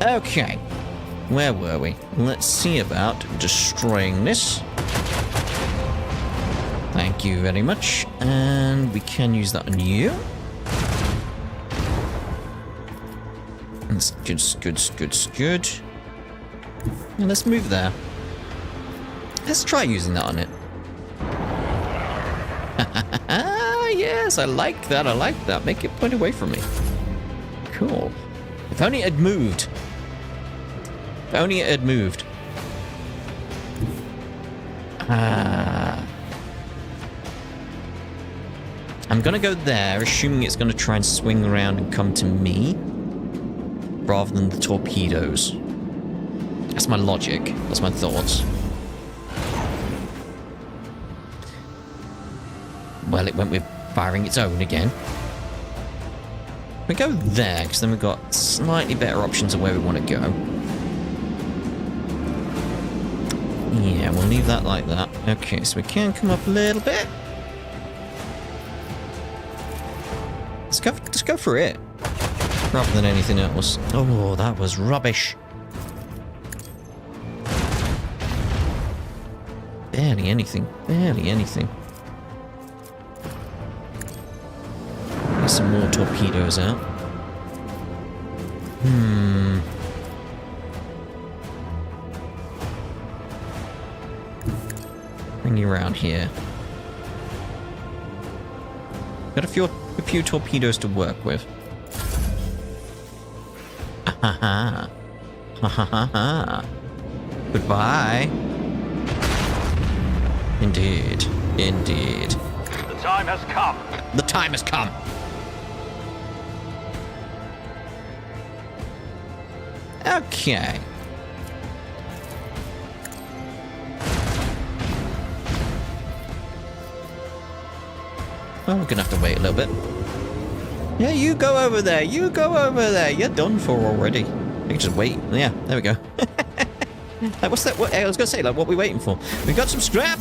Okay. Where were we? Let's see about destroying this. Thank you very much. And we can use that on you. That's good, good, good, good. Now let's move there. Let's try using that on it. Yes, I like that. I like that. Make it point away from me. Cool. If only it had moved. If only it had moved. I'm gonna go there, assuming it's gonna try and swing around and come to me, rather than the torpedoes. That's my logic. That's my thoughts. Well, it went with firing its own again. We go there, because then we've got slightly better options of where we want to go. Yeah, we'll leave that like that. Okay, so we can come up a little bit. Let's go for it. Rather than anything else. Oh, that was rubbish. Barely anything. Barely anything. Get some more torpedoes out. Bring you around here. Got a few torpedoes to work with. Ha ha ha ha ha. Goodbye. Indeed. Indeed. The time has come. The time has come. Okay. Well, we're gonna have to wait a little bit. Yeah, you go over there. You go over there. You're done for already. You can just wait. Yeah, there we go. Like, what's that? What, I was gonna say, like, what are we waiting for? We got some scrap.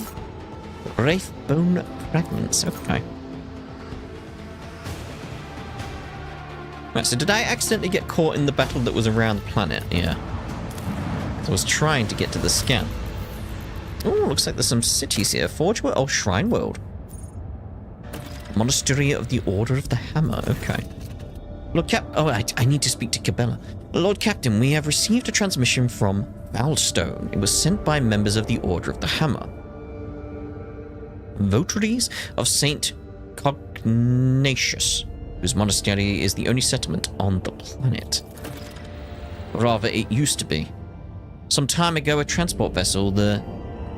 Wraith bone fragments. Okay. Right, so did I accidentally get caught in the battle that was around the planet? Yeah. I was trying to get to the scan. Oh, looks like there's some cities here. Forge World. Oh, Shrine World. Monastery of the Order of the Hammer. Okay. Lord Cap... Oh, I need to speak to Cabela. Lord Captain, we have received a transmission from Foulstone. It was sent by members of the Order of the Hammer. Votaries of Saint Cognatius, whose monastery is the only settlement on the planet. Rather, it used to be. Some time ago, a transport vessel, the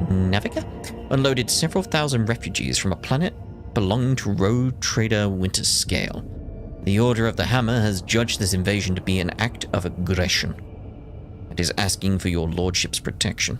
Naviga, unloaded several thousand refugees from a planet belonging to road trader Winterscale. The Order of the Hammer has judged this invasion to be an act of aggression. It is asking for your lordship's protection.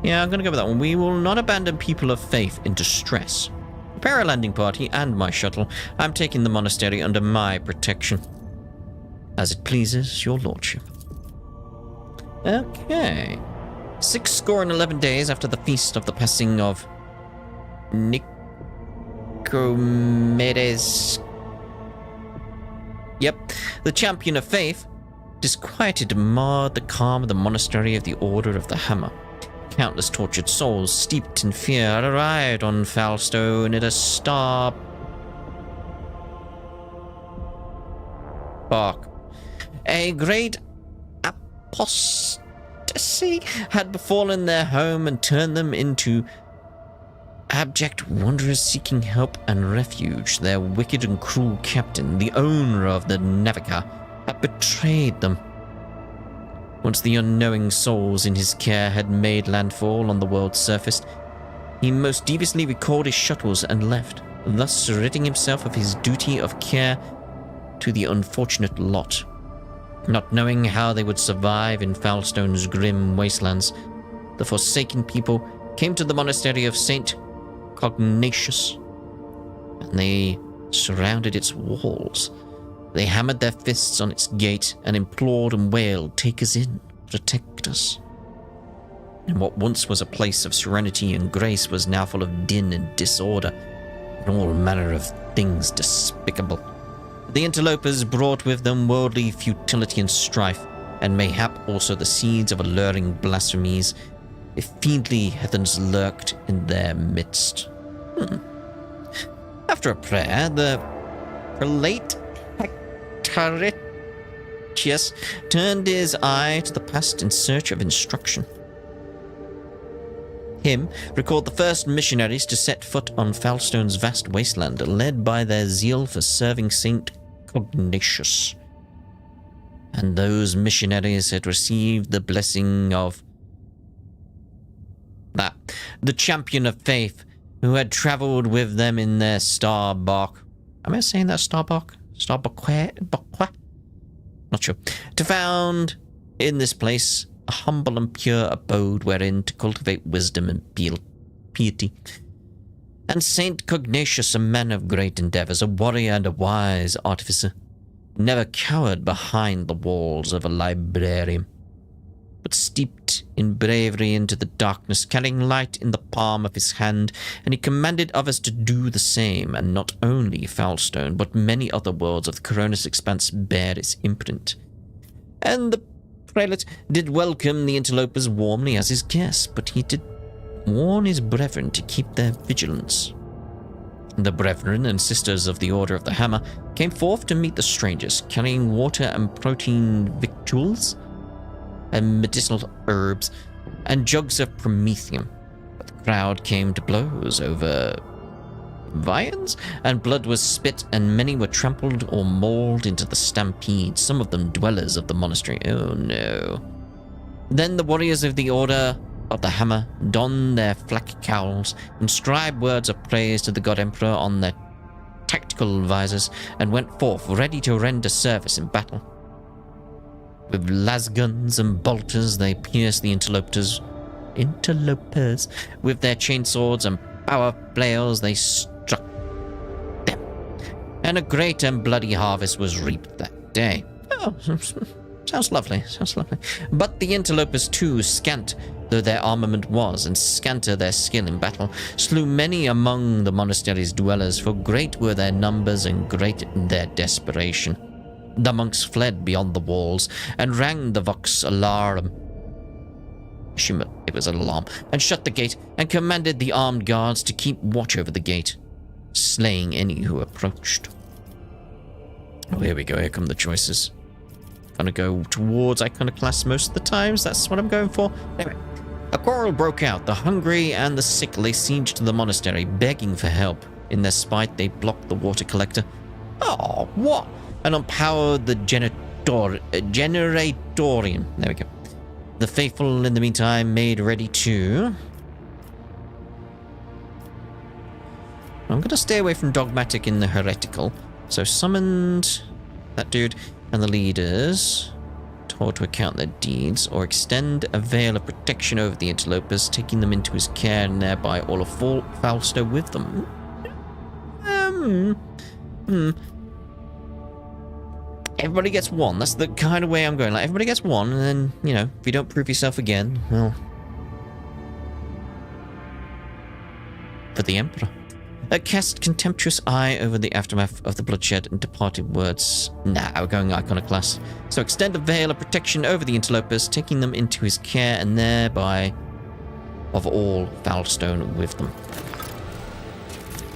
Yeah, I'm gonna go with that one. We will not abandon people of faith in distress. Prepare a landing party and my shuttle. I'm taking the monastery under my protection. As it pleases your lordship. Okay. 11 days after the feast of the passing of Nicomedes. Yep, the champion of faith, disquieted and marred the calm of the monastery of the Order of the Hammer. Countless tortured souls, steeped in fear, had arrived on Foulstone at a star bark. A great apostasy had befallen their home and turned them into abject wanderers seeking help and refuge. Their wicked and cruel captain, the owner of the Naviga, had betrayed them. Once the unknowing souls in his care had made landfall on the world's surface, he most deviously recalled his shuttles and left, thus ridding himself of his duty of care to the unfortunate lot. Not knowing how they would survive in Foulstone's grim wastelands, the forsaken people came to the monastery of Saint Cognatius, and they surrounded its walls. They hammered their fists on its gate and implored and wailed, "Take us in, protect us." and what once was a place of serenity and grace was now full of din and disorder, and all manner of things despicable. The interlopers brought with them worldly futility and strife, and mayhap also the seeds of alluring blasphemies, if fiendly heathens lurked in their midst. After a prayer, the prelate Hectoretius turned his eye to the past in search of instruction. Him recalled the first missionaries to set foot on Falstone's vast wasteland, led by their zeal for serving Saint Cognatius. And those missionaries had received the blessing of the champion of faith, who had travelled with them in their starbark. Am I saying that starbark? Starbark? Not sure. To found in this place a humble and pure abode wherein to cultivate wisdom and piety. And Saint Cognatius, a man of great endeavours, a warrior and a wise artificer, never cowered behind the walls of a librarium, but steeped in bravery into the darkness, carrying light in the palm of his hand, and he commanded others to do the same, and not only Falstone, but many other worlds of the Coronis expanse bear its imprint. And the prelate did welcome the interlopers warmly as his guests, but he did warn his brethren to keep their vigilance. The brethren and sisters of the Order of the Hammer came forth to meet the strangers, carrying water and protein victuals, and medicinal herbs, and jugs of promethium. But the crowd came to blows over viands, and blood was spit, and many were trampled or mauled into the stampede, some of them dwellers of the monastery. Oh no. Then the warriors of the Order of the Hammer donned their flak cowls, inscribed words of praise to the God Emperor on their tactical visors, and went forth ready to render service in battle. With lasguns and bolters they pierced the interlopers with their chainswords, and power flails they struck them. And a great and bloody harvest was reaped that day. Oh, sounds lovely, But the interlopers too, scant though their armament was, and scanter their skill in battle, slew many among the monastery's dwellers, for great were their numbers and great their desperation. The monks fled beyond the walls, and rang the vox alarum. It was an alarm, and shut the gate, and commanded the armed guards to keep watch over the gate, slaying any who approached. Oh, here we go, here come the choices. Gonna go towards Iconoclast most of the times, that's what I'm going for. Anyway, a quarrel broke out. The hungry and the sick lay siege to the monastery, begging for help. In their spite, they blocked the water collector. Oh, what? And unpowered the generatorium. There we go. The faithful, in the meantime, made ready to... I'm going to stay away from dogmatic in the heretical. So summoned that dude and the leaders, told to account their deeds, or extend a veil of protection over the interlopers, taking them into his care, and thereby all of Falstow with them. Everybody gets one. That's the kind of way I'm going. Like, everybody gets one, and then, you know, if you don't prove yourself again, well... For the Emperor. Cast contemptuous eye over the aftermath of the bloodshed and departed words. Nah, we're going Iconoclast. So extend a veil of protection over the interlopers, taking them into his care, and thereby of all Falstone with them.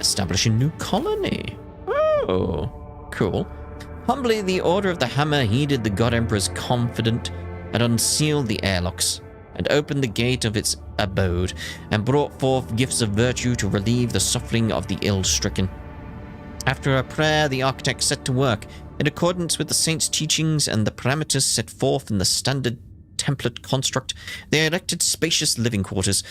Establish a new colony. Oh, cool. Humbly, the Order of the Hammer heeded the God Emperor's confident and unsealed the airlocks, and opened the gate of its abode, and brought forth gifts of virtue to relieve the suffering of the ill-stricken. After a prayer, the architect set to work, in accordance with the saint's teachings and the parameters set forth in the standard template construct. They erected spacious living quarters,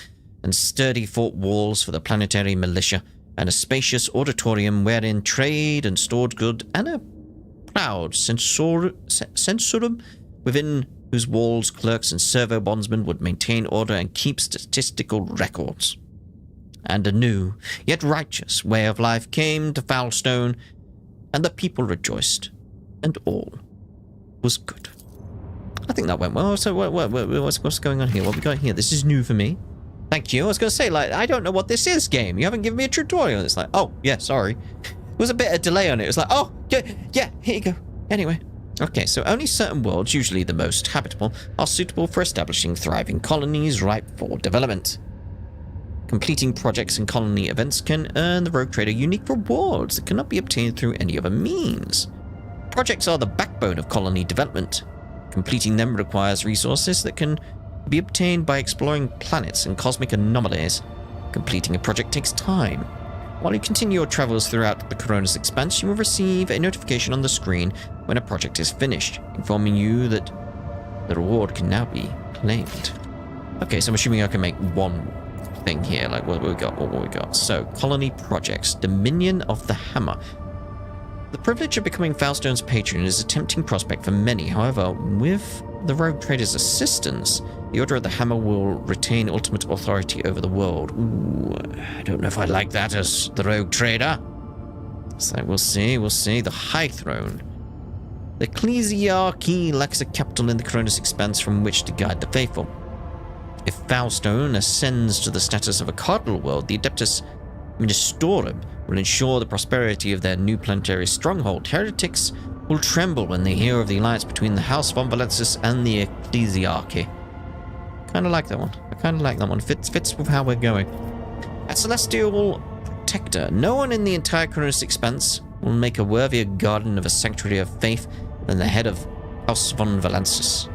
and sturdy fort walls for the planetary militia, and a spacious auditorium wherein trade and stored good, and a proud censorum within whose walls clerks and servo bondsmen would maintain order and keep statistical records. And a new, yet righteous, way of life came to Falstone, and the people rejoiced, and all was good. I think that went well. So what's going on here? What we got here? This is new for me. Thank you. I was going to say, like, I don't know what this is, game. You haven't given me a tutorial. It's like, oh, yeah, sorry. There was a bit of delay on it. It was like, oh, yeah, here you go. Anyway. Okay, so only certain worlds, usually the most habitable, are suitable for establishing thriving colonies ripe for development. Completing projects and colony events can earn the Rogue Trader unique rewards that cannot be obtained through any other means. Projects are the backbone of colony development. Completing them requires resources that can be obtained by exploring planets and cosmic anomalies. Completing a project takes time. While you continue your travels throughout the Coronis Expanse, you will receive a notification on the screen when a project is finished, informing you that the reward can now be claimed. Okay, so I'm assuming I can make one thing here, like what we got. So, colony projects, Dominion of the Hammer. The privilege of becoming Foulstone's patron is a tempting prospect for many. However, with the Rogue Trader's assistance, the Order of the Hammer will retain ultimate authority over the world. Ooh, I don't know if I like that as the Rogue Trader. So we'll see. The High Throne. The Ecclesiarchy lacks a capital in the Coronis Expanse from which to guide the faithful. If Foulstone ascends to the status of a cardinal world, the Adeptus Ministorum will ensure the prosperity of their new planetary stronghold. Heretics will tremble when they hear of the alliance between the House von Valensis and the Ecclesiarchy. Kind of like that one. I kind of like that one. Fits with how we're going. A Celestial Protector. No one in the entire Coronis Expanse will make a worthier guardian of a sanctuary of faith than the head of House von Valensis.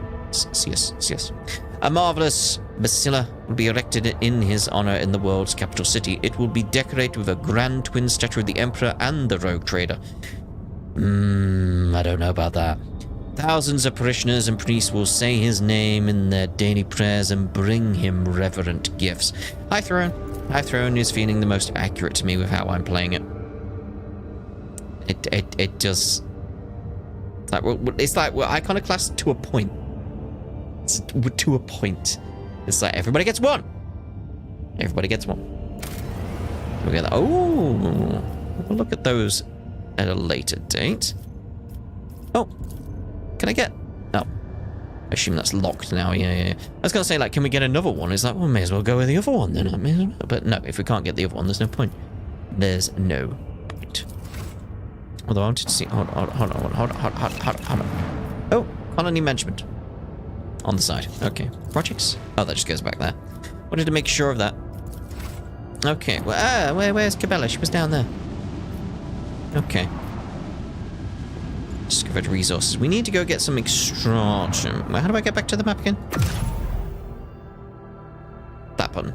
Yes. A marvelous basilia will be erected in his honor in the world's capital city. It will be decorated with a grand twin statue of the Emperor and the Rogue Trader. I don't know about that. Thousands of parishioners and priests will say his name in their daily prayers and bring him reverent gifts. High Throne is feeling the most accurate to me with how I'm playing it. It just... It's like we're iconoclast to a point. To a point. It's like everybody gets one. Everybody gets one. We got that. Oh, we'll look at those at a later date. Oh, can I get? Oh, I assume that's locked now. Yeah. I was gonna say, like, can we get another one? It's like, well, may as well go with the other one then. I may as well. But no, if we can't get the other one, there's no point. There's no point. Although I wanted to see. Hold on. Oh, colony management. On the side. Okay. Projects? Oh, that just goes back there. Wanted to make sure of that. Okay. Well, where's Cabela? She was down there. Okay. Discovered resources. We need to go get some extraction. How do I get back to the map again? That button.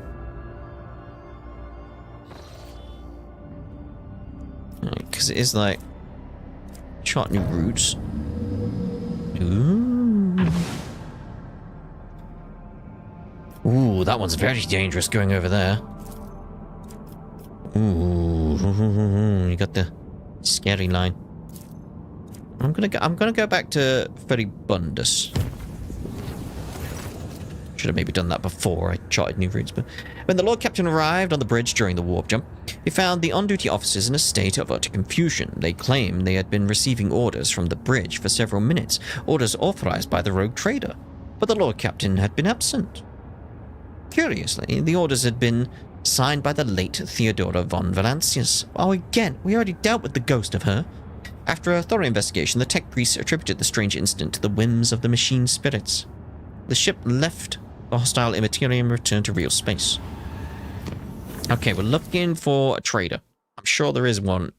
Because it is like... chart new routes. Ooh, that one's very dangerous going over there. Ooh, you got the scary line. I'm gonna go back to Feribundus. Should have maybe done that before I charted new routes, but when the Lord Captain arrived on the bridge during the warp jump, he found the on-duty officers in a state of utter confusion. They claimed they had been receiving orders from the bridge for several minutes, orders authorized by the Rogue Trader, but the Lord Captain had been absent. Curiously, the orders had been signed by the late Theodora von Valancius. Oh, again, we already dealt with the ghost of her. After a thorough investigation, the tech priests attributed the strange incident to the whims of the machine spirits. The ship left the hostile immaterium and returned to real space. Okay, we're looking for a trader. I'm sure there is one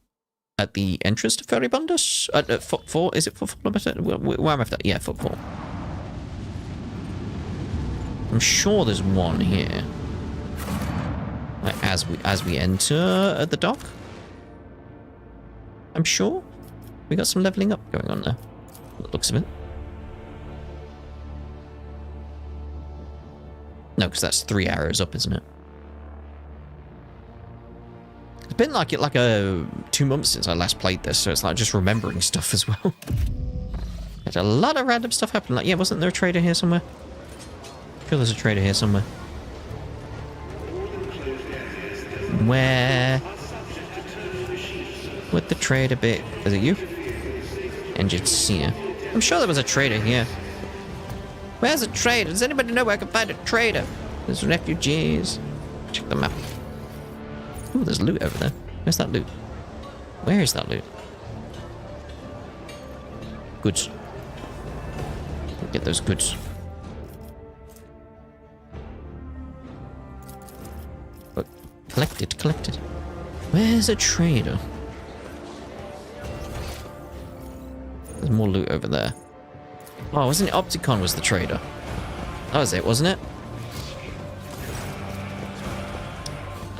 at the entrance to Feribundus. Footfall? Is it Footfall? Where am I? Yeah, Footfall. I'm sure there's one here. Like as we enter at the dock. I'm sure. We got some leveling up going on there. It looks of it. No, because that's 3 arrows up, isn't it? It's been like 2 months since I last played this, so it's like just remembering stuff as well. There's a lot of random stuff happening. Like, yeah, wasn't there a trader here somewhere? I'm sure there's a trader here somewhere. Where would the trader be? Is it you? Engine Seer. I'm sure there was a trader here. Where's a trader? Does anybody know where I can find a trader? There's refugees. Check the map. Ooh, there's loot over there. Where's that loot? Where is that loot? Goods. Get those goods. But collect it. Where's a trader? There's more loot over there. Oh, wasn't it Opticon was the trader? That was it, wasn't it?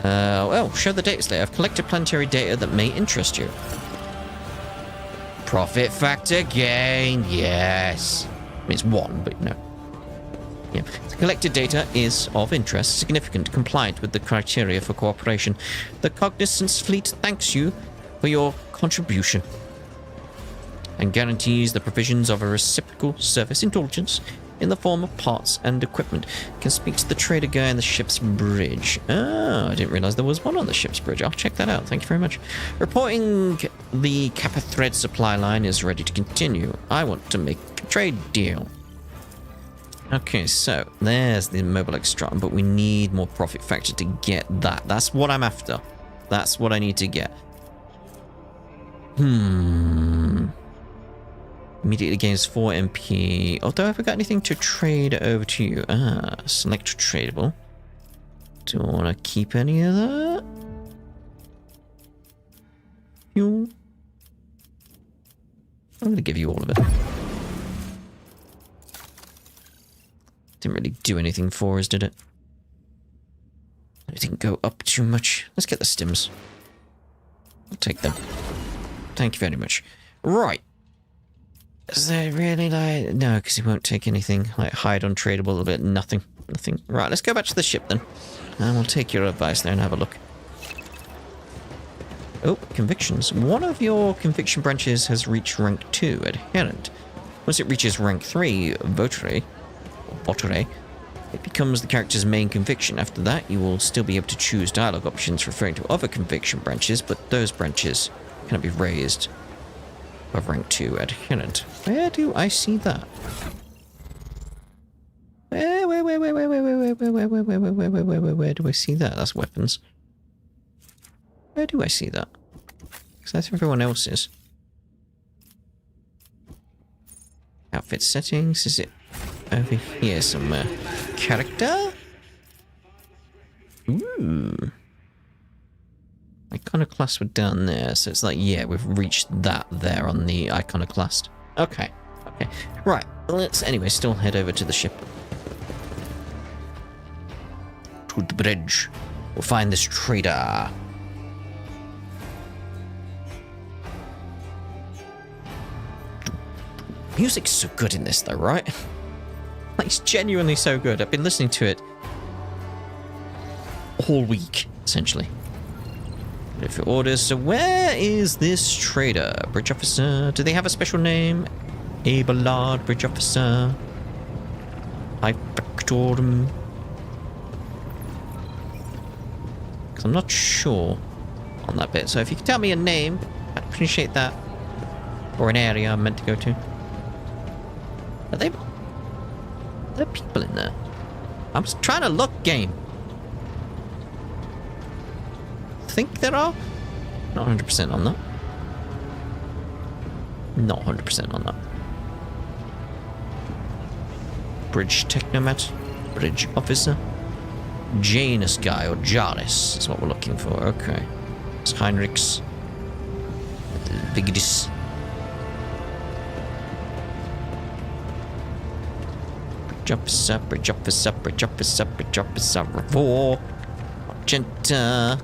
Well, show the data slate. I've collected planetary data that may interest you. Profit factor gain, yes. I mean, it's 1, but no. Yeah. The collected data is of interest, significant, compliant with the criteria for cooperation. The Cognizance Fleet thanks you for your contribution and guarantees the provisions of a reciprocal service indulgence in the form of parts and equipment. Can speak to the trader guy on the ship's bridge. Oh, I didn't realize there was one on the ship's bridge. I'll check that out. Thank you very much. Reporting the Kappa thread supply line is ready to continue. I want to make a trade deal. Okay, so there's the mobile extract, but we need more profit factor to get that. That's what I'm after. That's what I need to get. Immediately gains 4 MP. Although, have I got anything to trade over to you? Select tradable. Do I want to keep any of that? Fuel. I'm going to give you all of it. Didn't really do anything for us, did it? It didn't go up too much. Let's get the stims. I'll take them. Thank you very much. Right. Is there really like... No, because he won't take anything. Like hide on tradable a little bit. Nothing. Nothing. Right, let's go back to the ship then. And we'll take your advice there and have a look. Oh, convictions. One of your conviction branches has reached rank 2, adherent. Once it reaches rank 3, votary, it becomes the character's main conviction. After that, you will still be able to choose dialogue options referring to other conviction branches, but those branches cannot be raised above rank 2 adherent. Where do I see that? Where do I see that? That's weapons. Where do I see that? Because that's everyone else's. Outfit settings, is it over here somewhere? Character? Ooh. Iconoclast were down there, so it's like, yeah, we've reached that there on the Iconoclast. Okay, okay. Right, let's anyway still head over to the ship. To the bridge. We'll find this trader. Music's so good in this though, right? Like, it's genuinely so good. I've been listening to it all week, essentially. If your orders, so where is this trader? Bridge officer? Do they have a special name? Abelard, bridge officer. Hypectorum. Because I'm not sure on that bit. So if you could tell me a name, I'd appreciate that. Or an area I'm meant to go to. Are there people in there? I'm just trying to look, game. Think there are? Not 100% on that. Not 100% on that. Bridge technomat. Bridge officer. Janus guy or Jarvis is what we're looking for. Okay. It's Heinrichs. Vigdis. Bridge officer, bridge officer, bridge officer, bridge officer, Revor. Argenta.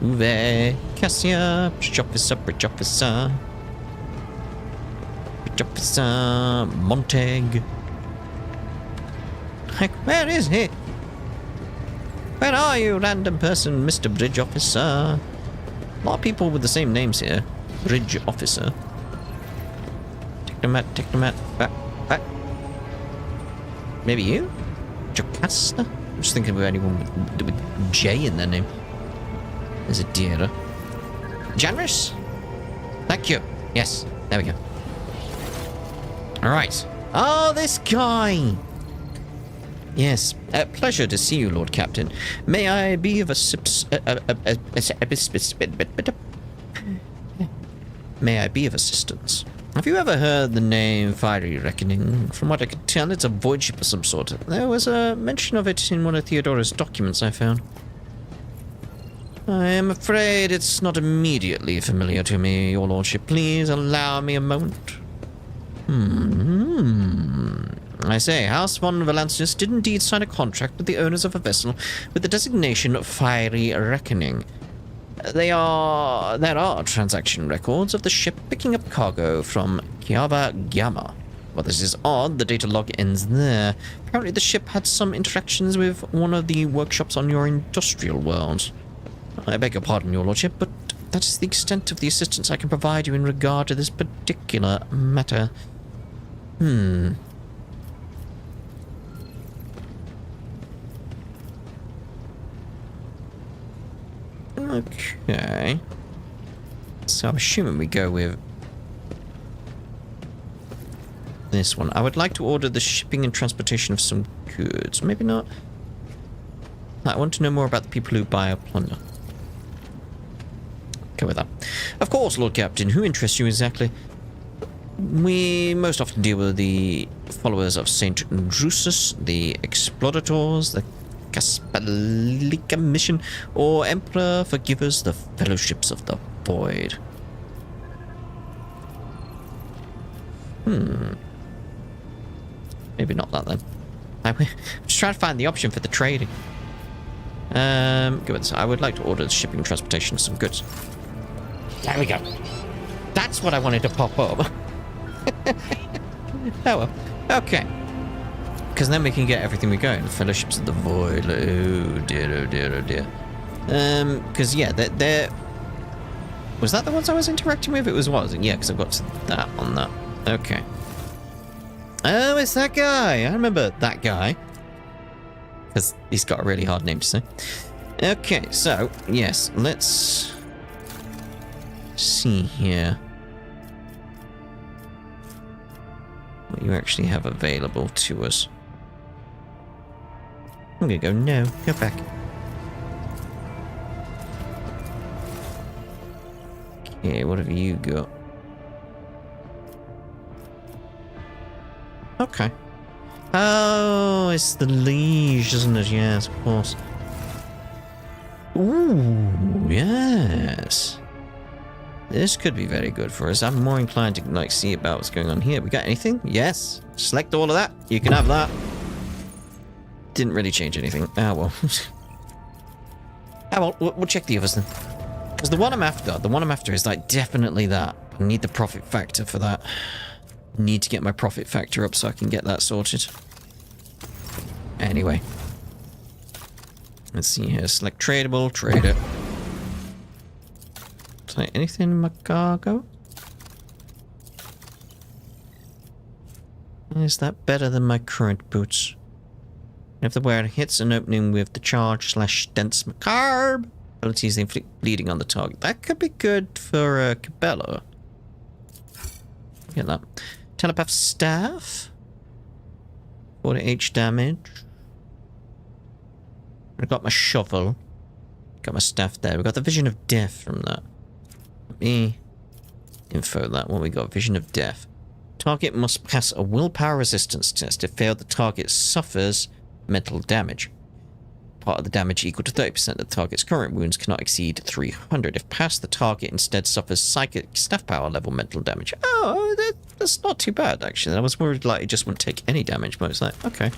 Uwe, Cassia, bridge officer, bridge officer. Bridge officer, Montag. Heck, where is he? Where are you, random person, Mr. Bridge Officer? A lot of people with the same names here. Bridge Officer. Technomat, back. Maybe you? Jocasta? I'm just thinking of anyone with J in their name. There's a deer. Janris? Thank you. Yes, there we go. Alright. Oh, this guy! Yes, pleasure to see you, Lord Captain. May I be of May I be of assistance? Have you ever heard the name Fiery Reckoning? From what I can tell, it's a void ship of some sort. There was a mention of it in one of Theodora's documents I found. I am afraid it's not immediately familiar to me, Your Lordship. Please allow me a moment. I say, House von Valancius did indeed sign a contract with the owners of a vessel with the designation Fiery Reckoning. There are transaction records of the ship picking up cargo from Kiava Gamma. Well, this is odd, the data log ends there. Apparently the ship had some interactions with one of the workshops on your industrial world. I beg your pardon, Your Lordship, but that is the extent of the assistance I can provide you in regard to this particular matter. Okay. So I'm assuming we go with this one. I would like to order the shipping and transportation of some goods. Maybe not. I want to know more about the people who buy or plunder. Go with that. Of course, Lord Captain. Who interests you exactly? We most often deal with the followers of Saint Drusus, the Explorators, the Caspalica Mission, or Emperor Forgivers, the Fellowships of the Void. Maybe not that then. I'm just trying to find the option for the trading. Go with this. I would like to order the shipping and transportation of some goods. There we go. That's what I wanted to pop up. Oh well. Okay. Because then we can get everything we go. The Fellowships of the Void. Oh dear, oh dear, oh dear. Because yeah, they're... Was that the ones I was interacting with? It was, wasn't? Yeah, because I've got that on that. Okay. Oh, it's that guy. I remember that guy. Because he's got a really hard name to say. Okay, so, yes, let's see here. What you actually have available to us. I'm gonna go, no, go back. Okay, what have you got? Okay. Oh, it's the liege, isn't it? Yes, of course. Ooh, yes. This could be very good for us. I'm more inclined to like see about what's going on here. We got anything? Yes. Select all of that. You can have that. Didn't really change anything. Ah, well. Ah, well, we'll check the others then. Because the one I'm after is like definitely that. I need the profit factor for that. Need to get my profit factor up so I can get that sorted. Anyway. Let's see here. Select tradable, trade it. Is there anything in my cargo? Is that better than my current boots? If the wearer hits an opening with the charge/dense macabre abilities, they inflict bleeding on the target. That could be good for Cabello. Get that. Telepath staff. 40 damage. I've got my shovel. Got my staff there. We got the vision of death from that. Let me info that. What we got? Vision of death. Target must pass a willpower resistance test. If failed, the target suffers mental damage. Part of the damage equal to 30% of the target's current wounds cannot exceed 300. If passed, the target instead suffers psychic staff power level mental damage. Oh, that's not too bad, actually. I was worried like it just wouldn't take any damage, but it's like, okay.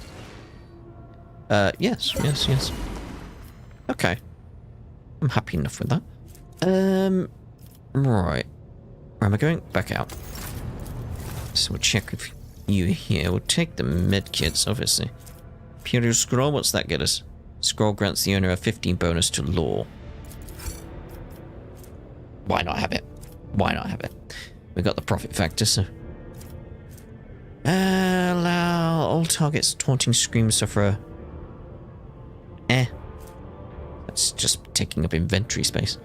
Yes. Okay. I'm happy enough with that. Right. Where am I going? Back out. So we'll check if you here. We'll take the medkits, obviously. Imperial Scroll, what's that get us? Scroll grants the owner a 15 bonus to law. Why not have it? Why not have it? We got the profit factor, so... allow all targets taunting screams suffer... That's just taking up inventory space.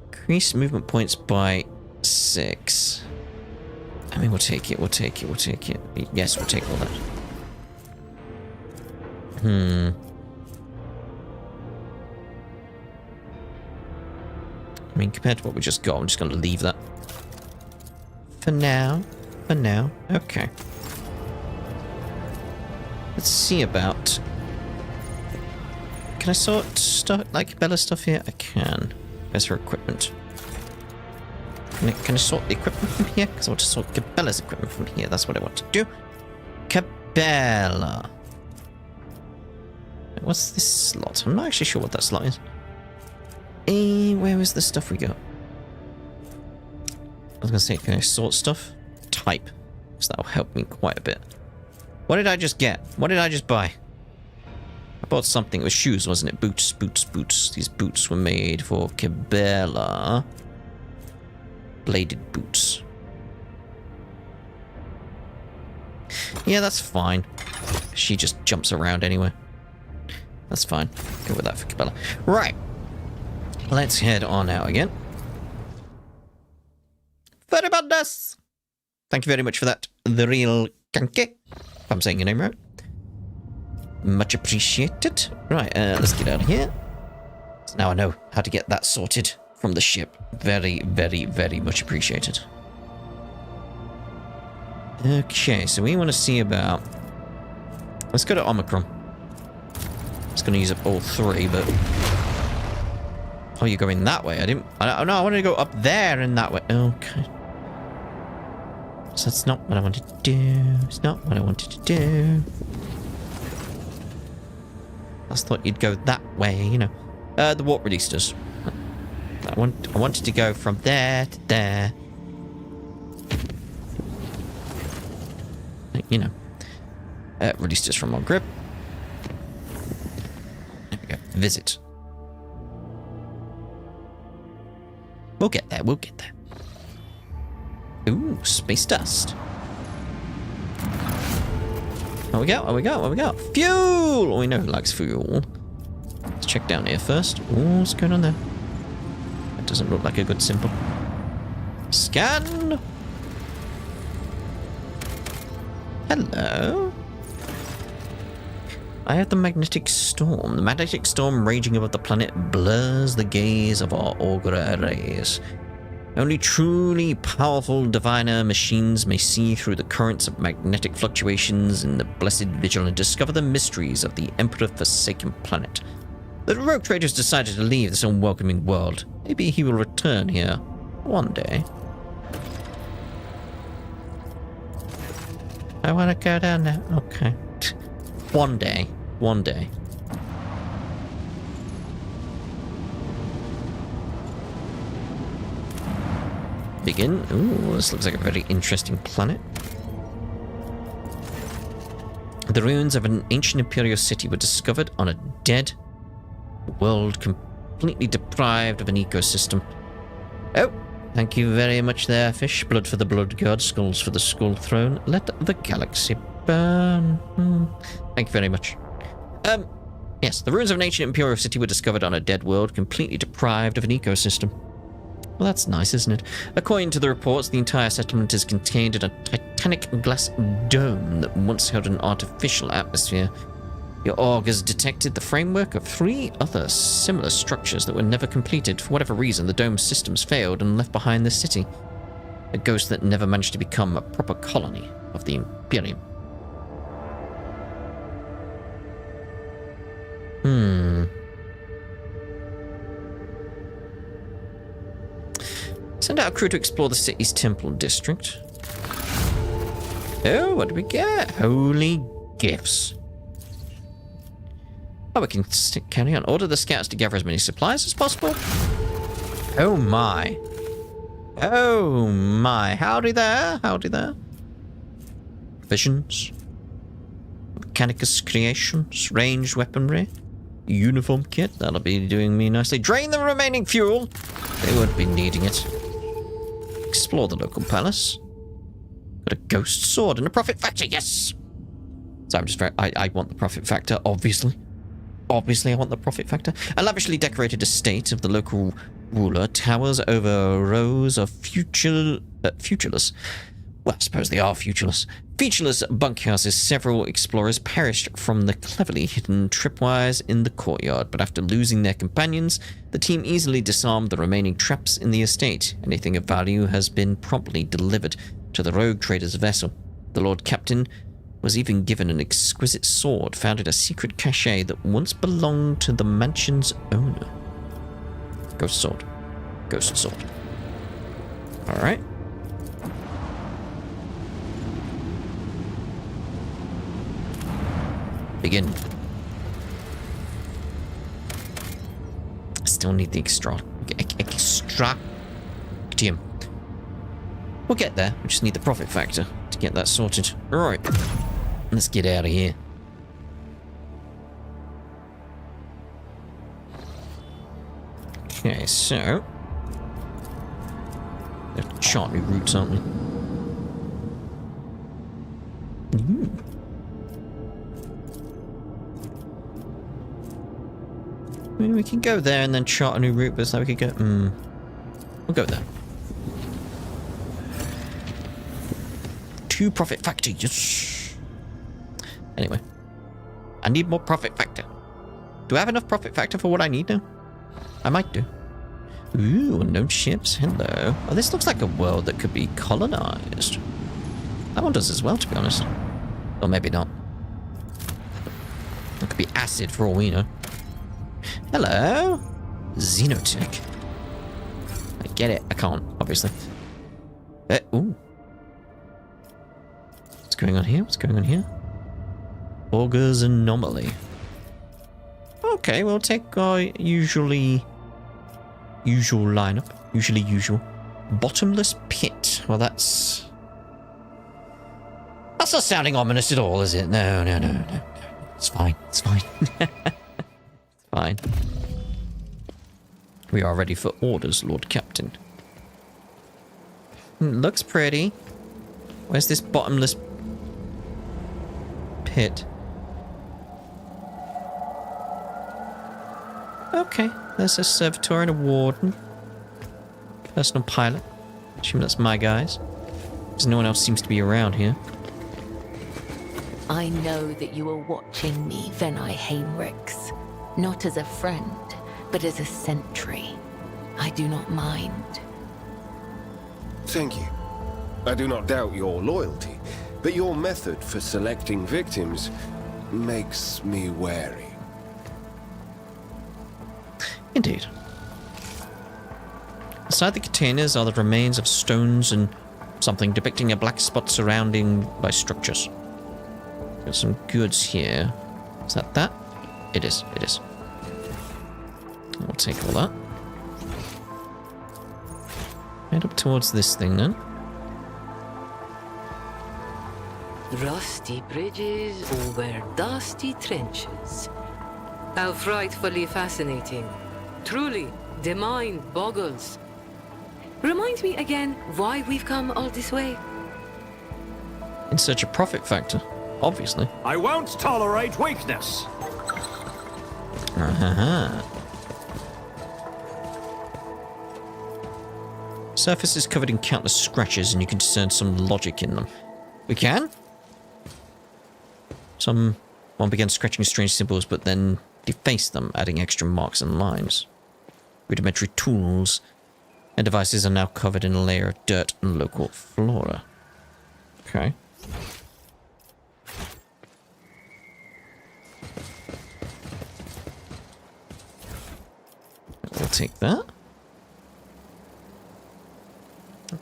Increase movement points by 6. I mean, we'll take it, we'll take it, we'll take it. Yes, we'll take all that. I mean, compared to what we just got, I'm just going to leave that. For now. For now. Okay. Let's see about... Can I sort stuff, like Bella stuff here? I can. Where's her equipment? Can I sort the equipment from here? Because I want to sort Cabela's equipment from here. That's what I want to do. Cabela. What's this slot? I'm not actually sure what that slot is. Where was the stuff we got? I was going to say, can I sort stuff? Type. Because that'll help me quite a bit. What did I just get? What did I just buy? I bought something. It was shoes, wasn't it? Boots, boots, boots. These boots were made for Cabela. Bladed boots. Yeah, that's fine. She just jumps around anyway. That's fine. Go with that for Cabela. Right. Let's head on out again. Furibundas! Thank you very much for that. The real Kanke. If I'm saying your name right. Much appreciated. Right, let's get out of here. So now I know how to get that sorted from the ship. Very, very, very much appreciated. Okay, so we want to see about... Let's go to Omicron. It's going to use up all three, but... Oh, you're going that way. No, I wanted to go up there and that way. Okay. So that's not what I wanted to do. It's not what I wanted to do. I just thought you'd go that way, you know. The warp releasers. I wanted to go from there to there. You know. Releasers from our grip. There we go. Visit. We'll get there, we'll get there. Ooh, space dust. What we got? What we got? What we got? Fuel! Oh, we know who likes fuel. Let's check down here first. Ooh, what's going on there? That doesn't look like a good symbol. Scan! Hello? I have the magnetic storm. The magnetic storm raging above the planet blurs the gaze of our augurer arrays. Only truly powerful diviner machines may see through the currents of magnetic fluctuations in the blessed vigil and discover the mysteries of the Emperor-forsaken planet. The rogue traders decided to leave this unwelcoming world. Maybe he will return here one day. I want to go down there. Okay. One day. One day. Begin. Ooh, this looks like a very interesting planet. The ruins of an ancient imperial city were discovered on a dead world completely deprived of an ecosystem. Oh, thank you very much there, fish. Blood for the blood god, skulls for the skull throne. Let the galaxy burn. Thank you very much. Yes, the ruins of an ancient imperial city were discovered on a dead world completely deprived of an ecosystem. Well, that's nice, isn't it? According to the reports, the entire settlement is contained in a titanic glass dome that once held an artificial atmosphere. Your augurs detected the framework of 3 other similar structures that were never completed. For whatever reason, the dome's systems failed and left behind the city. A ghost that never managed to become a proper colony of the Imperium. Send out a crew to explore the city's temple district. Oh, what do we get? Holy gifts. Oh, we can carry on. Order the scouts to gather as many supplies as possible. Oh my. Oh my. Howdy there. Howdy there. Visions. Mechanicus creations. Ranged weaponry. Uniform kit. That'll be doing me nicely. Drain the remaining fuel. They won't be needing it. Explore the local palace. Got a ghost sword and a profit factor. Yes. So I'm just very... I want the profit factor, obviously. Obviously, I want the profit factor. A lavishly decorated estate of the local ruler towers over rows of futureless Well, I suppose they are featureless. Featureless bunkhouses, several explorers perished from the cleverly hidden tripwires in the courtyard, but after losing their companions, the team easily disarmed the remaining traps in the estate. Anything of value has been promptly delivered to the rogue trader's vessel. The Lord Captain was even given an exquisite sword found in a secret cache that once belonged to the mansion's owner. Ghost sword. Ghost sword. Alright. Begin. Still need the extract. Extractium. We'll get there. We just need the profit factor to get that sorted. Alright. Let's get out of here. Okay, so... we have to chart new routes, aren't we? Ooh. I mean, we can go there and then chart a new route, but so we could go... We'll go there. 2 profit factor, yes! Anyway. I need more profit factor. Do I have enough profit factor for what I need now? I might do. Ooh, unknown ships, hello. Oh, this looks like a world that could be colonized. That one does as well, to be honest. Or maybe not. It could be acid for all we know. Hello? Xenotech. I get it. I can't, obviously. Ooh. What's going on here? What's going on here? Augur's anomaly. Okay, we'll take our usual lineup. Usually usual. Bottomless pit. Well, that's not sounding ominous at all, is it? No. It's fine. It's fine. Fine. We are ready for orders, Lord Captain. Looks pretty. Where's this bottomless pit? Okay, there's a servitor and a warden. Personal pilot. Assume that's my guys. Because no one else seems to be around here. I know that you are watching me, Venai Heinrichs. Not as a friend, but as a sentry. I do not mind. Thank you. I do not doubt your loyalty, but your method for selecting victims makes me wary. Indeed. Inside the containers are the remains of stones and something depicting a black spot surrounding by structures. Got some goods here. Is that? It is. It is. We'll take all that. Head up towards this thing then. Rusty bridges over dusty trenches. How frightfully fascinating. Truly, the mind boggles. Remind me again why we've come all this way. In search of profit factor, obviously. I won't tolerate weakness. Surface is covered in countless scratches and you can discern some logic in them. We can? One began scratching strange symbols but then defaced them, adding extra marks and lines. Rudimentary tools and devices are now covered in a layer of dirt and local flora. Okay. We'll take that.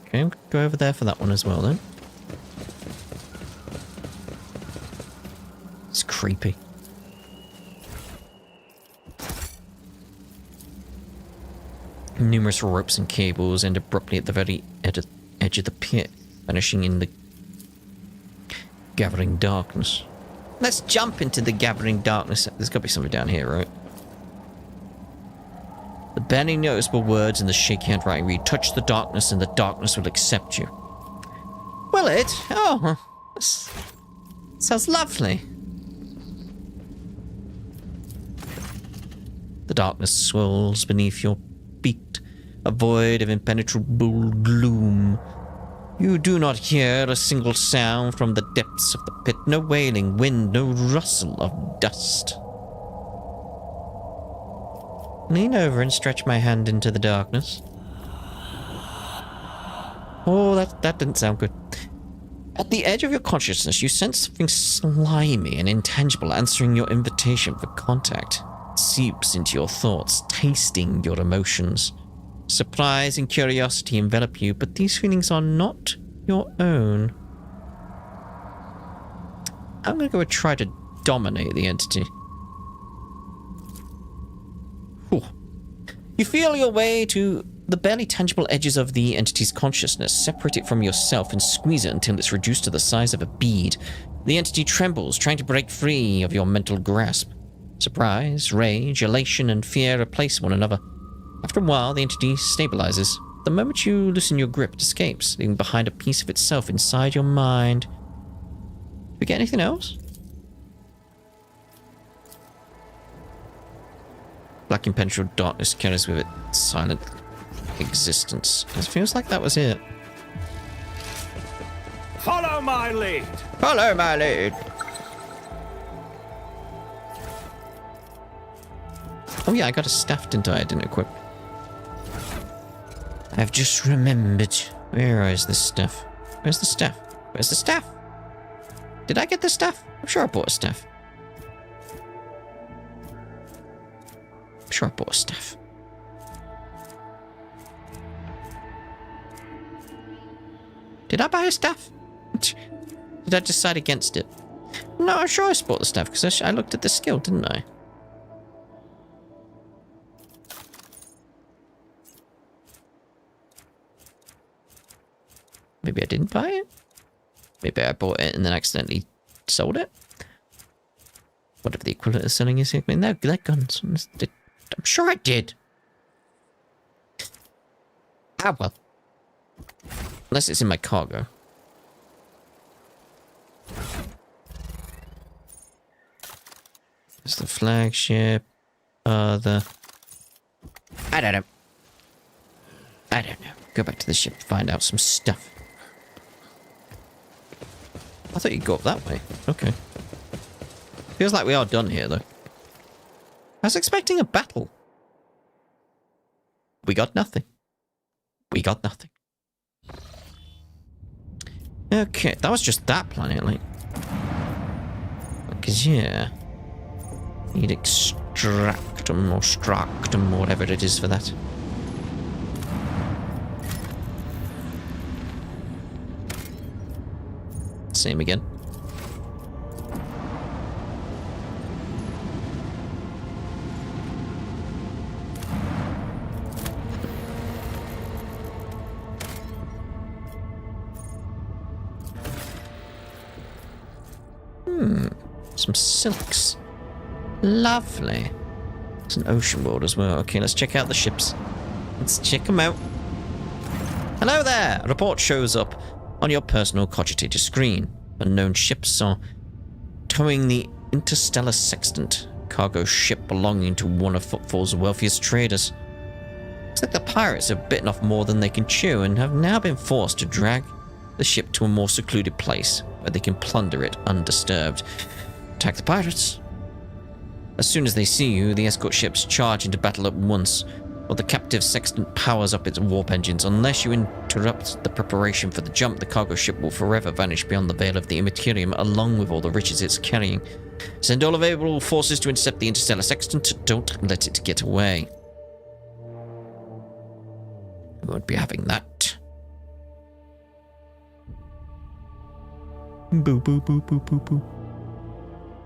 Okay, we'll go over there for that one as well then. It's creepy. Numerous ropes and cables end abruptly at the very edge of the pit, vanishing in the gathering darkness. Let's jump into the gathering darkness. There's got to be something down here, right? The barely noticeable words in the shaky handwriting read, "Touch the darkness and the darkness will accept you." Will it? Oh, sounds lovely. The darkness swirls beneath your feet, a void of impenetrable gloom. You do not hear a single sound from the depths of the pit, no wailing wind, no rustle of dust. Lean over and stretch my hand into the darkness. Oh, that didn't sound good. At the edge of your consciousness, you sense something slimy and intangible answering your invitation for contact. It seeps into your thoughts, tasting your emotions. Surprise and curiosity envelop you, but these feelings are not your own. I'm going to go and try to dominate the entity. Whew. You feel your way to the barely tangible edges of the entity's consciousness, separate it from yourself and squeeze it until it's reduced to the size of a bead. The entity trembles, trying to break free of your mental grasp. Surprise, rage, elation, and fear replace one another. After a while, the entity stabilizes. The moment you loosen your grip, it escapes, leaving behind a piece of itself inside your mind. Did we get anything else? Black impenetrable darkness carries with it silent existence. It feels like that was it. Follow my lead. Follow my lead. Oh yeah, I got a staff, didn't I? I didn't equip. I've just remembered. Where is the staff? Where's the staff? Where's the staff? Did I get the staff? I'm sure I bought a staff. I'm sure I bought a staff. Did I buy a staff? Did I decide against it? No, I'm sure I bought the staff because I looked at the skill, didn't I? Maybe I didn't buy it? Maybe I bought it and then accidentally sold it? Whatever the equivalent of selling is. I mean, they're guns. I'm sure I did. Ah, well. Unless it's in my cargo. It's the flagship. I don't know. I don't know. Go back to the ship, find out some stuff. I thought you'd go up that way. Okay. Feels like we are done here, though. I was expecting a battle. We got nothing. We got nothing. Okay, that was just that planet, like. Because, yeah. Need extractum or stractum or whatever it is for that. Same again. Some silks. Lovely. It's an ocean world as well. Okay, let's check out the ships. Let's check them out. Hello there! A report shows up on your personal cogitator screen. Unknown ships are towing the Interstellar Sextant, cargo ship belonging to one of Footfall's wealthiest traders. Looks like the pirates have bitten off more than they can chew and have now been forced to drag the ship to a more secluded place where they can plunder it undisturbed. Attack the pirates. As soon as they see you, the escort ships charge into battle at once, while the captive sextant powers up its warp engines. Unless you interrupt the preparation for the jump, the cargo ship will forever vanish beyond the veil of the Immaterium, along with all the riches it's carrying. Send all available forces to intercept the interstellar sextant. Don't let it get away. We won't be having that. Boo, boo, boo, boo, boo, boo.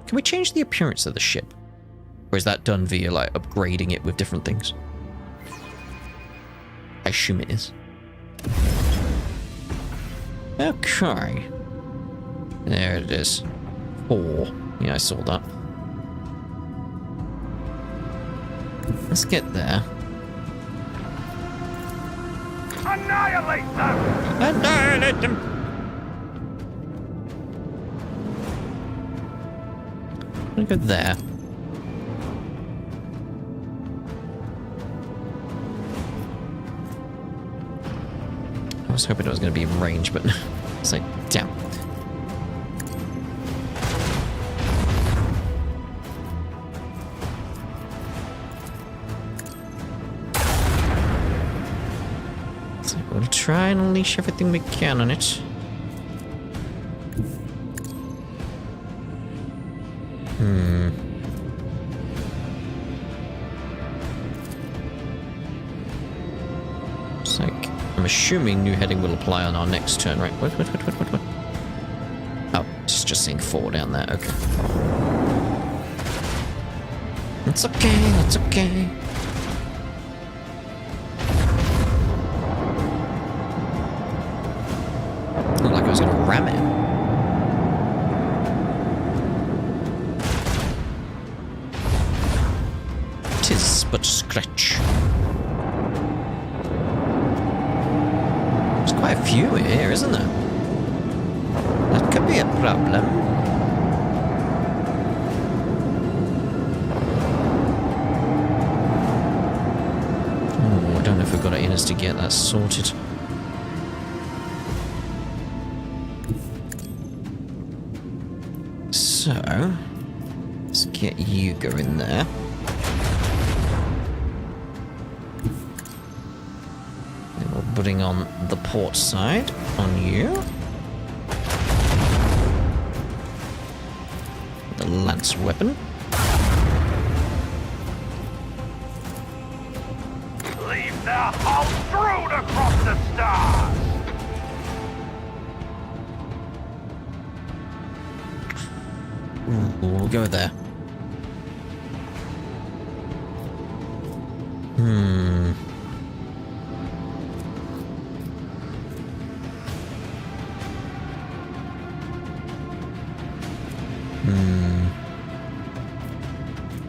Can we change the appearance of the ship? Or is that done via, like, upgrading it with different things? I assume it is. Okay. There it is. 4. Yeah, I saw that. Let's get there. Annihilate them! Annihilate them! I'm gonna go there. I was hoping it was going to be in range, but it's like, damn. So we'll try and unleash everything we can on it. It's like, I'm assuming new heading will apply on our next turn, right? What? Oh, it's just saying 4 down there, okay. It's okay, it's okay. Looked like I was gonna ram it. Tis but a scratch. There's quite a few here, isn't there? That could be a problem. Oh, I don't know if we've got it in us to get that sorted. So, let's get you going there. Then we're putting on the port side on you. The lance weapon. Leave their hull strewn across the stars! Ooh, we'll go there.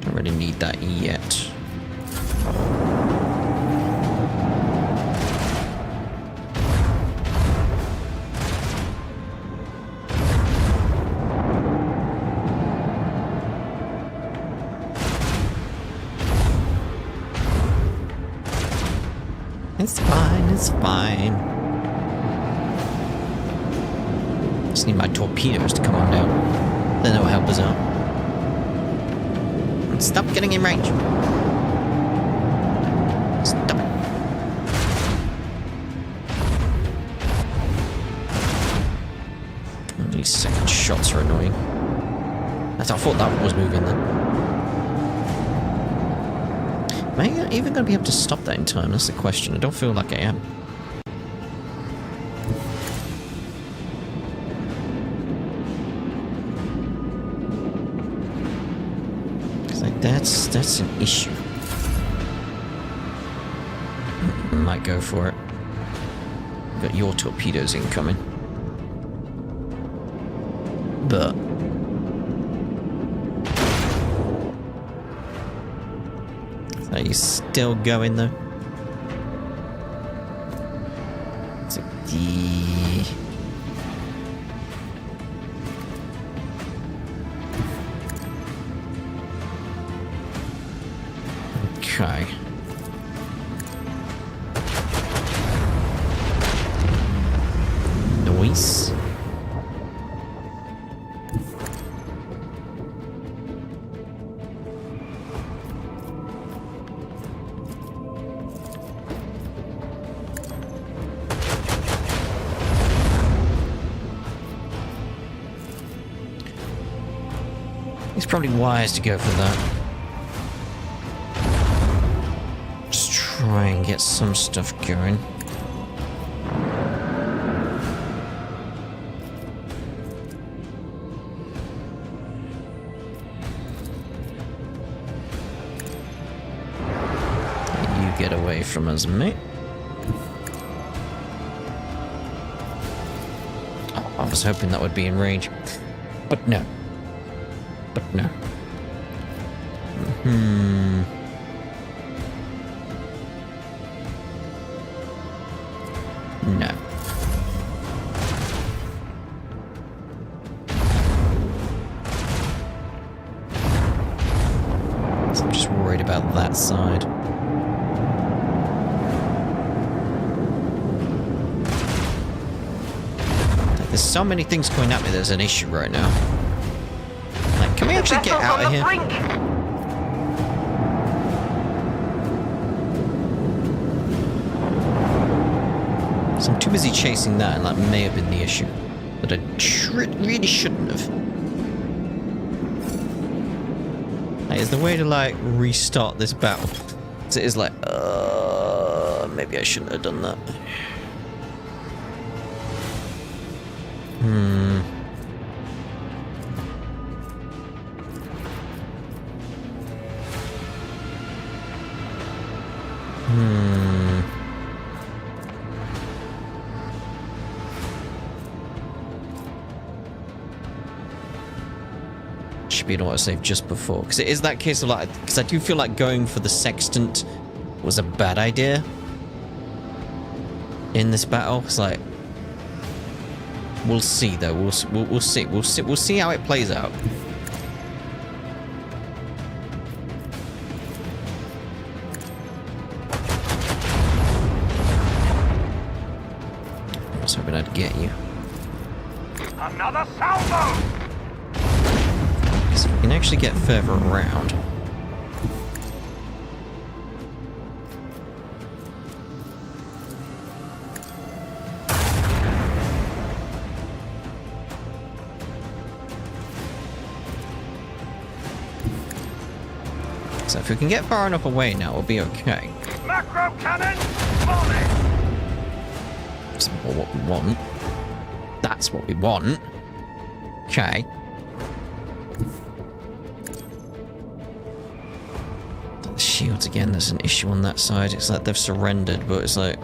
Don't really need that yet. It's fine, it's fine. Just need my torpedoes to come on down. Then they'll help us out. And stop getting in range. Stop it. These second shots are annoying. I thought that was moving then. Am I even going to be able to stop that in time? That's the question. I don't feel like I am. Like that's an issue. Might go for it. Got your torpedoes incoming. But are you still going though? It's like okay. Noise. It's probably wise to go for that. Just try and get some stuff going. You get away from us, mate. Oh, I was hoping that would be in range, but no. But no. No. So I'm just worried about that side. There's so many things coming at me, there's an issue right now. Like, can we actually get out of here? So I'm too busy chasing that, and that may have been the issue. But I really shouldn't have. Like, is the way to, like, restart this battle? So it is like, maybe I shouldn't have done that. Should be an autosave just before, because it is that case of like, because I do feel like going for the sextant was a bad idea in this battle. It's like, we'll see though. We'll see how it plays out. I was hoping I'd get you. Another salvo! So we can actually get further around. So if we can get far enough away now, we'll be okay. Macro cannon, volley! That's what we want. That's what we want. Okay. The shields again, there's an issue on that side. It's like they've surrendered, but it's like...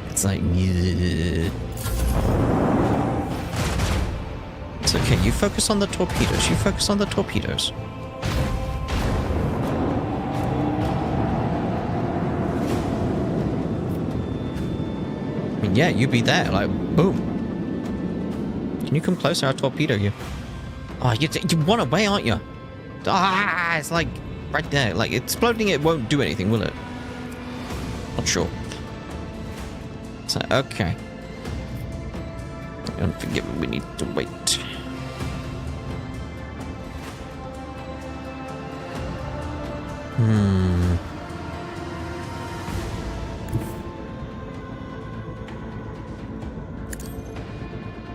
It's like... Yeah. It's okay, you focus on the torpedoes. You focus on the torpedoes. I mean, yeah, you be there, like, boom. Can you come closer? I'll torpedo you. Oh, you want away, aren't you? Ah, it's like right there. Like, exploding it won't do anything, will it? Not sure. So, okay. Don't forget we need to wait.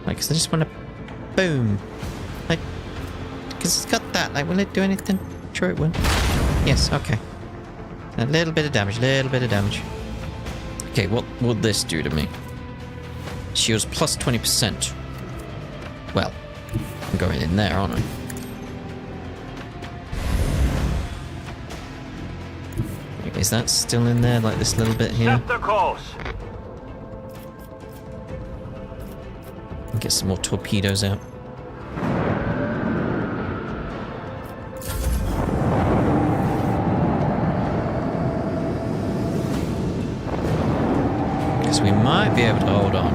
Like, 'cause I just want to boom. Like, because it's got that. Like, will it do anything? Sure it will. Yes, okay. A little bit of damage, Okay, what will this do to me? Shields plus 20%. Well, I'm going in there, aren't I? Is that still in there, like this little bit here? Set the course. Get some more torpedoes out. Because we might be able to hold on.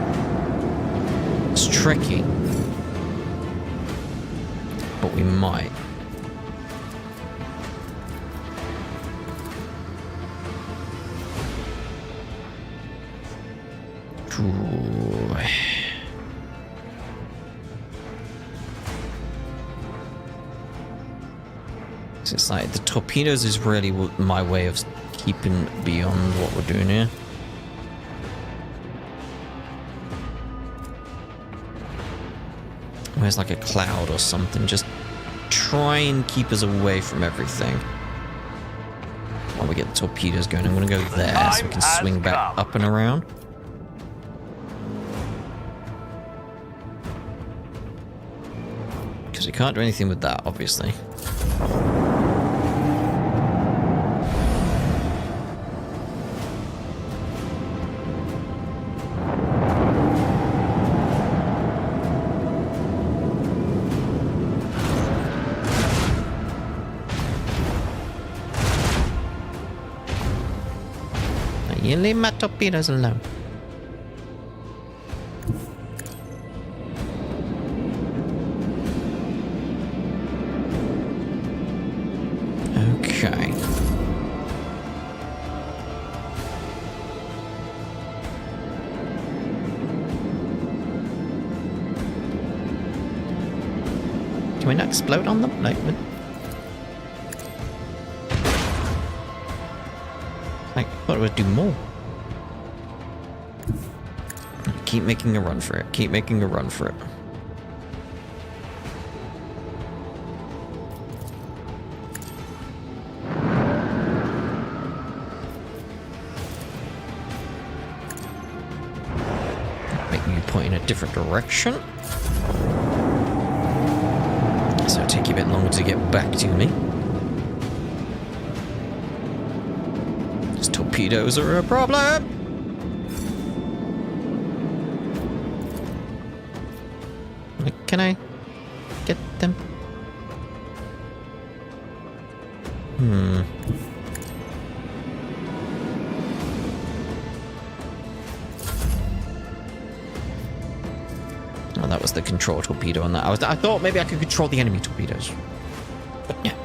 It's tricky. But we might. Ooh. It's like the torpedoes is really my way of keeping beyond what we're doing here. Where's like a cloud or something? Just try and keep us away from everything. While we get the torpedoes going, I'm gonna go there so we can swing back up and around. Because we can't do anything with that, obviously. You leave my torpedoes alone. Okay. explode on them? Like, I thought it would do more. Keep making a run for it. Keep making a run for it. Make me point in a different direction. So it'll take you a bit longer to get back to me. These torpedoes are a problem! Can I get them? Oh, that was the control torpedo on that. I thought maybe I could control the enemy torpedoes. But yeah.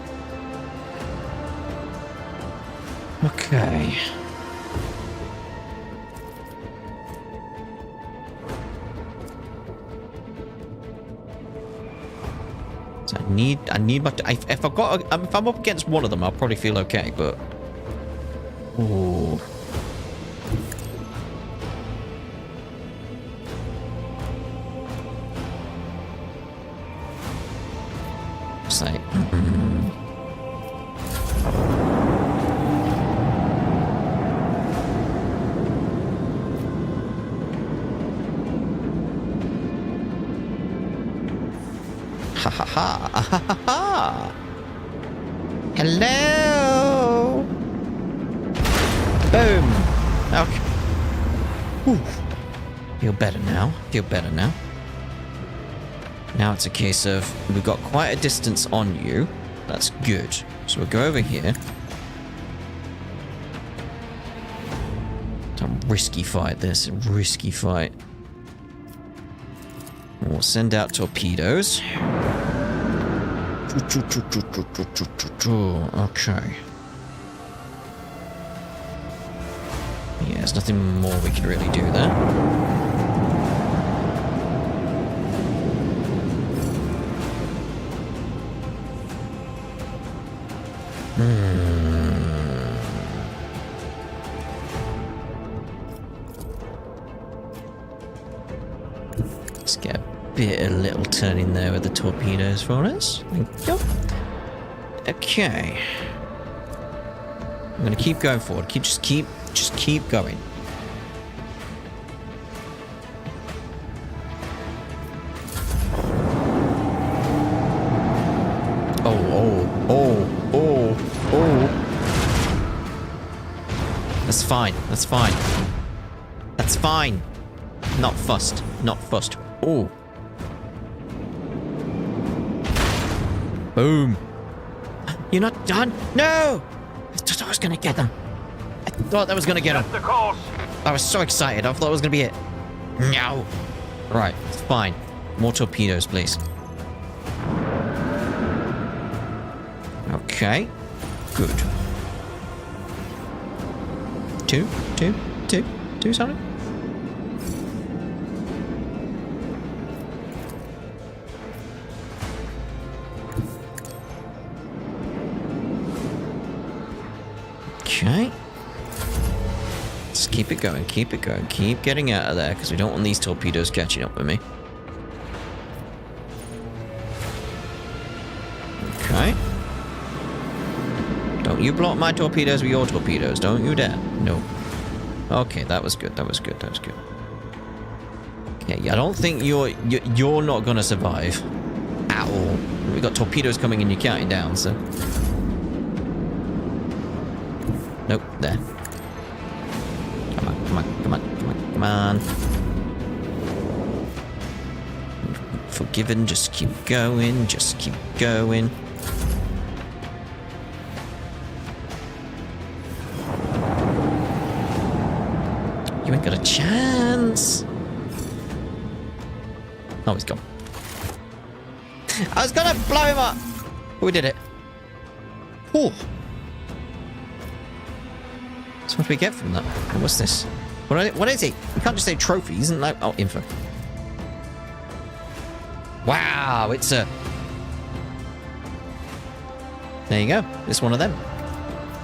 Okay. So I need my... if I'm up against one of them, I'll probably feel okay, but... Ooh. It's like... Ha ha ha! Ha ha ha! Hello! Boom! Okay. Whew. Feel better now. Feel better now. Now it's a case of we've got quite a distance on you. That's good. So we'll go over here. It's a risky fight, this. A risky fight. We'll send out torpedoes. Okay. Yeah, there's nothing more we can really do there. Let's get a little turn in there with the torpedoes for us. Thank you. Okay. I'm gonna keep going forward. Just keep going. That's fine. That's fine. That's fine. Not fussed. Not fussed. Oh. Boom. You're not done? No! I thought I was gonna get them. I thought that was gonna get them. That's the course. I was so excited. I thought it was gonna be it. No. Right, it's fine. More torpedoes, please. Okay. Good. Two, something? Okay. Just keep it going, keep it going. Keep getting out of there, because we don't want these torpedoes catching up with me. Okay. Don't you block my torpedoes with your torpedoes. Don't you dare. No. Okay, that was good. That was good. That was good. Okay, I don't think you're not gonna survive at all. We got torpedoes coming and you're counting down, so. Nope, there. Come on, come on, come on, come on, come on. Forgiven, just keep going, just keep going. You ain't got a chance. Oh, he's gone. I was gonna blow him up. But we did it. Ooh. So what do we get from that? What's this? What is it? You can't just say trophy, isn't like... Oh, info. Wow, it's a There you go. It's one of them.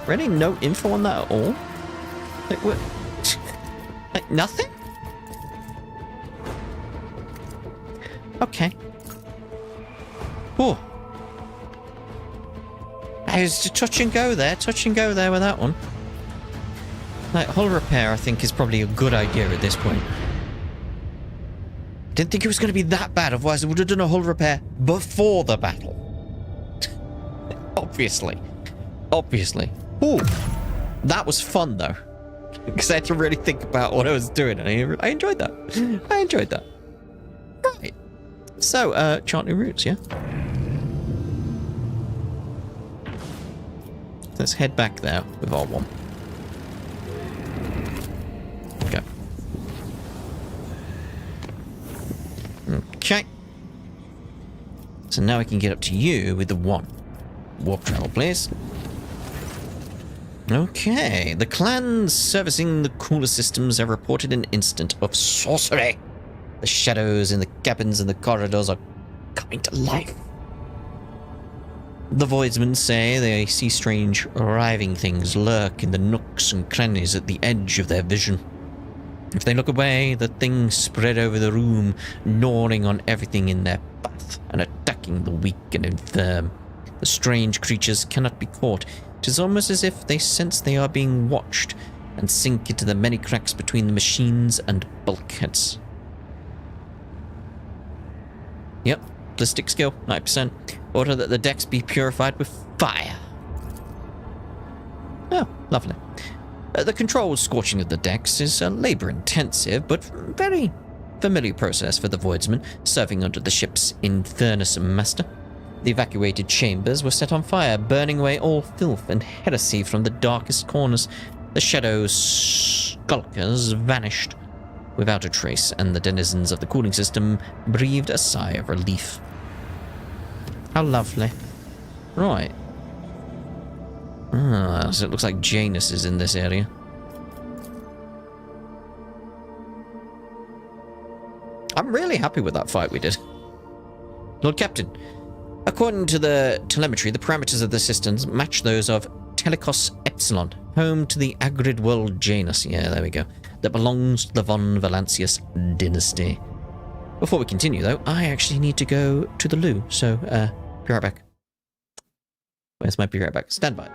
Really? No info on that at all? Like, what? Like, nothing? Okay. Oh. It's touch and go there. Touch and go there with that one. Like, hull repair, I think, is probably a good idea at this point. Didn't think it was going to be that bad, otherwise I would have done a hull repair before the battle. Obviously. Obviously. Ooh. That was fun, though. Because I had to really think about what I was doing, and I enjoyed that. I enjoyed that. Right. So, chart new routes, yeah? Let's head back there with R1. Okay. Okay. So now we can get up to you with the 1. Warp travel, please. Okay. The clans servicing the cooler systems have reported an incident of sorcery. The shadows in the cabins and the corridors are coming to life. The Voidsmen say they see strange, writhing things lurk in the nooks and crannies at the edge of their vision. If they look away, the things spread over the room, gnawing on everything in their path and attacking the weak and infirm. The strange creatures cannot be caught. It is almost as if they sense they are being watched and sink into the many cracks between the machines and bulkheads. Yep, ballistic skill, 9%. Order that the decks be purified with fire. Oh, lovely. The controlled scorching of the decks is labor-intensive, but very familiar process for the Voidsmen serving under the ship's Infernus Master. The evacuated chambers were set on fire, burning away all filth and heresy from the darkest corners. The shadow skulkers vanished without a trace, and the denizens of the cooling system breathed a sigh of relief. How lovely. Right. Ah, so it looks like Janus is in this area. I'm really happy with that fight we did. Lord Captain, according to the telemetry, the parameters of the systems match those of Telecos Epsilon, home to the Agrid world Janus. Yeah, there we go. That belongs to the Von Valancius dynasty. Before we continue, though, I actually need to go to the loo, so, be right back. Where's my be right back? Stand by.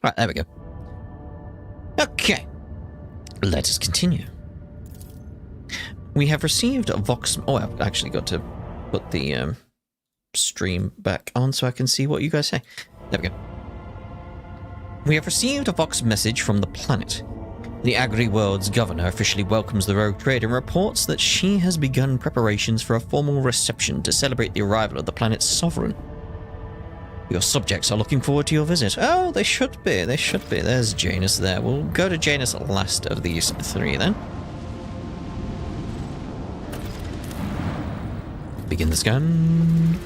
Right, there we go. Okay. Let us continue. We have received a Vox... Oh, I've actually got to put the stream back on so I can see what you guys say. There we go. We have received a Vox message from the planet. The Agri-World's governor officially welcomes the rogue trader and reports that she has begun preparations for a formal reception to celebrate the arrival of the planet's sovereign. Your subjects are looking forward to your visit. Oh, they should be. They should be. There's Janus there. We'll go to Janus last of these three then. Begin the scan.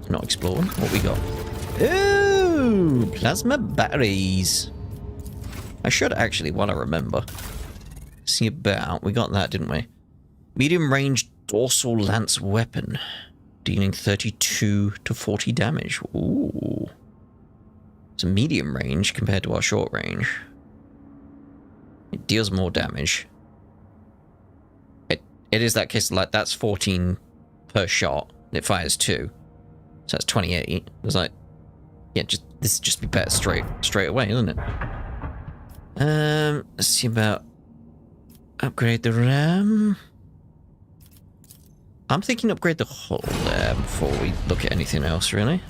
Not exploring. What we got? Ooh, plasma batteries. I should actually, while I remember, see about. We got that, didn't we? Medium range dorsal lance weapon. Dealing 32 to 40 damage. Ooh. It's a medium range compared to our short range. It deals more damage. It is that case, like, that's 14 per shot. It fires 2. So that's 28. It's like, yeah, this just be better straight away, isn't it? Let's see about upgrade the RAM. I'm thinking upgrade the hull there before we look at anything else, really.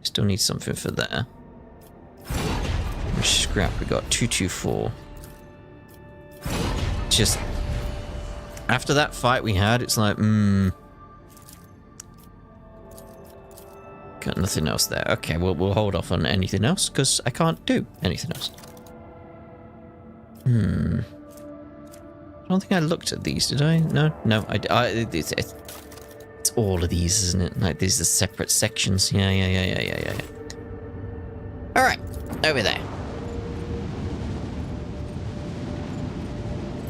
Still need something for there. Scrap, we got 224. Just after that fight we had, it's like, got nothing else there. Okay, we'll hold off on anything else because I can't do anything else. I don't think I looked at these, did I? No, it's all of these, isn't it? Like these are separate sections. Yeah. All right, over there.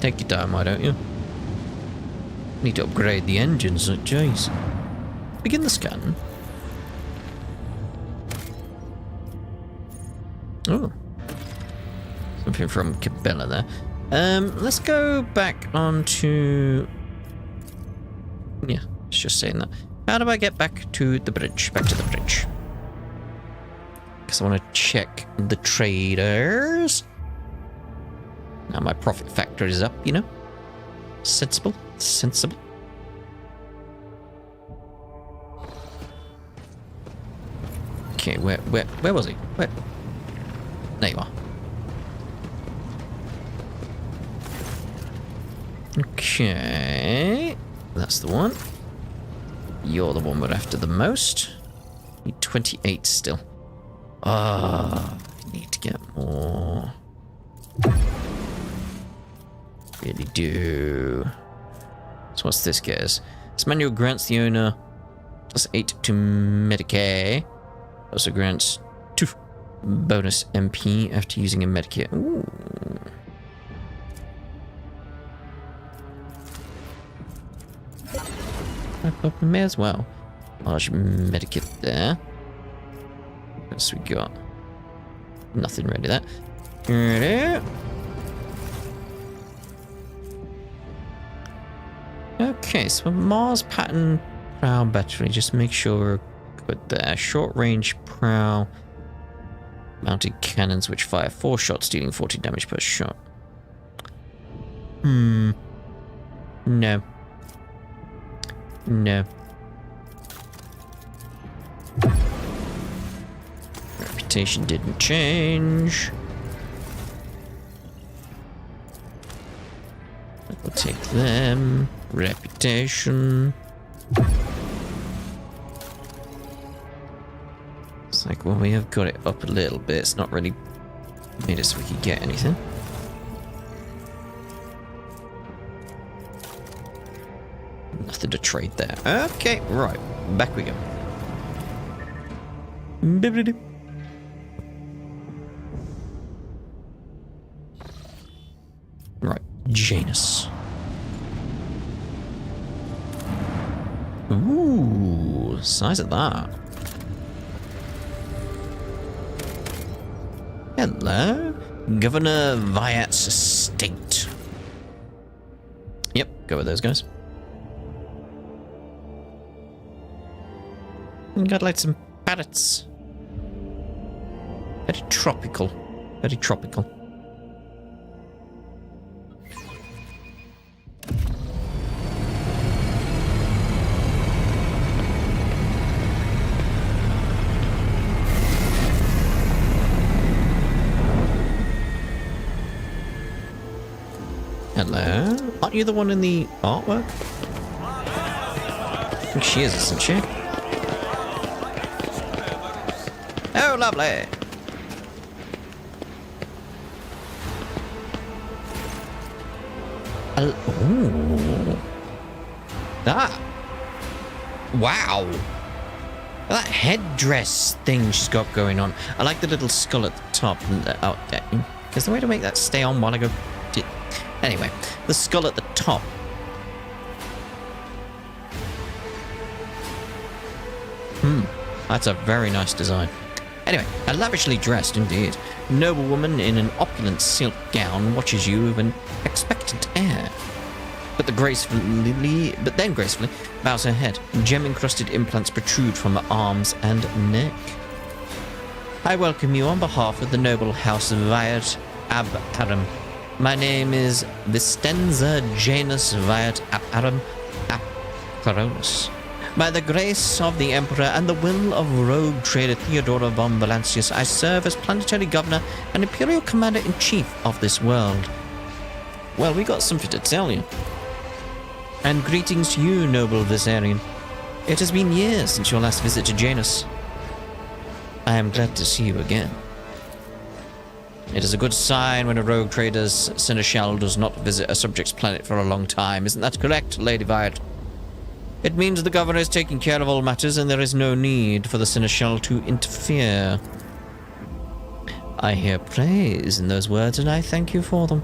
Take your time, why don't you? Need to upgrade the engines. Jeez. Begin the scan. Oh, something from Cabela there. Let's go back onto... Yeah, it's just saying that. How do I get back to the bridge? Back to the bridge. Because I want to check the traders. Now my profit factor is up, you know? Sensible. Okay, where was he? Where? There you are. Okay, that's the one. You're the one we're after the most. Need 28 still. Ah, need to get more. Really do. So what's this, guys? This manual grants the owner +8 to Medicare. Also grants 2 bonus MP after using a Medicare. Ooh. We may as well. Large medikit there. What else we got? Nothing really there. Okay, so Mars pattern prow battery. Just make sure we're good there. Short range prow. Mounted cannons which fire 4 shots, dealing 40 damage per shot. No. Reputation didn't change. We'll take them. Reputation. It's like, well, we have got it up a little bit. It's not really made it so we could get anything. Nothing to trade there. Okay, right. Back we go. Right, Janus. Ooh, size of that. Hello, Governor Viat's estate. Yep, go with those guys. Got like some parrots. Very tropical. Hello. Aren't you the one in the artwork? I think she is, isn't she? Oh, lovely. Ooh. That. Wow. That headdress thing she's got going on. I like the little skull at the top. Is there a way to make that stay on while I go... Anyway, the skull at the top. That's a very nice design. Anyway, a lavishly dressed indeed. Noblewoman in an opulent silk gown watches you with an expectant air. But then gracefully bows her head. Gem-encrusted implants protrude from her arms and neck. I welcome you on behalf of the noble house Wyatt Ab Aram. My name is Vistenza Janus Wyatt Ab Aram Ab Carolus. By the grace of the Emperor and the will of rogue trader Theodora von Valancius, I serve as planetary governor and imperial commander-in-chief of this world. Well, we got something to tell you. And greetings to you, noble Viserion. It has been years since your last visit to Janus. I am glad to see you again. It is a good sign when a rogue trader's seneschal does not visit a subject's planet for a long time. Isn't that correct, Lady Violet? It means the governor is taking care of all matters and there is no need for the seneschal to interfere. I hear praise in those words and I thank you for them.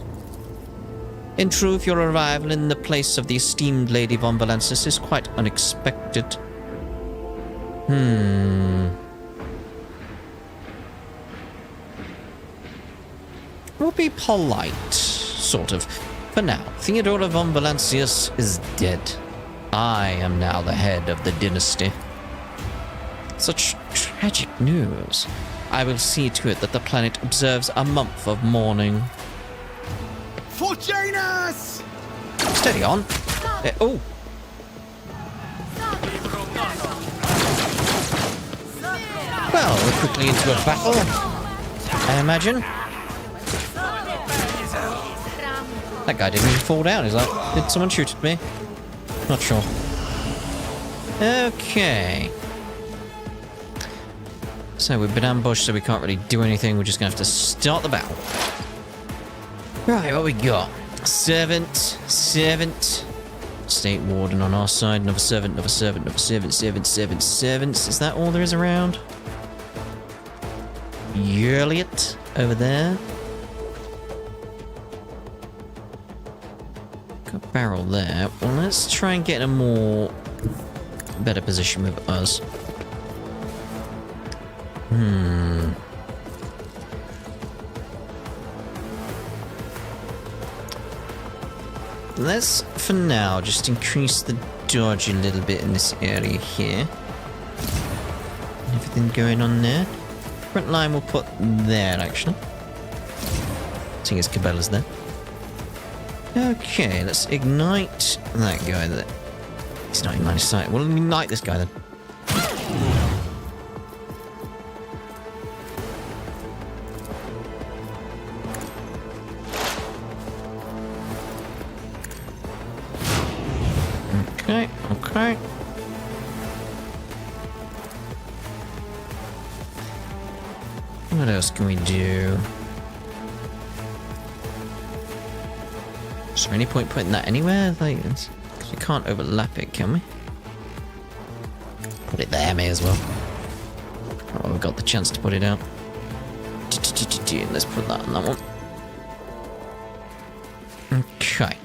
In truth, your arrival in the place of the esteemed Lady von Valancius is quite unexpected. We'll be polite, sort of. For now, Theodora von Valancius is dead. I am now the head of the dynasty. Such tragic news. I will see to it that the planet observes a month of mourning. For Janus! Steady on. Oh. Well, we're quickly into a battle, I imagine. That guy didn't even fall down. He's like, did someone shoot at me? Not sure. Okay. So we've been ambushed, so we can't really do anything. We're just going to have to start the battle. Right, what we got? Servant. State warden on our side. Another servant. Servants. Is that all there is around? Yerliot over there. Got a barrel there. Well, let's try and get in a more better position with us. Let's, for now, just increase the dodge a little bit in this area here. Everything going on there. Front line we'll put there, actually. Seeing as Cabela's there. Okay, let's ignite that guy there. He's not in line of sight. We'll ignite this guy then. Okay. What else can we do? Is there any point putting that anywhere? Like, because we can't overlap it, can we? Put it there, may as well. Oh, we've got the chance to put it out. Let's put that on that one. Okay.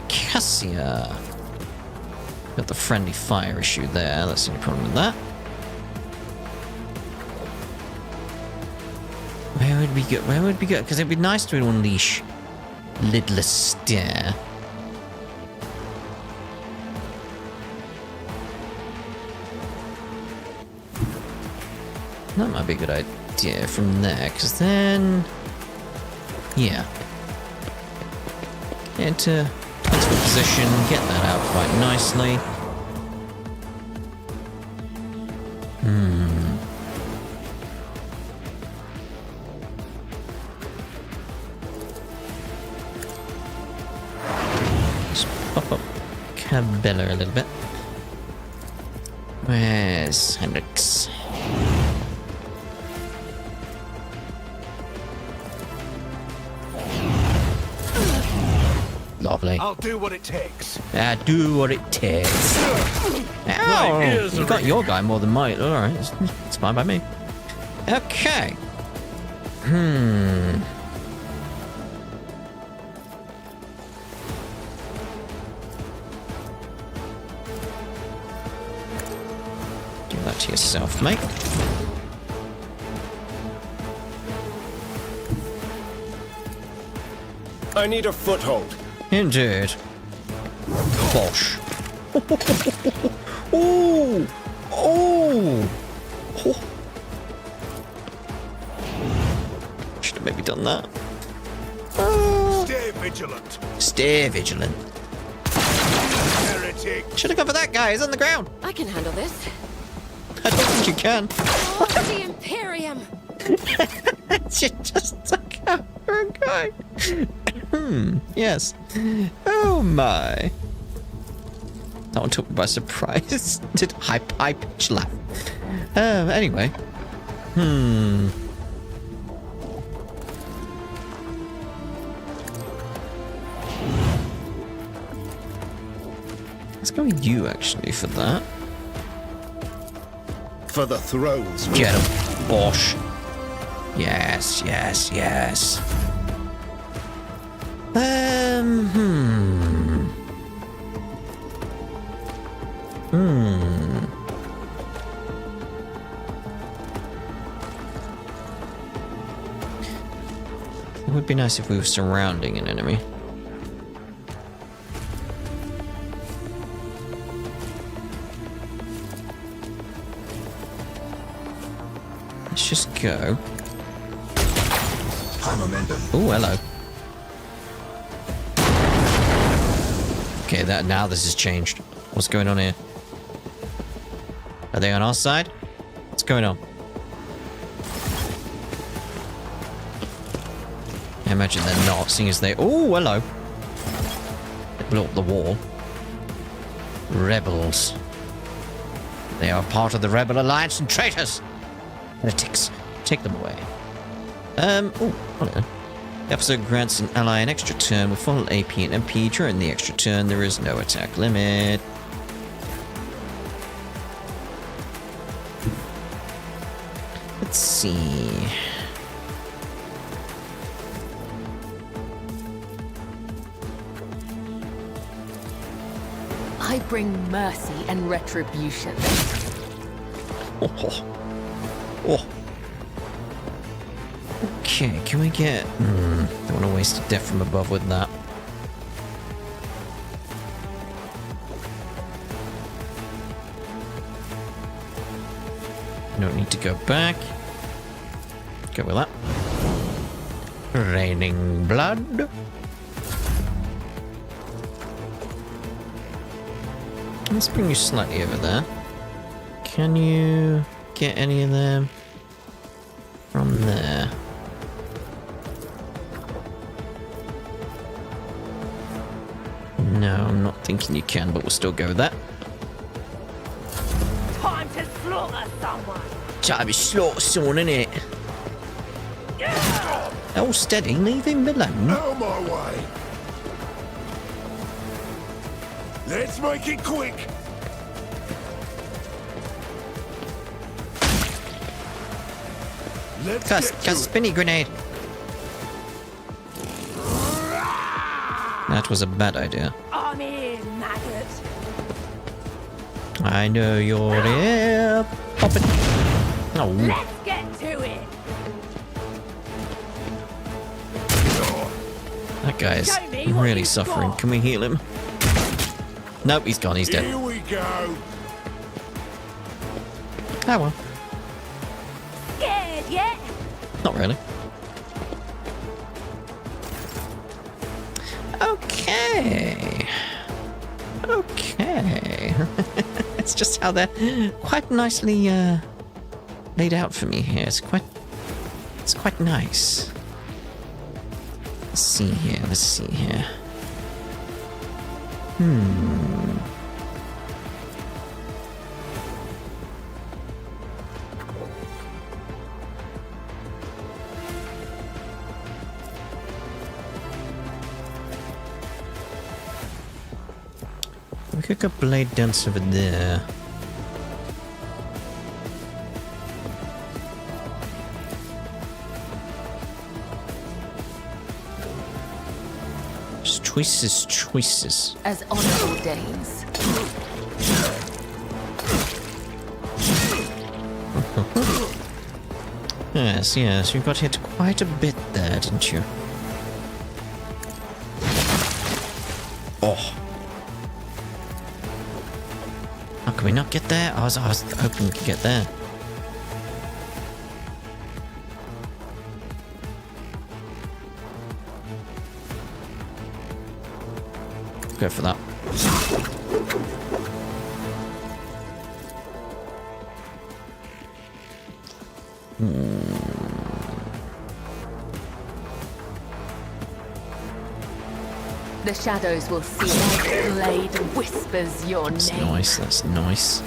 Cassia. Got the friendly fire issue there. That's the only problem with that. Where would we go? Because it'd be nice to unleash Lidless Stare. That might be a good idea from there, because then... Yeah. Into position, get that out quite nicely. pop up Cabela a little bit. Where's Hendrix? Lovely. I'll do what it takes. Do what it takes. Ow! You got your guy more than mine. Alright, it's fine by me. Okay. Give that to yourself, mate. I need a foothold. Indeed. Bosh. Ooh! Oh! Should have maybe done that. Stay vigilant. Stay vigilant. Heretic. Should have gone for that guy. He's on the ground. I can handle this. I don't think you can. Oh, the Imperium! You just took out for a guy. Yes. Oh my. That one took me by surprise. Did high pitch laugh. Anyway. Let's go with you actually for that. For the thrones. Get him, Bosh. Yes, yes, yes. It would be nice if we were surrounding an enemy. Let's just go. Oh, hello. Okay, now this has changed. What's going on here? Are they on our side? What's going on? I imagine they're not, seeing as they... Oh, hello. They blew up the wall. Rebels. They are part of the Rebel Alliance and traitors. Heretics. Take them away. Oh, hello. The episode grants an ally an extra turn with full AP and MP. During the extra turn, there is no attack limit. Let's see. I bring mercy and retribution. Oh. Oh. Okay, can we get... don't want to waste a death from above with that. Don't need to go back. Go with that. Raining blood. Let's bring you slightly over there. Can you get any of them from there? No, I'm not thinking you can, but we'll still go with that. Time to slaughter someone. Time to slaughter someone, innit? Oh, steady, leave him alone. Out of my way. Let's make it quick. Let's Cast get to spinny grenade. That was a bad idea. I'm in, maggot. I know you're here. Pop it. Oh, Let's get to it. that guy is Show me what really you've suffering. got. Can we heal him? Nope, he's gone. He's dead. Here we go. Oh well. Scared yet? Not really. Okay. Okay. It's just how they're quite nicely laid out for me here. It's quite nice. Let's see here. We could go blade dance over there. Just choices. As honor ordains. Yes, you got hit quite a bit there, didn't you? Oh. How can we not get there? I was hoping we could get there. Go for that. The shadows will see my blade whispers your That's name. nice, that's nice.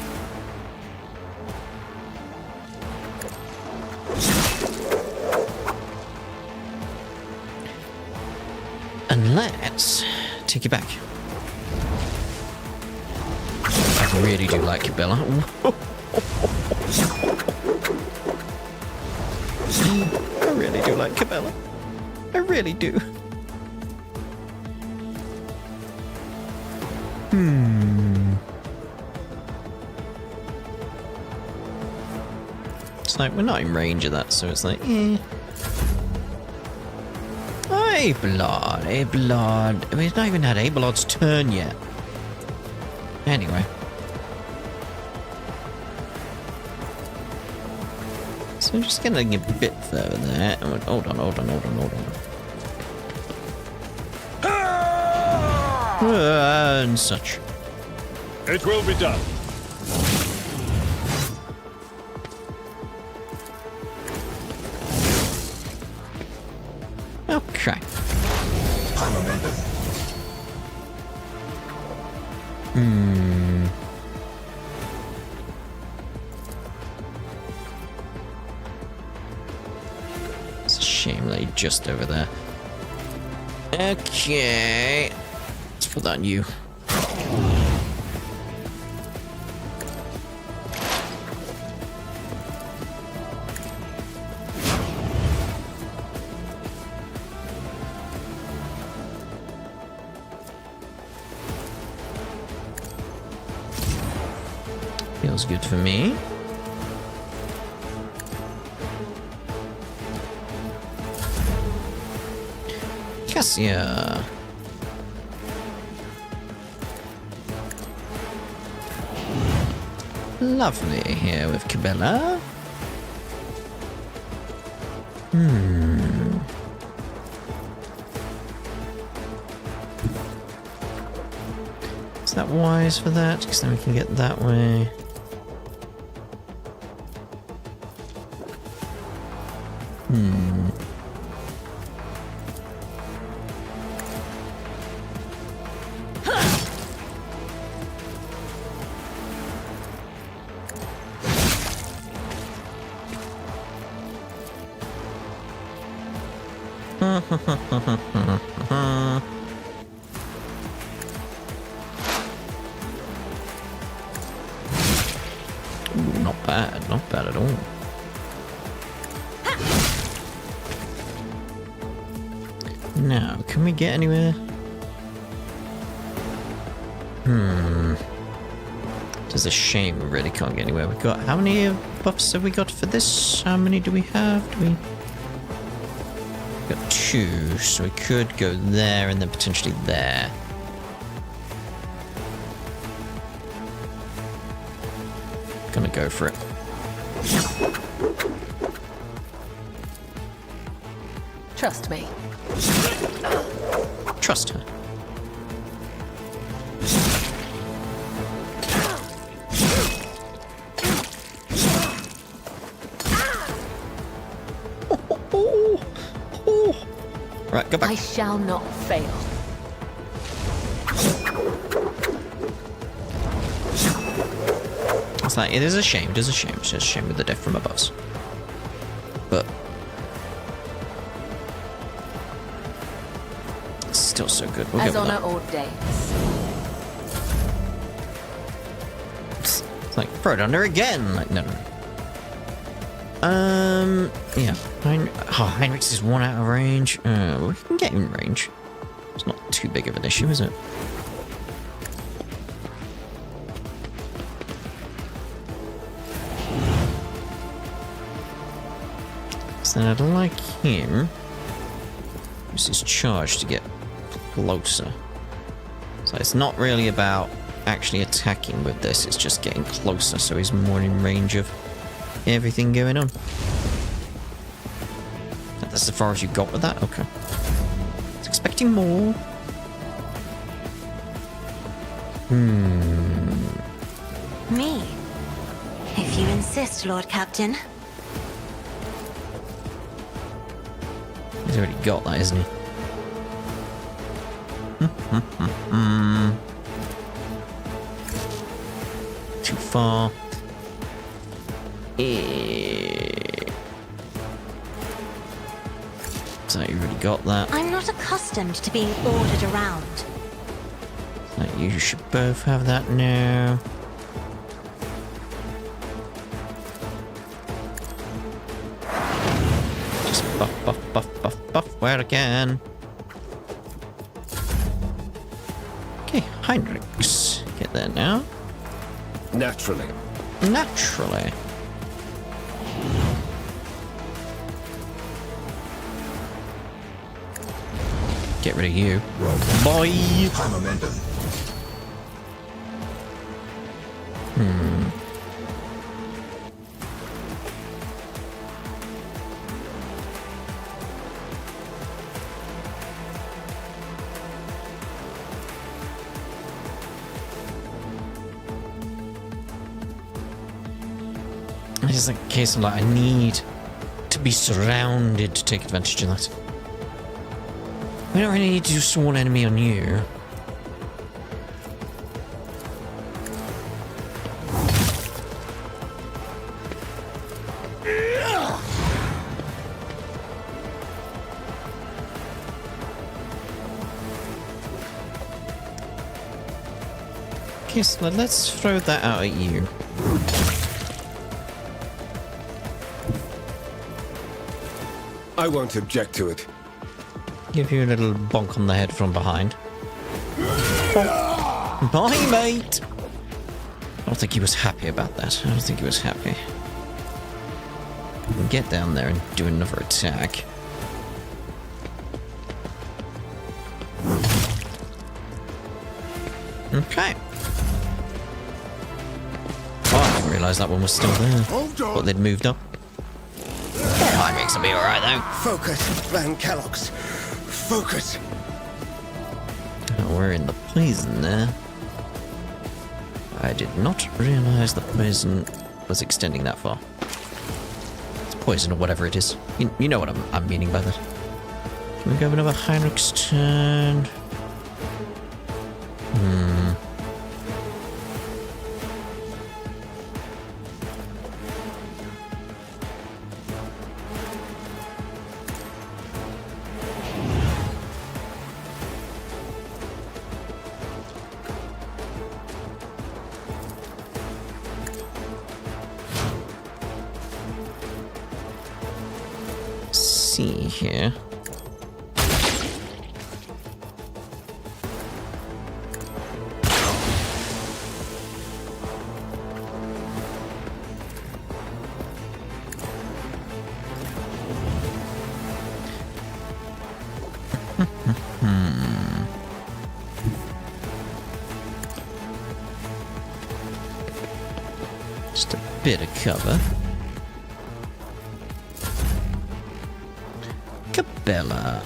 And let's take you back. I really do like you, Bella. I really do like Cabela. I really do. It's like, we're not in range of that, so it's like, eh. Hey, Blood, hey, Blood. I mean, it's not even had Abelard's turn yet. Anyway. So I'm just getting a bit further there. Hold on. And such. It will be done. Okay. It's a shame they just over there. Okay. Let's put that on you. Feels good for me. Cassia. Lovely here with Cabela. Is that wise for that? Because then we can get that way. Ooh, not bad at all. Now, can we get anywhere? It's a shame we really can't get anywhere. We've got, how many buffs have we got for this? How many do we have? We've got 2, so we could go there and then potentially there. Gonna go for it. Trust me. Trust her. Right, go I back. shall not fail. It's like, it is a shame, it is a shame. It's just a shame with the death from above. But it's still so good. We'll As go with on that. our old days. It's like, throw it under again. Like, no. Yeah. Heinrichs is 1 out of range. We can get in range. It's not too big of an issue, is it? So then I'd like him use his charge to get closer. So it's not really about actually attacking with this, it's just getting closer so he's more in range of everything going on. That's as far as you got with that? Okay. I was expecting more. Me? If you insist, Lord Captain. He's already got that, isn't he? Too far. So you already got that. I'm not accustomed to being ordered around. So you should both have that now. Just buff where again. Okay, Heinrichs. Get there now. Naturally. Naturally. Get rid of you. Boy! High momentum. It's just a case of like, I need to be surrounded to take advantage of that. We don't really need to do sworn enemy on you. Okay, so let's throw that out at you. I won't object to it. Give you a little bonk on the head from behind. Bye, mate! I don't think he was happy about that. I don't think he was happy. Get down there and do another attack. Okay. Oh, I didn't realise that one was still there. But they'd moved up. Heinrichs will be alright though. Focus, Van Kellogg's. Focus. Oh, we're in the poison there. I did not realise the poison was extending that far. It's poison or whatever it is. You know what I'm meaning by that. Can we go another Heinrich's turn? See here. Just a bit of cover. Cabela.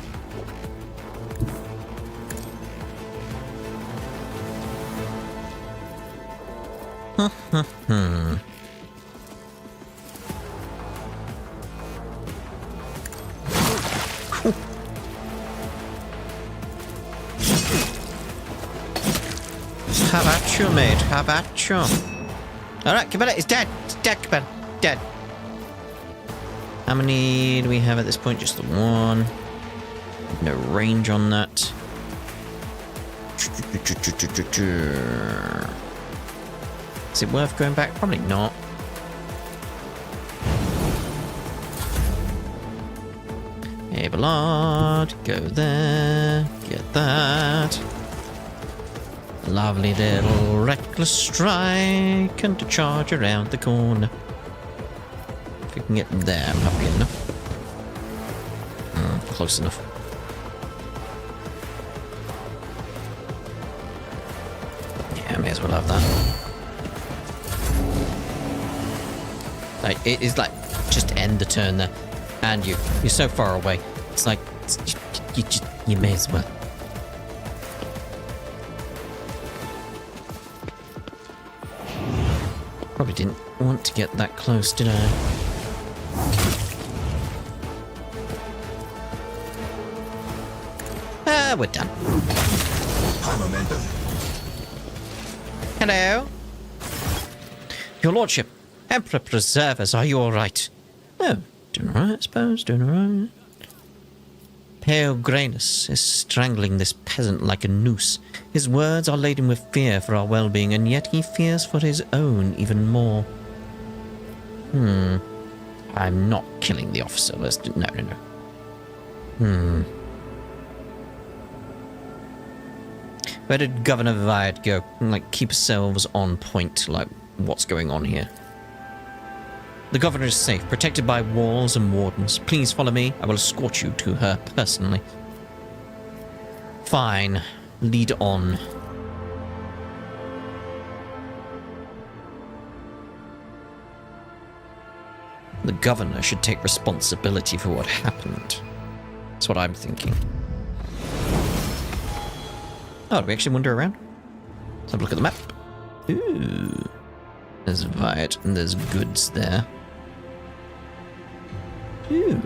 Have at you, mate. Have at you. Alright, Cabela is dead. It's dead, Cabela. Dead. How many do we have at this point? Just the one. No range on that. Is it worth going back? Probably not. Abelard, go there, get that. Lovely little reckless strike and to charge around the corner. If we can get there, I'm happy enough. Close enough. Yeah, may as well have that. Like, it is like, just end the turn there. And you're so far away. It's like, you may as well. Probably didn't want to get that close, did I? We're done. High momentum. Hello? Your lordship, Emperor preserve us, are you alright? Oh, doing alright, I suppose, doing alright. Pale Grayness is strangling this peasant like a noose. His words are laden with fear for our well-being, and yet he fears for his own even more. I'm not killing the officer. No. Where did Governor Viad go? Like, keep ourselves on point, like, what's going on here? The governor is safe, protected by walls and wardens. Please follow me. I will escort you to her personally. Fine. Lead on. The governor should take responsibility for what happened. That's what I'm thinking. Oh, do we actually wander around? Let's have a look at the map. Ooh. There's Viad and there's goods there. Ooh.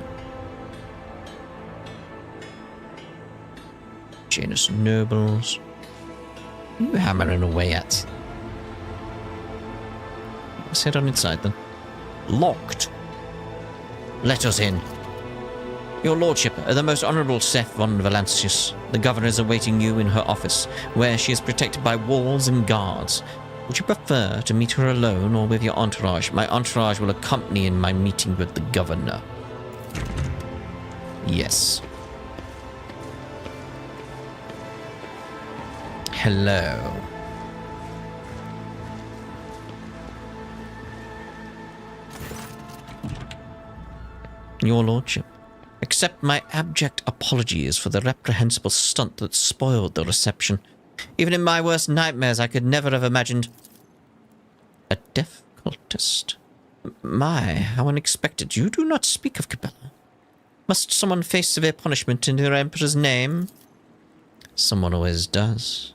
Janus nobles. What are you hammering away at? Let's head on inside then. Locked. Let us in. Your lordship, the most honourable Seth von Valancius, the governor is awaiting you in her office, where she is protected by walls and guards. Would you prefer to meet her alone or with your entourage? My entourage will accompany in my meeting with the governor. Yes. Hello. Your lordship, accept my abject apologies for the reprehensible stunt that spoiled the reception. Even in my worst nightmares, I could never have imagined a deaf cultist. My, how unexpected. You do not speak of Cabela. Must someone face severe punishment in their emperor's name? Someone always does.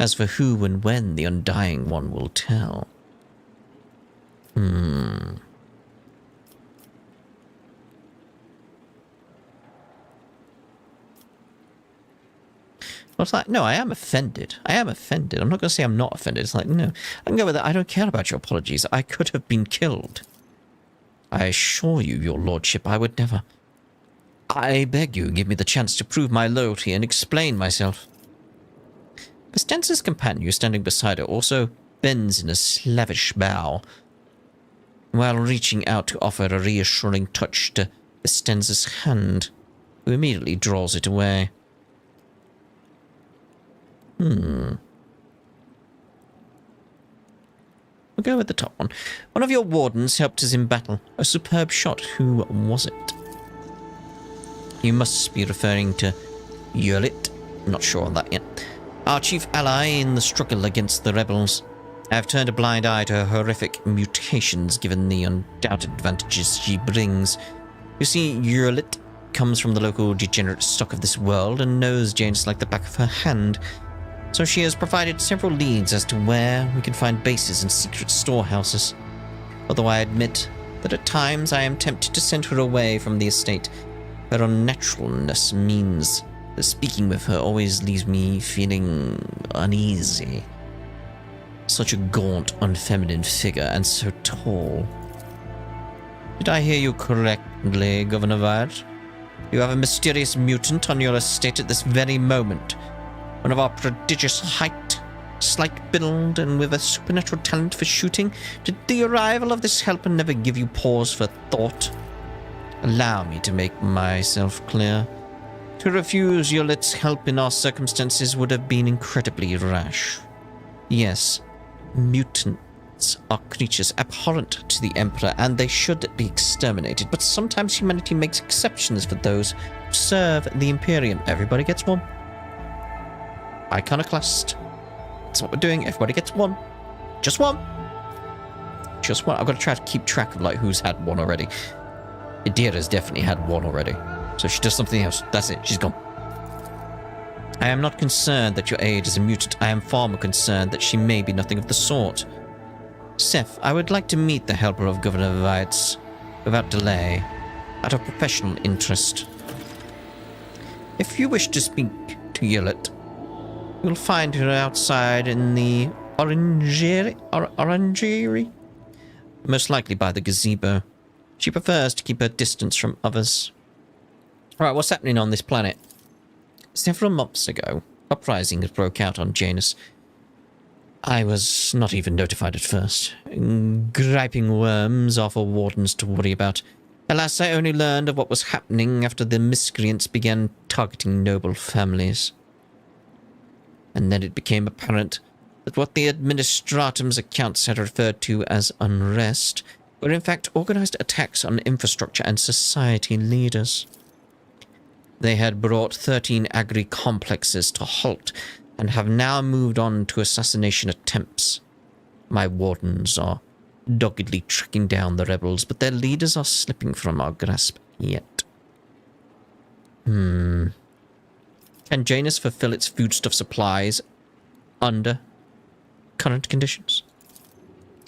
As for who and when, the undying one will tell. I was like, no, I am offended. I am offended. I'm not going to say I'm not offended. It's like, no, I can go with that. I don't care about your apologies. I could have been killed. I assure you, your lordship, I would never. I beg you, give me the chance to prove my loyalty and explain myself. Vistenza's companion standing beside her also bends in a slavish bow, while reaching out to offer a reassuring touch to Vistenza's hand, who immediately draws it away. We'll go with the top one. One of your wardens helped us in battle. A superb shot. Who was it? You must be referring to Owlcat. Not sure on that yet. Our chief ally in the struggle against the rebels. I have turned a blind eye to her horrific mutations given the undoubted advantages she brings. You see, Owlcat comes from the local degenerate stock of this world and knows Janus like the back of her hand. So she has provided several leads as to where we can find bases and secret storehouses. Although I admit that at times I am tempted to send her away from the estate. Her unnaturalness means that speaking with her always leaves me feeling uneasy. Such a gaunt, unfeminine figure, and so tall. Did I hear you correctly, Governor Vard? You have a mysterious mutant on your estate at this very moment. One of our prodigious height, slight build, and with a supernatural talent for shooting. Did the arrival of this helper never give you pause for thought? Allow me to make myself clear. To refuse Yulet's help in our circumstances would have been incredibly rash. Yes, mutants are creatures abhorrent to the Emperor, and they should be exterminated, but sometimes humanity makes exceptions for those who serve the Imperium. Everybody gets one. Iconoclast. That's what we're doing. Everybody gets one. Just one. Just one. I've got to try to keep track of like who's had one already. Idira's definitely had one already. So she does something else. That's it. She's gone. I am not concerned that your aide is a mutant. I am far more concerned that she may be nothing of the sort. Seth, I would like to meet the helper of Governor Weitz without delay, out of professional interest. If you wish to speak to Yulet, you'll find her outside in the orangery? Most likely by the gazebo. She prefers to keep her distance from others. Alright, what's happening on this planet? Several months ago, uprisings broke out on Janus. I was not even notified at first. Griping worms are for wardens to worry about. Alas, I only learned of what was happening after the miscreants began targeting noble families. And then it became apparent that what the Administratum's accounts had referred to as unrest were in fact organized attacks on infrastructure and society leaders. They had brought 13 agri-complexes to halt and have now moved on to assassination attempts. My wardens are doggedly tracking down the rebels, but their leaders are slipping from our grasp yet. Can Janus fulfill its foodstuff supplies under current conditions?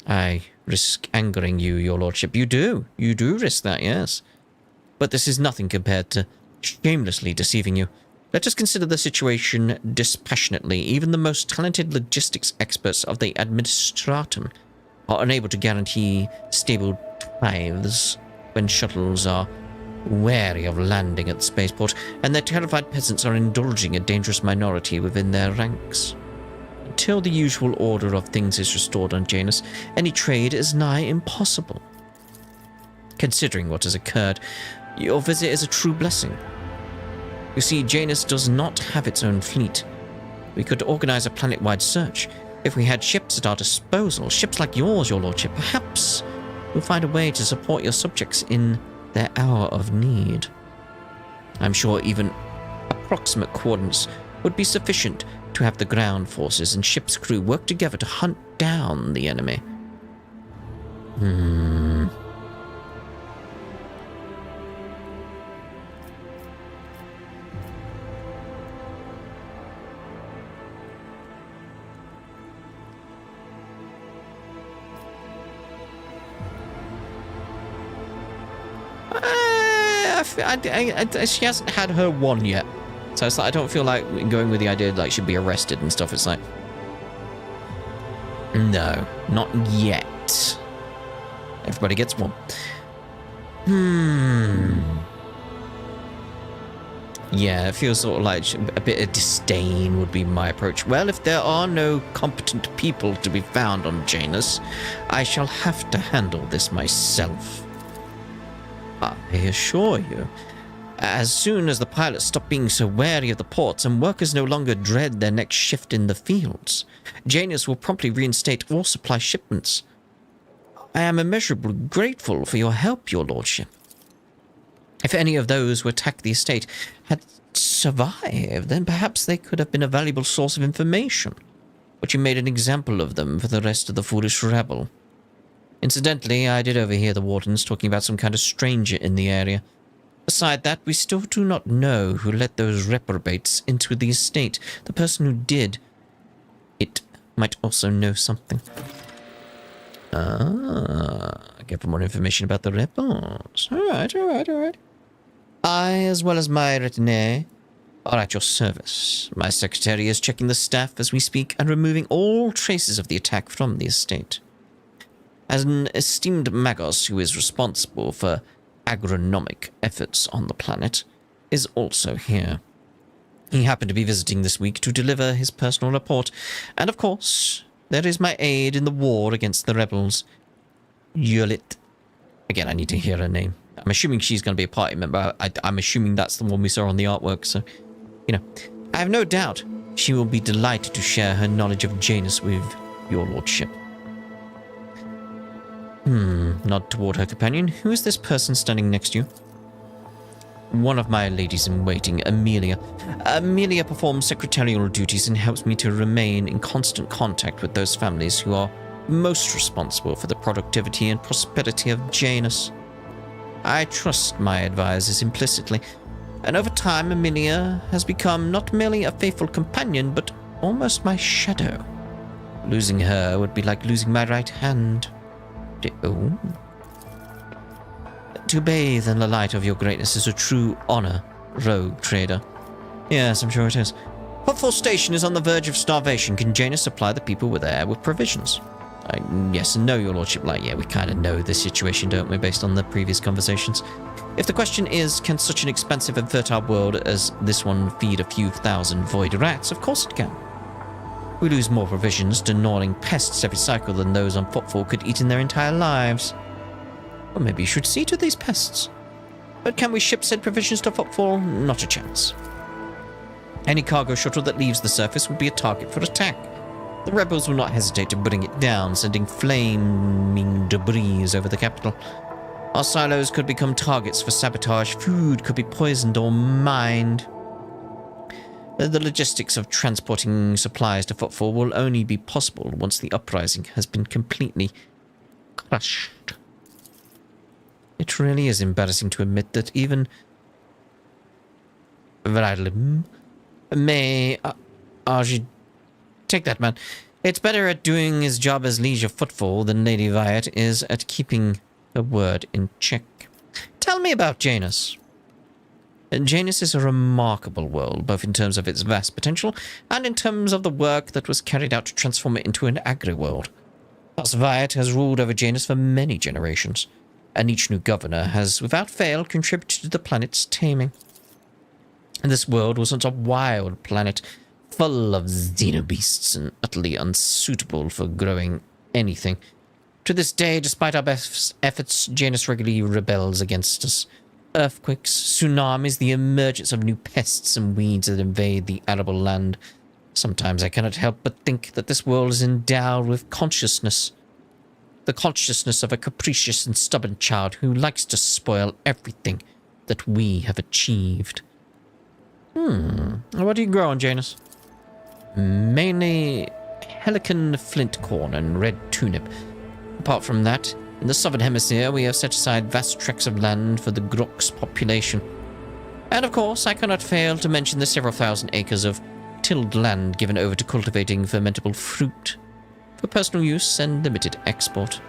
I risk angering you, your lordship. You do risk that, yes. But this is nothing compared to shamelessly deceiving you. Let us consider the situation dispassionately. Even the most talented logistics experts of the Administratum are unable to guarantee stable tithes when shuttles are wary of landing at the spaceport, and their terrified peasants are indulging a dangerous minority within their ranks. Until the usual order of things is restored on Janus, any trade is nigh impossible. Considering what has occurred, your visit is a true blessing. You see, Janus does not have its own fleet. We could organize a planet-wide search. If we had ships at our disposal, ships like yours, your lordship, perhaps we'll find a way to support your subjects in their hour of need. I'm sure even approximate coordinates would be sufficient to have the ground forces and ship's crew work together to hunt down the enemy. She hasn't had her one yet, so it's like I don't feel like going with the idea like she'd be arrested and stuff. It's like, no, not yet. Everybody gets one. Yeah, it feels sort of like a bit of disdain would be my approach. Well, if there are no competent people to be found on Janus, I shall have to handle this myself. I assure you, as soon as the pilots stop being so wary of the ports and workers no longer dread their next shift in the fields, Janus will promptly reinstate all supply shipments. I am immeasurably grateful for your help, your lordship. If any of those who attacked the estate had survived, then perhaps they could have been a valuable source of information. But you made an example of them for the rest of the foolish rabble. Incidentally, I did overhear the wardens talking about some kind of stranger in the area. Beside that, we still do not know who let those reprobates into the estate. The person who did it might also know something. Get more information about the rebels. Alright. I, as well as my retinue, are at your service. My secretary is checking the staff as we speak and removing all traces of the attack from the estate. As an esteemed Magos who is responsible for agronomic efforts on the planet is also here. He happened to be visiting this week to deliver his personal report, and of course, there is my aide in the war against the rebels, Yulit. Again, I need to hear her name. I'm assuming she's going to be a party member. I'm assuming that's the one we saw on the artwork, so, I have no doubt she will be delighted to share her knowledge of Janus with your lordship. Nod toward her companion. Who is this person standing next to you? One of my ladies-in-waiting, Amelia. Amelia performs secretarial duties and helps me to remain in constant contact with those families who are most responsible for the productivity and prosperity of Janus. I trust my advisors implicitly, and over time Amelia has become not merely a faithful companion, but almost my shadow. Losing her would be like losing my right hand. Oh. To bathe in the light of your greatness is a true honor, rogue trader. Yes, I'm sure it is. Footfall Station is on the verge of starvation. Can Janus supply the people with air with provisions? Yes and no, your lordship. We kind of know the situation, don't we, based on the previous conversations? If the question is, can such an expansive and fertile world as this one feed a few thousand void rats, of course it can. We lose more provisions to gnawing pests every cycle than those on Footfall could eat in their entire lives. Or maybe you should see to these pests. But can we ship said provisions to Footfall? Not a chance. Any cargo shuttle that leaves the surface would be a target for attack. The rebels will not hesitate to bring it down, sending flaming debris over the capital. Our silos could become targets for sabotage, food could be poisoned or mined. The logistics of transporting supplies to Footfall will only be possible once the uprising has been completely crushed. It really is embarrassing to admit that even Vradlim may... take that, man. It's better at doing his job as Liege of Footfall than Lady Viat is at keeping her word in check. Tell me about Janus. Janus is a remarkable world, both in terms of its vast potential and in terms of the work that was carried out to transform it into an agri-world. House Viat has ruled over Janus for many generations, and each new governor has, without fail, contributed to the planet's taming. And this world was once a wild planet, full of xenobeasts and utterly unsuitable for growing anything. To this day, despite our best efforts, Janus regularly rebels against us. Earthquakes, tsunamis, the emergence of new pests and weeds that invade the arable land. Sometimes I cannot help but think that this world is endowed with consciousness. The consciousness of a capricious and stubborn child who likes to spoil everything that we have achieved. What do you grow on, Janus? Mainly Helican flintcorn and red turnip. Apart from that, in the southern hemisphere, we have set aside vast tracts of land for the Grok's population. And of course, I cannot fail to mention the several thousand acres of tilled land given over to cultivating fermentable fruit for personal use and limited export.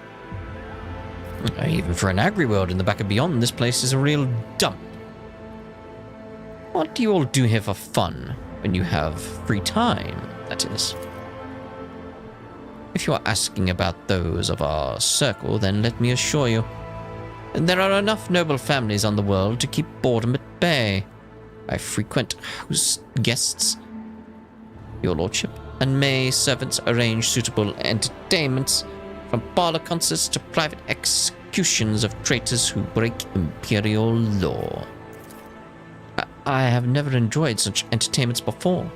Even for an agri-world in the back of beyond, this place is a real dump. What do you all do here for fun, when you have free time, that is? If you are asking about those of our circle, then let me assure you, there are enough noble families on the world to keep boredom at bay. I frequent house guests, your lordship, and may servants arrange suitable entertainments, from parlor concerts to private executions of traitors who break imperial law. I have never enjoyed such entertainments before.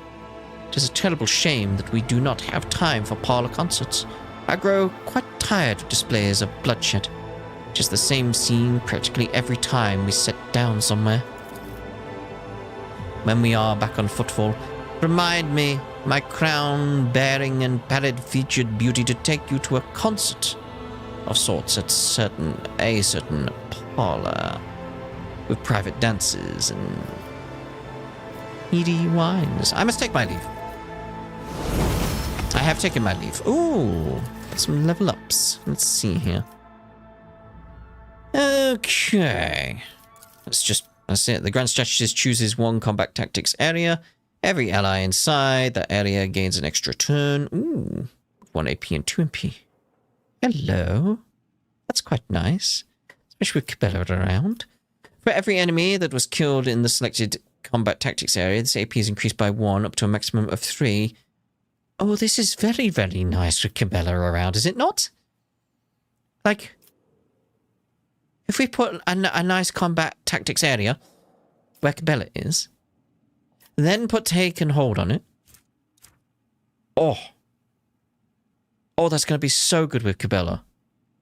It is a terrible shame that we do not have time for parlor concerts. I grow quite tired of displays of bloodshed, which is the same scene practically every time we sit down somewhere. When we are back on Footfall, remind me, my crown-bearing and pallid-featured beauty, to take you to a concert of sorts at a certain parlor, with private dances and heady wines. I must take my leave. I have taken my leave. Ooh, got some level ups. Let's see here. Okay. Let's just That's it. The Grand Strategist chooses one combat tactics area. Every ally inside that area gains an extra turn. Ooh, 1 AP and 2 MP. Hello. That's quite nice. Especially with Cabela around. For every enemy that was killed in the selected combat tactics area, this AP is increased by 1 up to a maximum of 3. Oh, this is very, very nice with Cabela around, is it not? Like, if we put a nice combat tactics area where Cabela is, then put take and hold on it. Oh, that's going to be so good with Cabela.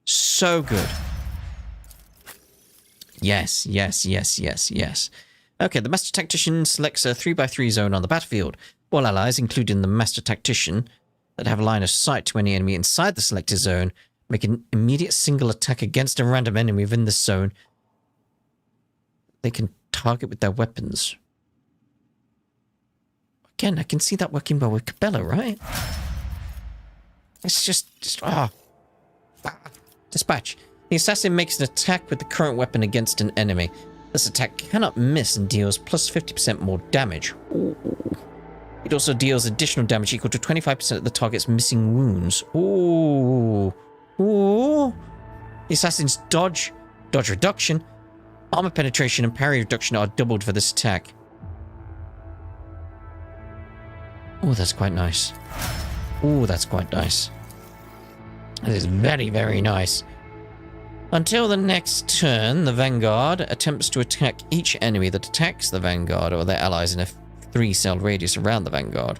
So good. Yes. Okay, the Master Tactician selects a 3x3 zone on the battlefield. All allies, including the Master Tactician, that have a line of sight to any enemy inside the selected zone, make an immediate single attack against a random enemy within this zone. They can target with their weapons. Again, I can see that working well with Cabela, right? It's just Dispatch. The assassin makes an attack with the current weapon against an enemy. This attack cannot miss and deals plus 50% more damage. Ooh. It also deals additional damage equal to 25% of the target's missing wounds. Ooh. The assassin's dodge reduction, armor penetration, and parry reduction are doubled for this attack. Oh, that's quite nice. That is very, very nice. Until the next turn, the Vanguard attempts to attack each enemy that attacks the Vanguard or their allies in a 3-cell radius around the Vanguard.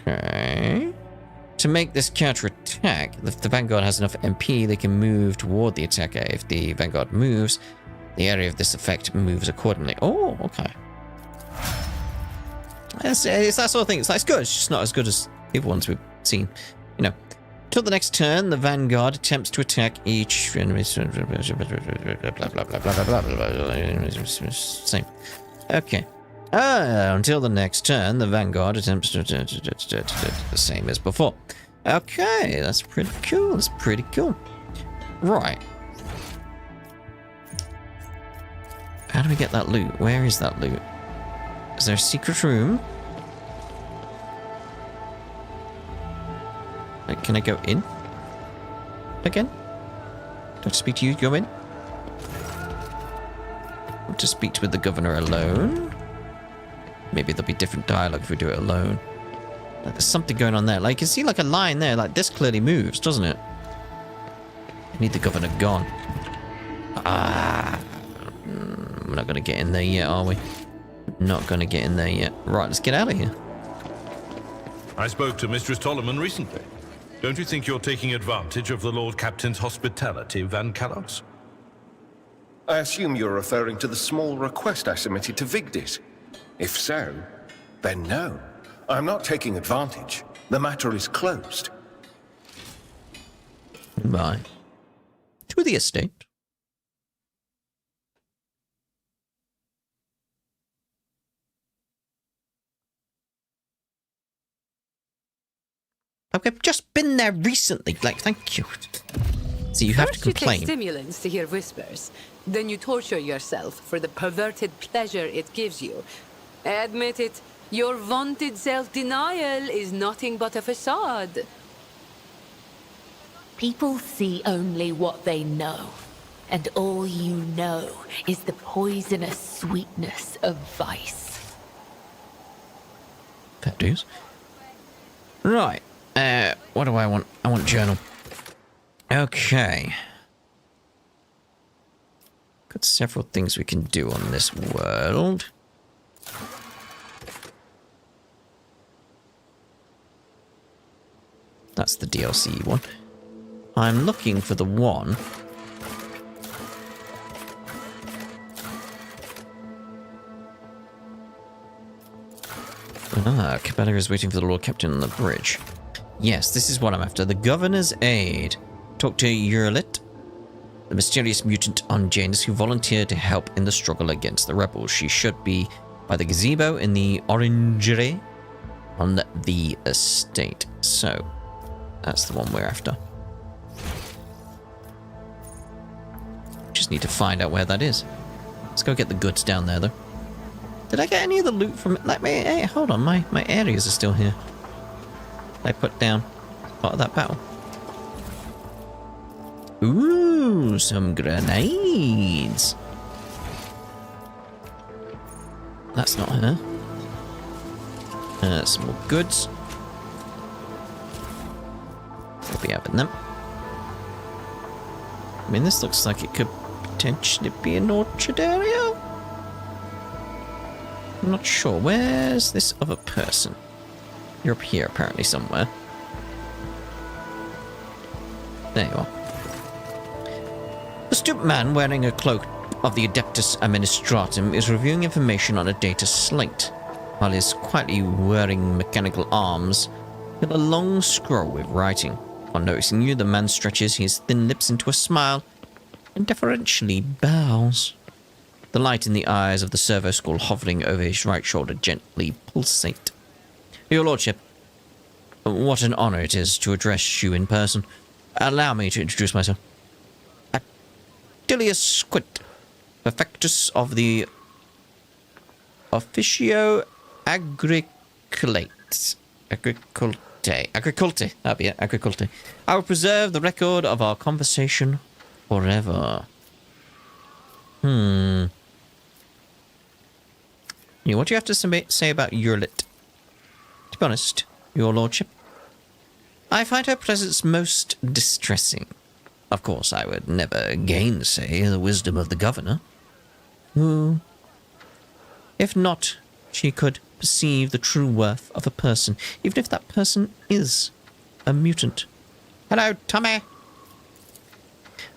Okay. To make this counter-attack, if the Vanguard has enough MP, they can move toward the attacker. If the Vanguard moves, the area of this effect moves accordingly. Oh, okay. It's that sort of thing. It's good. It's just not as good as the other ones we've seen. You know. Till the next turn, the Vanguard attempts to attack each enemy. Same. Okay. Until the next turn, the Vanguard attempts to the same as before. Okay, that's pretty cool. Right. How do we get that loot? Where is that loot? Is there a secret room? Can I go in? Again? Do I have to speak to you? Go in? I want to speak with the governor alone. Maybe there'll be different dialogue if we do it alone. Like, there's something going on there. Like, you can see like a line there. Like, this clearly moves, doesn't it? I need the governor gone. We're not going to get in there yet, are we? Not going to get in there yet. Right, let's get out of here. I spoke to Mistress Tolleman recently. Don't you think you're taking advantage of the Lord Captain's hospitality, Van Callos? I assume you're referring to the small request I submitted to Vigdis. If so, then no. I'm not taking advantage. The matter is closed. Bye. To the estate. I've just been there recently. Like, thank you. So you have to complain. You take stimulants to hear whispers. Then you torture yourself for the perverted pleasure it gives you. Admit it, your vaunted self-denial is nothing but a facade. People see only what they know. And all you know is the poisonous sweetness of vice. Fair dues. Right. What do I want? I want journal. Okay. Got several things we can do on this world. That's the DLC one. I'm looking for the one. Cabela is waiting for the Lord Captain on the bridge. Yes, this is what I'm after. The Governor's Aid. Talk to Urlit, the mysterious mutant on Janus who volunteered to help in the struggle against the rebels. She should be by the gazebo in the orangery on the estate. So, that's the one we're after. Just need to find out where that is. Let's go get the goods down there, though. Did I get any of the loot from it? Like, hey, hold on, my areas are still here. I put down part of that battle. Ooh, some grenades. That's not her. Some more goods. We'll be having them. I mean, this looks like it could potentially be an orchard area. I'm not sure. Where's this other person? You're up here, apparently, somewhere. There you are. The stupid man wearing a cloak of the Adeptus Administratum is reviewing information on a data slate, while his quietly whirring mechanical arms fill a long scroll with writing. On noticing you, the man stretches his thin lips into a smile and deferentially bows. The light in the eyes of the servo skull hovering over his right shoulder gently pulsate. Your Lordship, what an honor it is to address you in person. Allow me to introduce myself. Atilius Quint, Perfectus of the Officio Agriculate. Agriculte. That'll be it, Agriculte. I will preserve the record of our conversation forever. Yeah, what do you have to say about Urlit? To be honest, Your Lordship, I find her presence most distressing. Of course, I would never gainsay the wisdom of the governor, who, if not, she could perceive the true worth of a person, even if that person is a mutant. Hello, Tommy!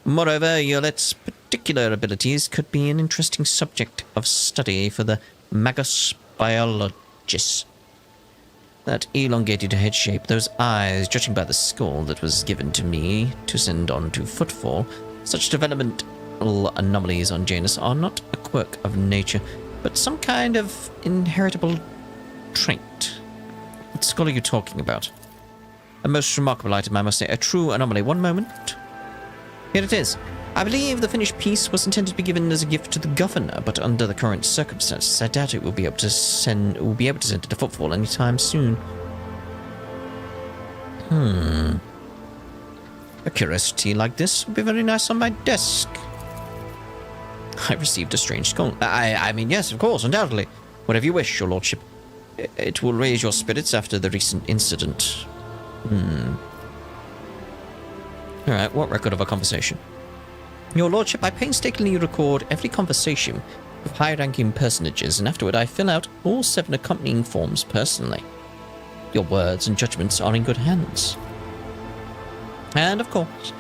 Moreover, Urlit's particular abilities could be an interesting subject of study for the Magus biologists. That elongated head shape, those eyes, judging by the skull that was given to me to send on to Footfall, such developmental anomalies on Janus are not a quirk of nature, but some kind of inheritable trait. What skull are you talking about? A most remarkable item, I must say. A true anomaly. One moment. Here it is. I believe the finished piece was intended to be given as a gift to the governor, but under the current circumstances, I doubt it will be able to send it to Footfall anytime soon. A curiosity like this would be very nice on my desk. I received a strange skull. I mean, yes, of course, undoubtedly. Whatever you wish, Your Lordship. It will raise your spirits after the recent incident. Alright, what record of our conversation? Your Lordship, I painstakingly record every conversation with high-ranking personages, and afterward I fill out all 7 accompanying forms personally. Your words and judgments are in good hands. And, of course,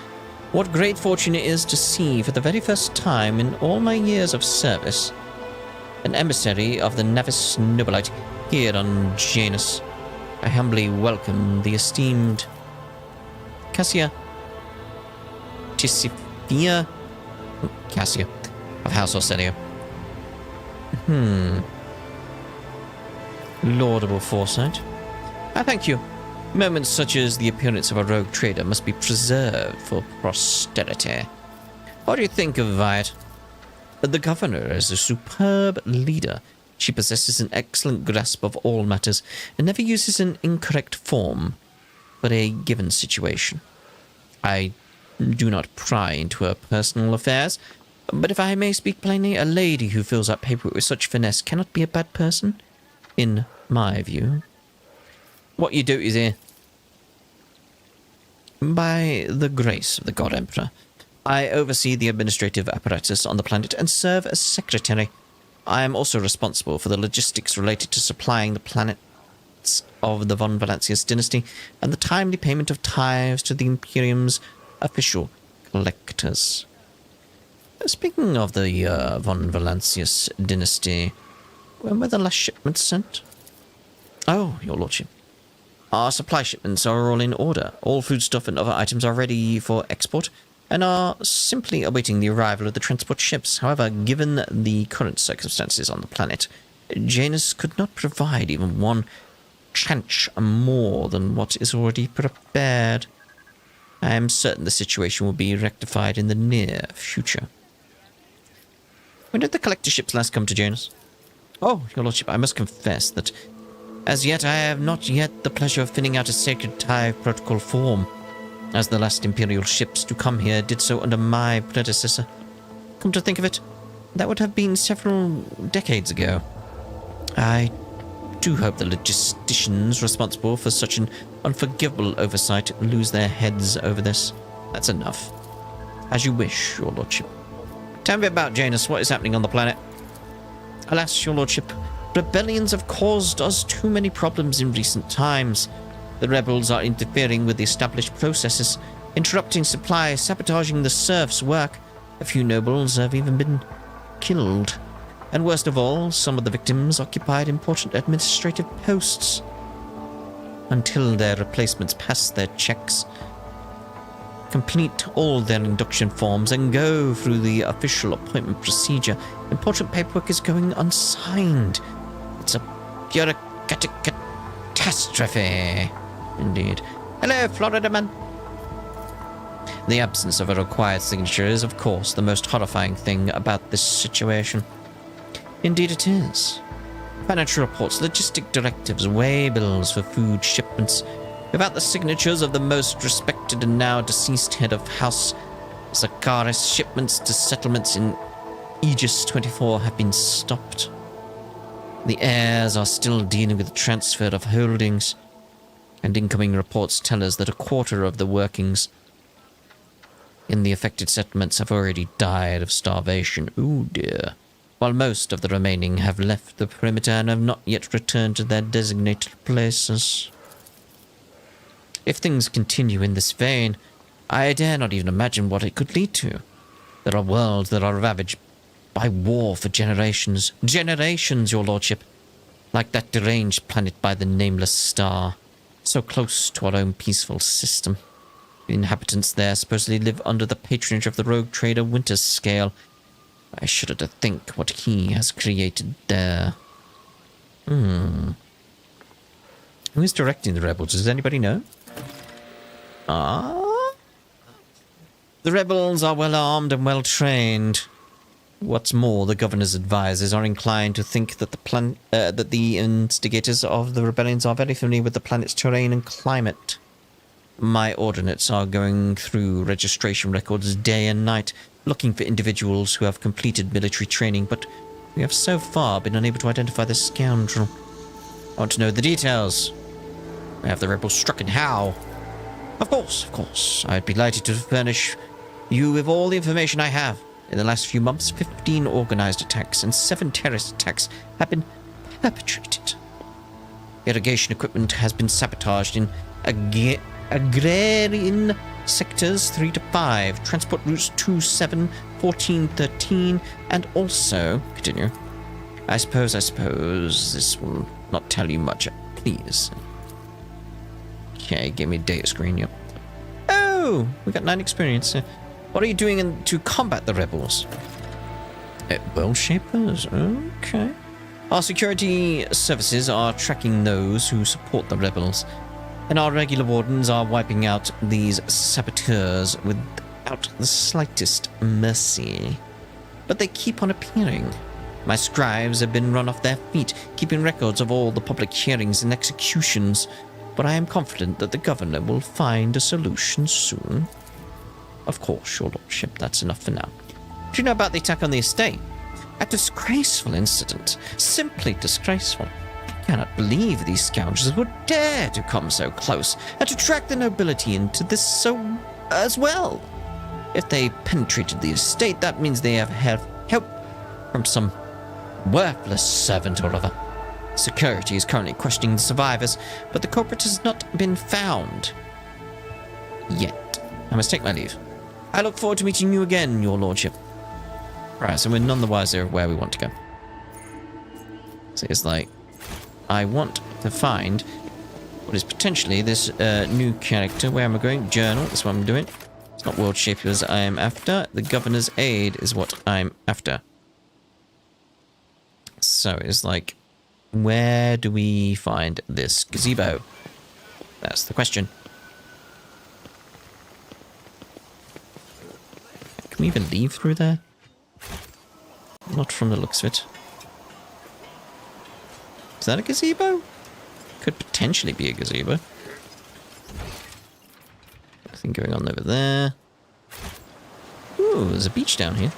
what great fortune it is to see for the very first time in all my years of service an emissary of the Navis Nobilite here on Janus. I humbly welcome the esteemed Cassia Tisifia Cassia of House Orsenio. Laudable foresight. I thank you. Moments such as the appearance of a rogue trader must be preserved for posterity. What do you think of Wyatt? The governor is a superb leader. She possesses an excellent grasp of all matters and never uses an incorrect form for a given situation. I do not pry into her personal affairs, but if I may speak plainly, a lady who fills out paperwork with such finesse cannot be a bad person, in my view. What you do is here. By the grace of the God Emperor, I oversee the administrative apparatus on the planet and serve as secretary. I am also responsible for the logistics related to supplying the planets of the von Valancius dynasty and the timely payment of tithes to the Imperium's official collectors. Speaking of the von Valancius dynasty, when were the last shipments sent? Oh, Your Lordship. Our supply shipments are all in order. All foodstuff and other items are ready for export and are simply awaiting the arrival of the transport ships. However, given the current circumstances on the planet, Janus could not provide even one tranche more than what is already prepared. I am certain the situation will be rectified in the near future. When did the collector ships last come to Janus? Oh, your lordship, I must confess that as yet I have not yet the pleasure of filling out a sacred tie protocol form, as the last Imperial ships to come here did so under my predecessor. Come to think of it, that would have been several decades ago. I do hope the logisticians responsible for such an unforgivable oversight lose their heads over this. That's enough. As you wish, your lordship. Tell me about Janus. What is happening on the planet? Alas, your lordship, rebellions have caused us too many problems in recent times. The rebels are interfering with the established processes, interrupting supply, sabotaging the serfs' work. A few nobles have even been killed. And worst of all, some of the victims occupied important administrative posts. Until their replacements pass their checks, complete all their induction forms, and go through the official appointment procedure, important paperwork is going unsigned. It's a bureaucratic catastrophe. Indeed. Hello, Florida man. The absence of a required signature is, of course, the most horrifying thing about this situation. Indeed it is. Financial reports, logistic directives, waybills for food shipments. Without the signatures of the most respected and now deceased head of House Zakaris, shipments to settlements in Aegis 24 have been stopped. The heirs are still dealing with the transfer of holdings, and incoming reports tell us that a quarter of the workings in the affected settlements have already died of starvation. Ooh dear. While most of the remaining have left the perimeter and have not yet returned to their designated places. If things continue in this vein, I dare not even imagine what it could lead to. There are worlds that are ravaged by war for generations. Generations, your lordship. Like that deranged planet by the nameless star. So close to our own peaceful system. The inhabitants there supposedly live under the patronage of the rogue trader Winter's Scale. I shudder to think what he has created there. Who is directing the rebels? Does anybody know? The rebels are well armed and well trained. What's more, the governor's advisors are inclined to think that the instigators of the rebellions are very familiar with the planet's terrain and climate. My ordinates are going through registration records day and night, looking for individuals who have completed military training, but we have so far been unable to identify the scoundrel. I want to know the details. Where have the rebels struck and how? Of course. I'd be delighted to furnish you with all the information I have. In the last few months, 15 organized attacks and 7 terrorist attacks have been perpetrated. Irrigation equipment has been sabotaged in agrarian sectors 3 to 5, transport routes 2, 7, 14, 13, and also... Continue. I suppose this will not tell you much. Please. Okay, give me a data screen, yep. Oh, we got 9 experience. What are you doing to combat the rebels? World Shapers, okay. Our security services are tracking those who support the rebels, and our regular wardens are wiping out these saboteurs without the slightest mercy. But they keep on appearing. My scribes have been run off their feet, keeping records of all the public hearings and executions, but I am confident that the governor will find a solution soon. Of course, your lordship, that's enough for now. Do you know about the attack on the estate? A disgraceful incident. Simply disgraceful. I cannot believe these scoundrels would dare to come so close and to drag the nobility into this so as well. If they penetrated the estate, that means they have had help from some worthless servant or other. Security is currently questioning the survivors, but the culprit has not been found. Yet. I must take my leave. I look forward to meeting you again, your lordship. Right, so we're none the wiser of where we want to go. So it's like, I want to find what is potentially this new character. Where am I going? Journal, that's what I'm doing. It's not World Shapers I am after. The Governor's Aid is what I'm after. So it's like, where do we find this gazebo? That's the question. Can we even leave through there? I'm Not from the looks of it. Is that a gazebo? Could potentially be a gazebo. Nothing going on over there. Ooh, there's a beach down here.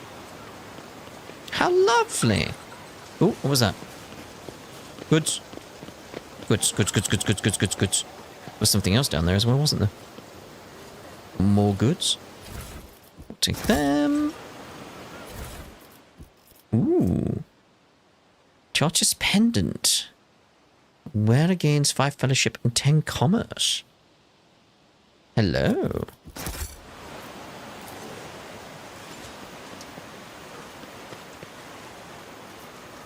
How lovely! Ooh, what was that? Goods. Goods. There's something else down there as well, wasn't there? More goods. We'll take them. Ooh. Chartist pendant. Wearer gains 5 fellowship and 10 commerce. Hello.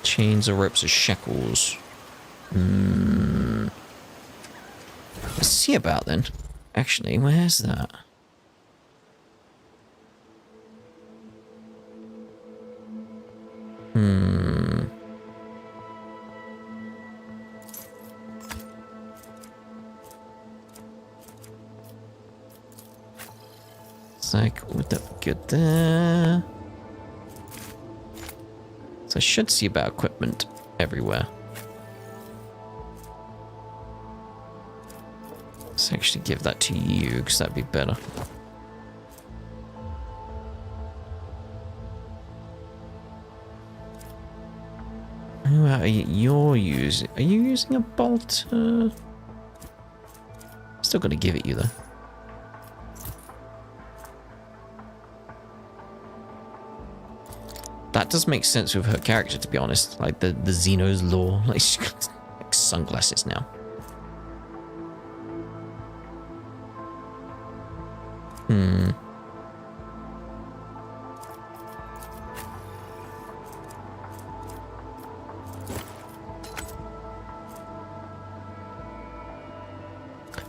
Chains or ropes or shackles. Let's see about then. Actually, where's that? It's like, would that be good there? So I should see about equipment everywhere. Let's actually give that to you, because that'd be better. Who are you're using? Are you using a bolt? Still gonna give it you though. That does make sense with her character, to be honest. Like the Xeno's lore. Like she's got like sunglasses now.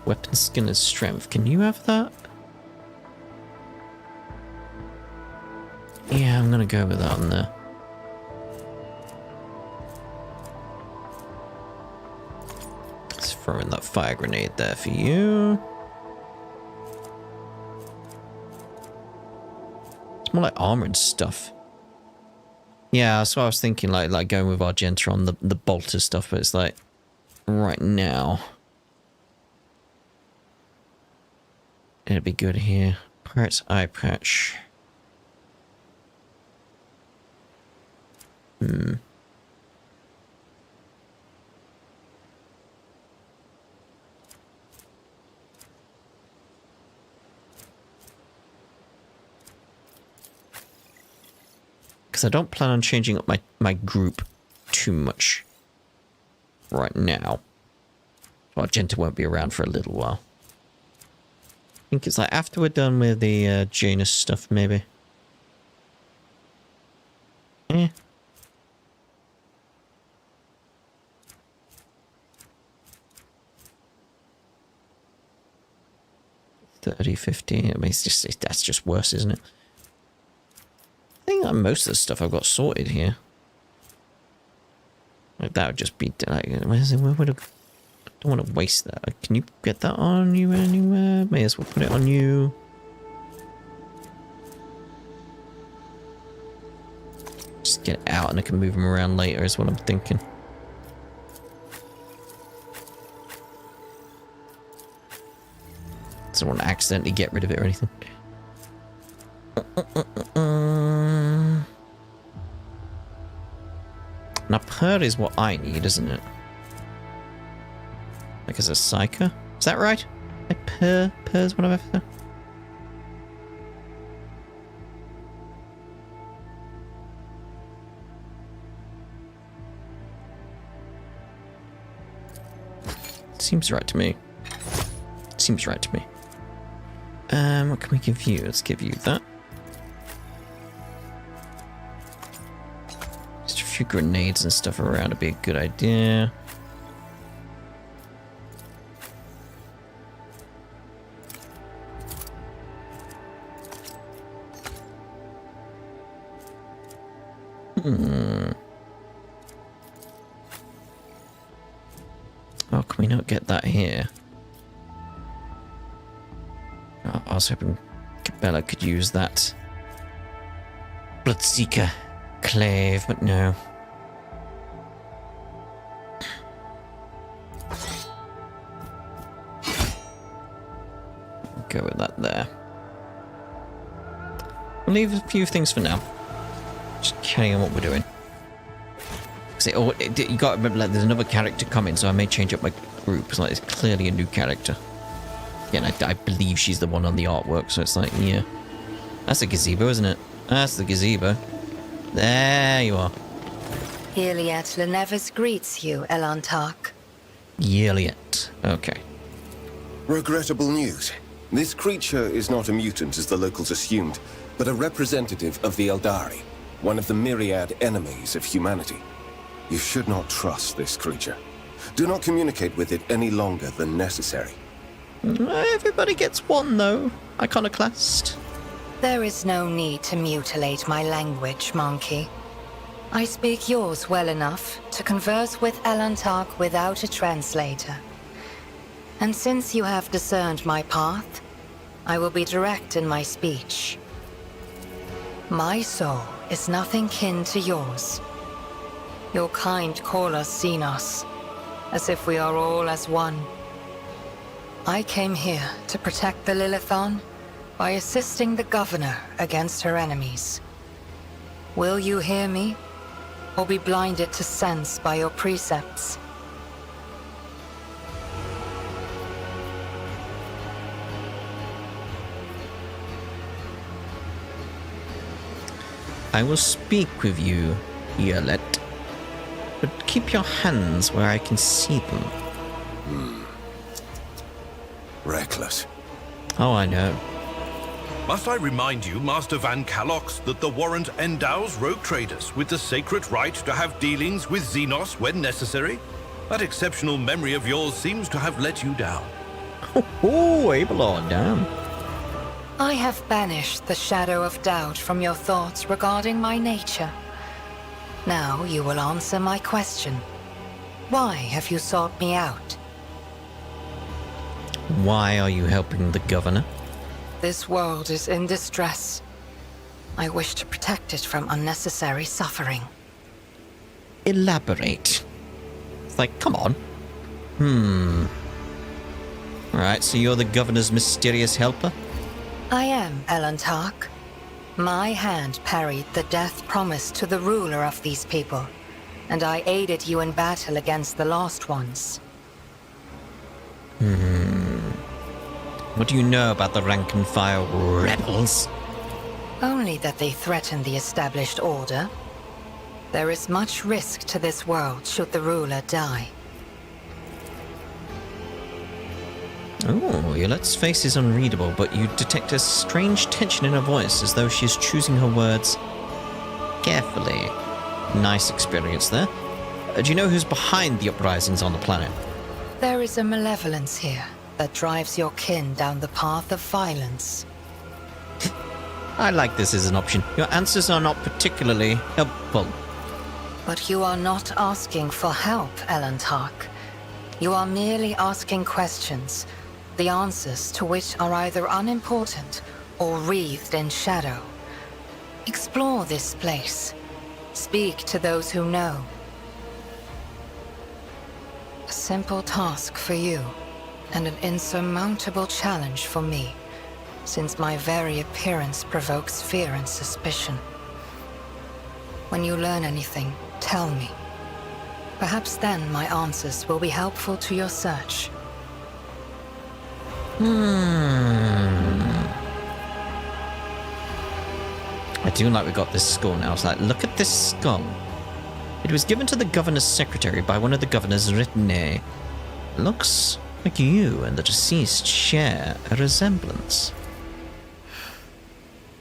Weapon skinner's strength. Can you have that? Yeah, I'm gonna go with that on there. Let's throw in that fire grenade there for you. It's more like armor and stuff. Yeah, that's what I was thinking, like going with Argenta on the bolter stuff, but it's like right now. It'd be good here. Pirate's eye patch. Because I don't plan on changing up my group too much right now. Well, Argenta won't be around for a little while. I think it's like after we're done with the Janus stuff, maybe. Eh. $30.50. I mean, that's just worse, isn't it? I think that most of the stuff I've got sorted here. Like that would just be like, where would I don't want to waste that. Can you get that on you anywhere? May as well put it on you. Just get it out and I can move them around later is what I'm thinking. I don't want to accidentally get rid of it or anything. Now, Purr is what I need, isn't it? Like as a psyker? Is that right? Like Purr's what I'm after? Seems right to me. Seems right to me. What can we give you? Let's give you that. Just a few grenades and stuff around would be a good idea. Oh, can we not get that here? Oh, I was hoping Cabela could use that Bloodseeker enclave, but no. Go with that there. We'll leave a few things for now. Just carrying on what we're doing. You got to remember, like, there's another character coming, so I may change up my group. It's like it's clearly a new character. Again, I believe she's the one on the artwork, so it's like, yeah. That's the gazebo, isn't it? That's the gazebo. There you are. Iliad Lenevis greets you, Elantark. Yeliet. Okay. Regrettable news. This creature is not a mutant, as the locals assumed, but a representative of the Eldari, one of the myriad enemies of humanity. You should not trust this creature. Do not communicate with it any longer than necessary. Everybody gets one, though. Iconoclast. There is no need to mutilate my language, monkey. I speak yours well enough to converse with Elantark without a translator. And since you have discerned my path, I will be direct in my speech. My soul is nothing kin to yours. Your kind call us Xenos, as if we are all as one. I came here to protect the Lilithon by assisting the governor against her enemies. Will you hear me, or be blinded to sense by your precepts? I will speak with you, Yelet, but keep your hands where I can see them. Reckless. Oh, I know. Must I remind you, Master Van Calox, that the warrant endows rogue traders with the sacred right to have dealings with Xenos when necessary? That exceptional memory of yours seems to have let you down. Oh, Abelard, damn. I have banished the shadow of doubt from your thoughts regarding my nature. Now you will answer my question. Why have you sought me out? Why are you helping the governor? This world is in distress. I wish to protect it from unnecessary suffering. Elaborate. It's like, come on. Alright, so you're the governor's mysterious helper? I am, Elantark. My hand parried the death promised to the ruler of these people, and I aided you in battle against the Lost Ones. What do you know about the rank and file rebels? Only that they threaten the established order. There is much risk to this world should the ruler die. Oh, Yolette's face is unreadable, but you detect a strange tension in her voice, as though she is choosing her words carefully. Nice experience there. Do you know who's behind the uprisings on the planet? There is a malevolence here that drives your kin down the path of violence. I like this as an option. Your answers are not particularly helpful. But you are not asking for help, Elantark. You are merely asking questions, the answers to which are either unimportant or wreathed in shadow. Explore this place. Speak to those who know. A simple task for you, and an insurmountable challenge for me, since my very appearance provokes fear and suspicion. When you learn anything, tell me. Perhaps then my answers will be helpful to your search. I do like we got this skull now. It's like, look at this skull. It was given to the governor's secretary by one of the governor's retinue. Looks like you and the deceased share a resemblance.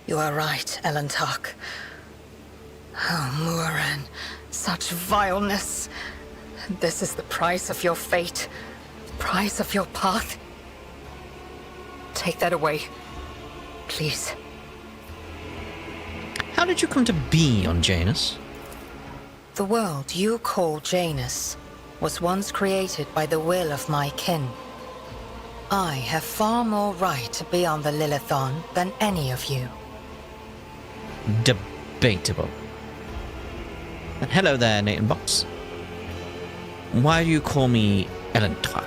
You are right, Elantark. Oh, Muran, such vileness. This is the price of your fate, the price of your path. Take that away, please. How did you come to be on Janus? The world you call Janus was once created by the will of my kin. I have far more right to be on the Lilithon than any of you. Debatable. And hello there, Nathan Box. Why do you call me Owlcat?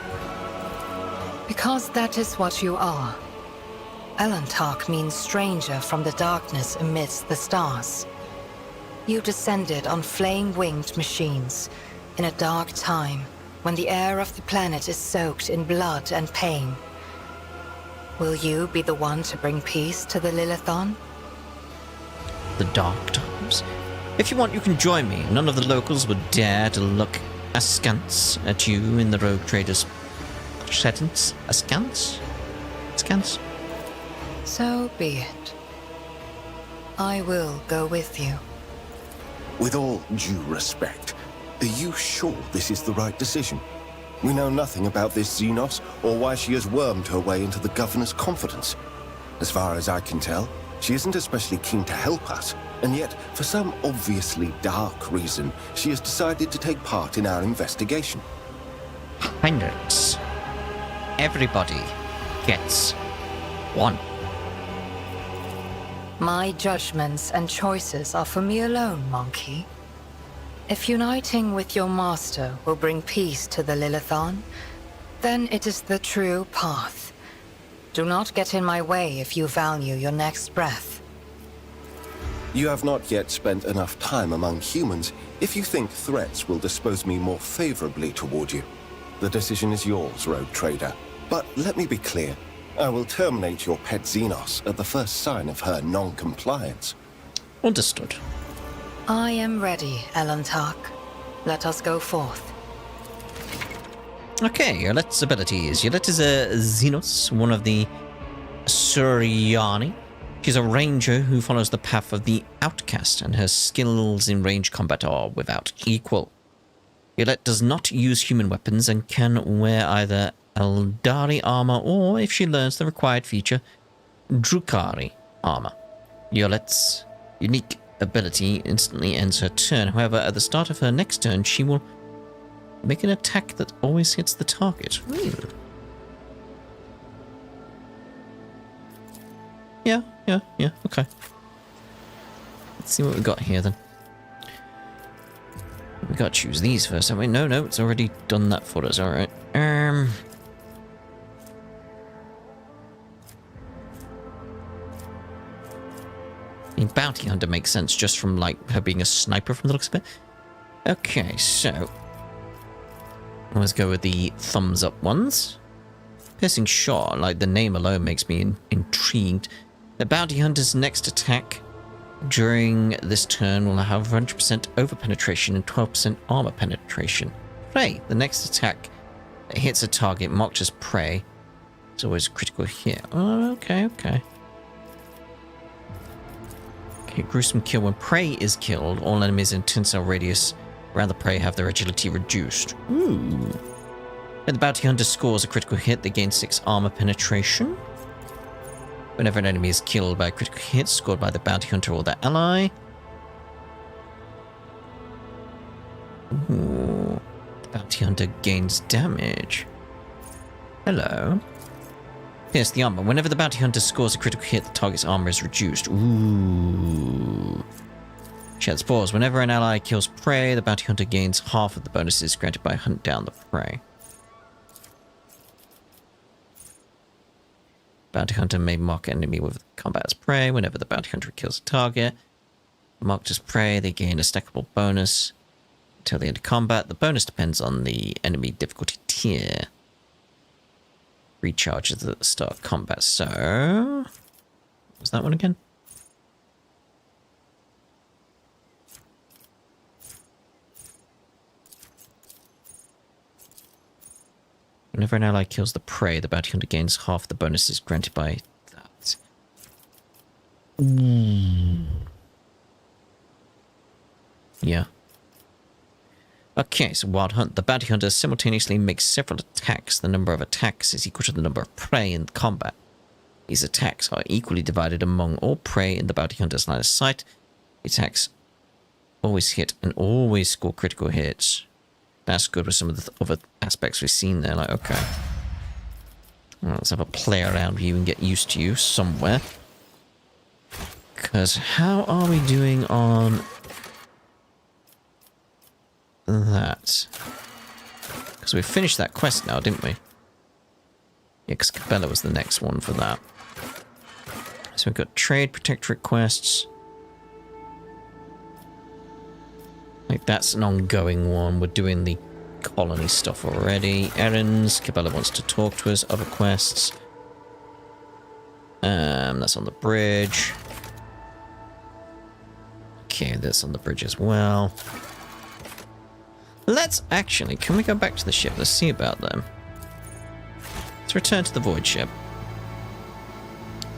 Because that is what you are. Owlcat means stranger from the darkness amidst the stars. You descended on flame-winged machines in a dark time when the air of the planet is soaked in blood and pain. Will you be the one to bring peace to the Lilithon? The dark times. If you want, you can join me. None of the locals would dare to look askance at you in the rogue traders' presence. Askance? Askance? So be it. I will go with you. With all due respect, are you sure this is the right decision? We know nothing about this Xenos or why she has wormed her way into the governor's confidence. As far as I can tell, she isn't especially keen to help us, and yet, for some obviously dark reason, she has decided to take part in our investigation. Heinrichs. Everybody gets one. My judgments and choices are for me alone, Monkey. If uniting with your master will bring peace to the Lilithon, then it is the true path. Do not get in my way if you value your next breath. You have not yet spent enough time among humans if you think threats will dispose me more favorably toward you. The decision is yours, rogue trader. But let me be clear. I will terminate your pet Xenos at the first sign of her non-compliance. Understood. I am ready, Owlcat. Let us go forth. Okay, Yolette's abilities. Yolette is a Xenos, one of the Suriani. She's a ranger who follows the path of the outcast, and her skills in range combat are without equal. Yolette does not use human weapons and can wear either Eldari armor or, if she learns the required feature, Drukari armor. Yolette's unique ability instantly ends her turn. However, at the start of her next turn, she will make an attack that always hits the target. Yeah, okay. Let's see what we got here then. We gotta choose these first, haven't we? No, it's already done that for us, alright. I mean, Bounty Hunter makes sense just from, like, her being a sniper from the looks of it. Okay, so let's go with the thumbs up ones. Piercing shot, like the name alone makes me intrigued. The Bounty Hunter's next attack during this turn will have 100% over penetration and 12% armor penetration. Prey, the next attack that hits a target marked as prey. It's always a critical hit. Oh, okay. Okay, gruesome kill. When prey is killed, all enemies in 10-cell radius around the prey have their agility reduced. Ooh. When the Bounty Hunter scores a critical hit, they gain 6 armor penetration. Whenever an enemy is killed by a critical hit scored by the Bounty Hunter or their ally. Ooh. The Bounty Hunter gains damage. Hello. Pierce the armor. Whenever the Bounty Hunter scores a critical hit, the target's armor is reduced. Ooh. Shad's Paws. Whenever an ally kills prey, the Bounty Hunter gains half of the bonuses granted by Hunt Down the Prey. Bounty Hunter may mark an enemy with combat as prey. Whenever the Bounty Hunter kills a target marked as prey, they gain a stackable bonus until the end of combat. The bonus depends on the enemy difficulty tier. Recharges at the start of combat. So, what was that one again? Whenever an ally kills the prey, the Bounty Hunter gains half the bonuses granted by that. Yeah. Okay, so Wild Hunt. The Bounty Hunter simultaneously makes several attacks. The number of attacks is equal to the number of prey in combat. These attacks are equally divided among all prey in the Bounty Hunter's line of sight. The attacks always hit and always score critical hits. That's good with some of the other aspects we've seen there. Like, okay. Well, let's have a play around with you and get used to you somewhere. Because how are we doing on that. Because we finished that quest now, didn't we? Yeah, because Cabela was the next one for that. So we've got Trade Protectorate quests. Like, that's an ongoing one. We're doing the colony stuff already. Errands. Cabela wants to talk to us. Other quests. That's on the bridge. Okay, that's on the bridge as well. Let's actually... Can we go back to the ship? Let's see about them. Let's return to the void ship.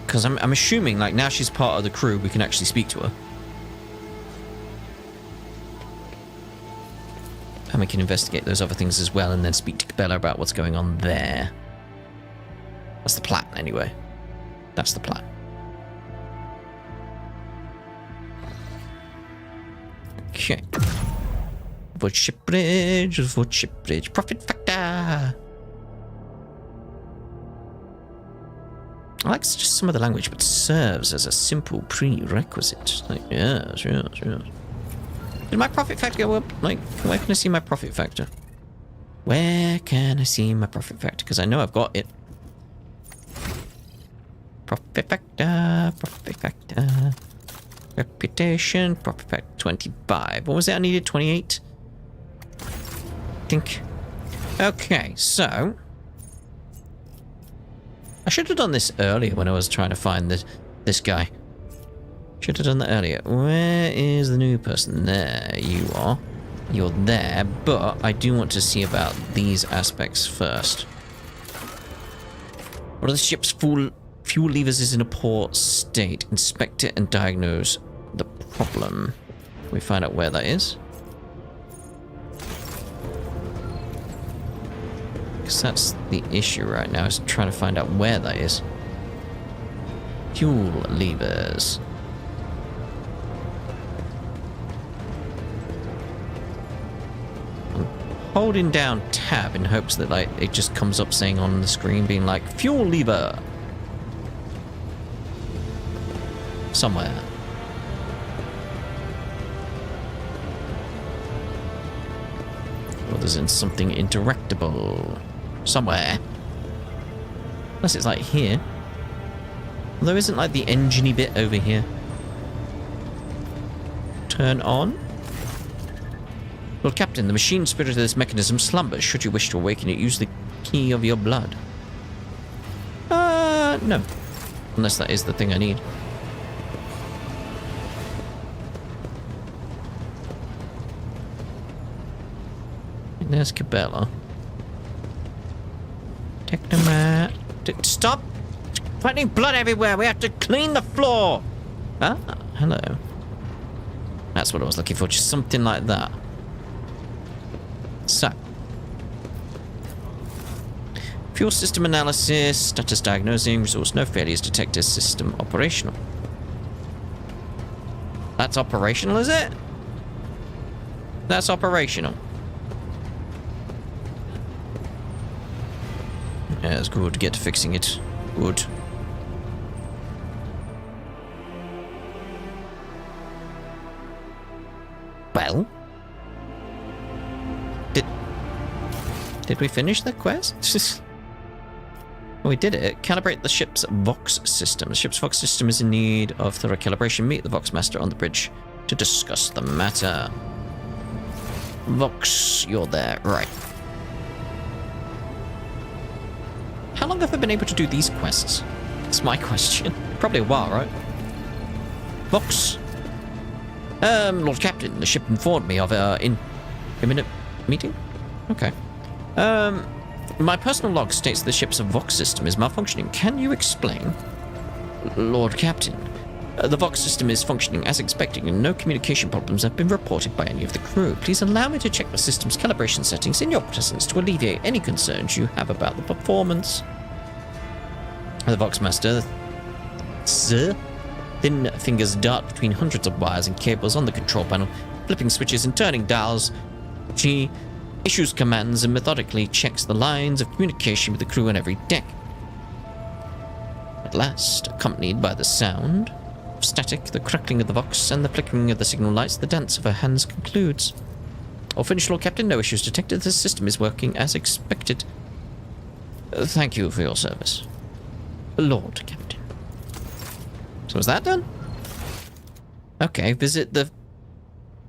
Because I'm assuming, like, now she's part of the crew, we can actually speak to her. And we can investigate those other things as well and then speak to Cabela about what's going on there. That's the plan, anyway. That's the plan. Okay. Void ship bridge, void ship bridge. Profit factor! I like just some of the language, but serves as a simple prerequisite. Like, yes. Did my profit factor go up? Like, where can I see my profit factor? Where can I see my profit factor? Because I know I've got it. Profit factor. Reputation, profit factor 25. What was it I needed? 28? I think. Okay, so. I should have done this earlier when I was trying to find this guy. Should have done that earlier. Where is the new person? There you are. You're there, but I do want to see about these aspects first. One of the ship's fuel levers is in a poor state. Inspect it and diagnose the problem. Can we find out where that is? Because that's the issue right now, is trying to find out where that is. Fuel levers. I'm holding down tab in hopes that, like, it just comes up saying on the screen being like, fuel lever. Somewhere. Or there's in something interactable. Somewhere. Unless it's like here. Although isn't like the engine-y bit over here. Turn on. Lord Captain, the machine spirit of this mechanism slumbers. Should you wish to awaken it, use the key of your blood. No. Unless that is the thing I need. There's Cabela. Technomat. Stop finding blood everywhere. We have to clean the floor. Ah, hello. That's what I was looking for. Just something like that. So. Fuel system analysis. Status diagnosing. Resource no failures detected. System operational. That's operational, is it? That's operational. Yeah, it's good to get to fixing it. Good. Well? Did we finish the quest? We did it. Calibrate the ship's Vox system. The ship's Vox system is in need of thorough calibration. Meet the Vox Master on the bridge to discuss the matter. Vox, you're there. Right. How long have I been able to do these quests? That's my question. Probably a while, right? Vox. Lord Captain, the ship informed me of imminent meeting? Okay. My personal log states the ship's Vox system is malfunctioning. Can you explain? Lord Captain, the Vox system is functioning as expected and no communication problems have been reported by any of the crew. Please allow me to check the system's calibration settings in your presence to alleviate any concerns you have about the performance. The Vox Master, sir, thin fingers dart between hundreds of wires and cables on the control panel, flipping switches and turning dials. She issues commands and methodically checks the lines of communication with the crew on every deck. At last, accompanied by the sound of static, the crackling of the Vox, and the flickering of the signal lights, the dance of her hands concludes. All finished, Lord Captain. No issues detected. The system is working as expected. Thank you for your service, Lord Captain. So is that done? Okay, visit the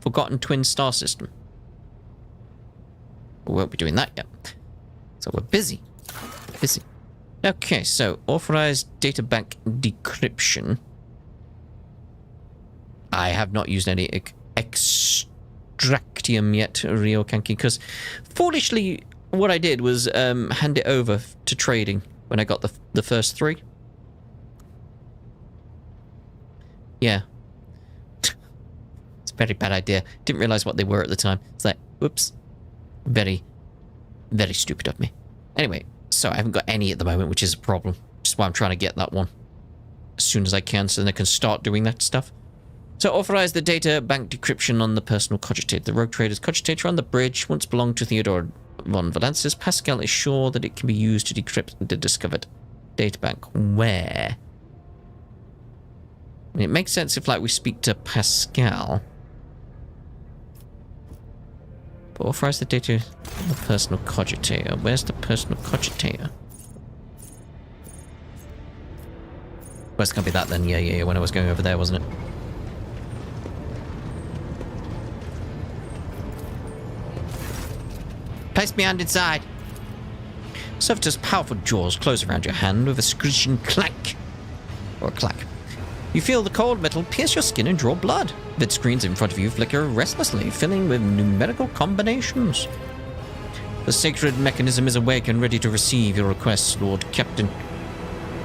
Forgotten Twin Star System. We won't be doing that yet. So we're busy. Busy. Okay, so authorized data bank decryption. I have not used any extractium yet, Ryokanki, because foolishly what I did was hand it over to trading when I got the first 3. Yeah. It's a very bad idea. Didn't realize what they were at the time. It's like, whoops. Very, very stupid of me. Anyway, so I haven't got any at the moment, which is a problem. Which is why I'm trying to get that one as soon as I can, so then I can start doing that stuff. So authorize the data bank decryption on the personal cogitator. The rogue trader's cogitator on the bridge once belonged to Theodore von Valensis. Pascal is sure that it can be used to decrypt the discovered data bank. Where? I mean, it makes sense if, like, we speak to Pascal. But authorize the data on the personal cogitator. Where's the personal cogitator? Well, it's gonna be that then. Yeah, when I was going over there, wasn't it? Place my hand inside. Servitor's powerful jaws close around your hand with a screeching clank. Or a clack. You feel the cold metal pierce your skin and draw blood. Vid screens in front of you flicker restlessly, filling with numerical combinations. The sacred mechanism is awake and ready to receive your requests, Lord Captain.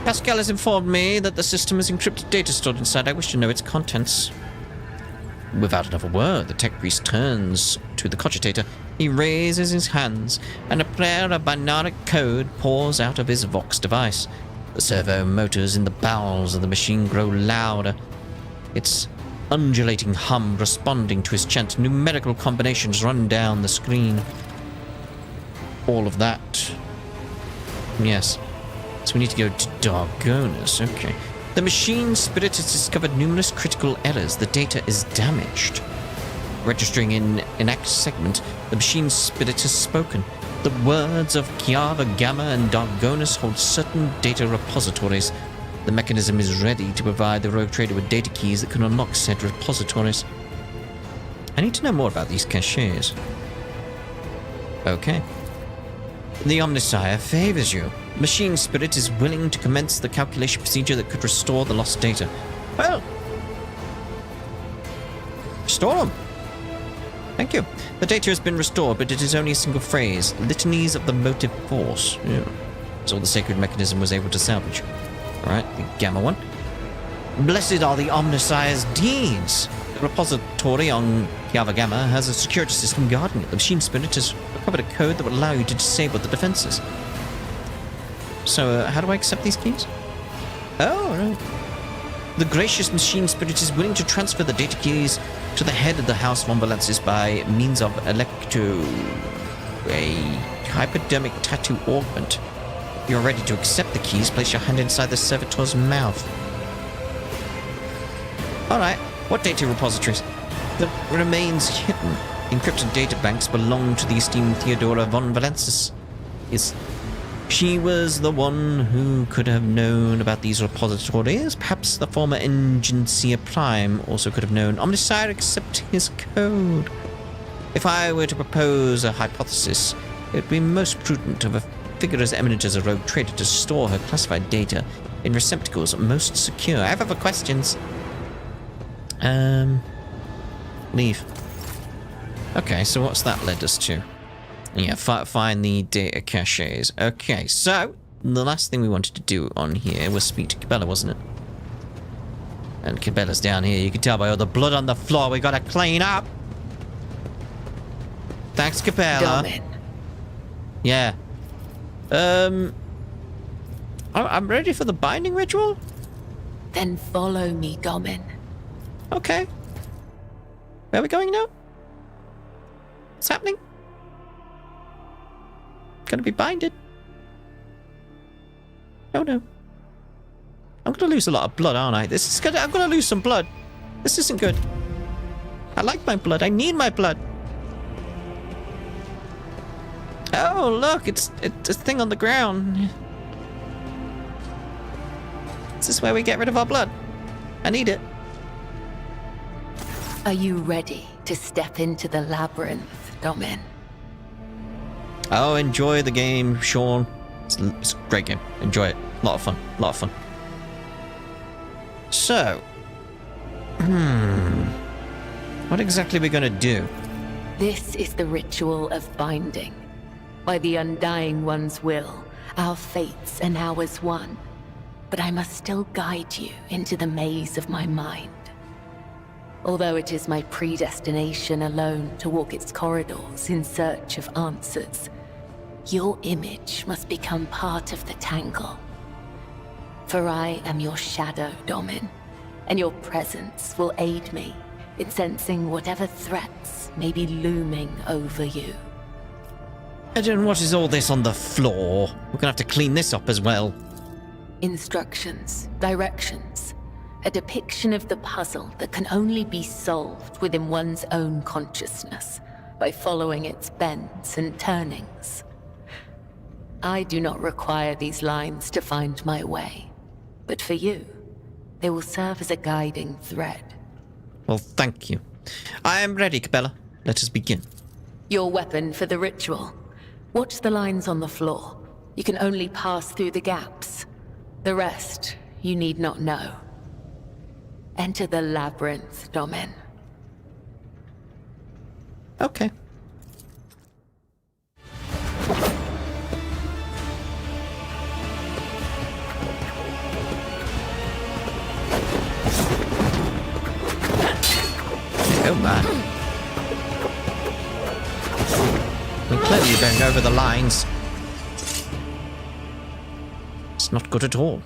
Pascal has informed me that the system has encrypted data stored inside. I wish to know its contents. Without another word, the tech priest turns to the cogitator. He raises his hands, and a prayer of binary code pours out of his Vox device. The servo motors in the bowels of the machine grow louder, its undulating hum responding to his chant. Numerical combinations run down the screen. All of that. Yes. So we need to go to Dargonus. Okay. The machine spirit has discovered numerous critical errors. The data is damaged. Registering in Enact segment, the machine spirit has spoken. The words of Kiava, Gamma, and Dargonus hold certain data repositories. The mechanism is ready to provide the rogue trader with data keys that can unlock said repositories. I need to know more about these caches. Okay. The Omnisire favors you. Machine Spirit is willing to commence the calculation procedure that could restore the lost data. Well, restore them. Thank you. The data has been restored, but it is only a single phrase. Litanies of the motive force. Yeah. That's all the sacred mechanism was able to salvage. Alright, the Gamma one. Blessed are the Omnisire's deeds. The repository on Kiava Gamma has a security system guarding it. The machine spirit has recovered a code that will allow you to disable the defenses. So, how do I accept these keys? Oh, right. The gracious machine spirit is willing to transfer the data keys to the head of the House von Valensis by means of a hypodermic tattoo augment. If you're ready to accept the keys, place your hand inside the servitor's mouth. Alright, what data repositories? The remains hidden. Encrypted data banks belong to the esteemed Theodora von Valensis. Yes. She was the one who could have known about these repositories. Perhaps the former Engineer Prime also could have known. Omnisire accept his code. If I were to propose a hypothesis, it would be most prudent of a figure as eminent as a rogue trader to store her classified data in receptacles most secure. I have other questions. Leave. Okay, so what's that led us to? Yeah, find the data caches. Okay, so the last thing we wanted to do on here was speak to Cabela, wasn't it? And Cabela's down here. You can tell by all the blood on the floor. We gotta clean up. Thanks, Cabela. Yeah. I'm ready for the binding ritual. Then follow me, Gomin. Okay. Where are we going now? What's happening? Gonna be binded. Oh no. I'm gonna lose a lot of blood, aren't I? I'm gonna lose some blood. This isn't good. I like my blood. I need my blood. Oh, look, it's a thing on the ground. Is this where we get rid of our blood? I need it. Are you ready to step into the labyrinth, Domin? Oh, enjoy the game, Sean. It's a great game. Enjoy it. A lot of fun. A lot of fun. So, what exactly are we going to do? This is the ritual of binding. By the Undying One's will, our fates and ours one. But I must still guide you into the maze of my mind. Although it is my predestination alone to walk its corridors in search of answers, your image must become part of the tangle. For I am your shadow, Domin, and your presence will aid me in sensing whatever threats may be looming over you. And then what is all this on the floor? We're gonna have to clean this up as well. Instructions, directions, a depiction of the puzzle that can only be solved within one's own consciousness by following its bends and turnings. I do not require these lines to find my way, but for you, they will serve as a guiding thread. Well, thank you. I am ready, Cabela. Let us begin. Your weapon for the ritual. Watch the lines on the floor. You can only pass through the gaps. The rest, you need not know. Enter the labyrinth, Domin. Okay. Oh man. Well, clearly you're going over the lines. It's not good at all.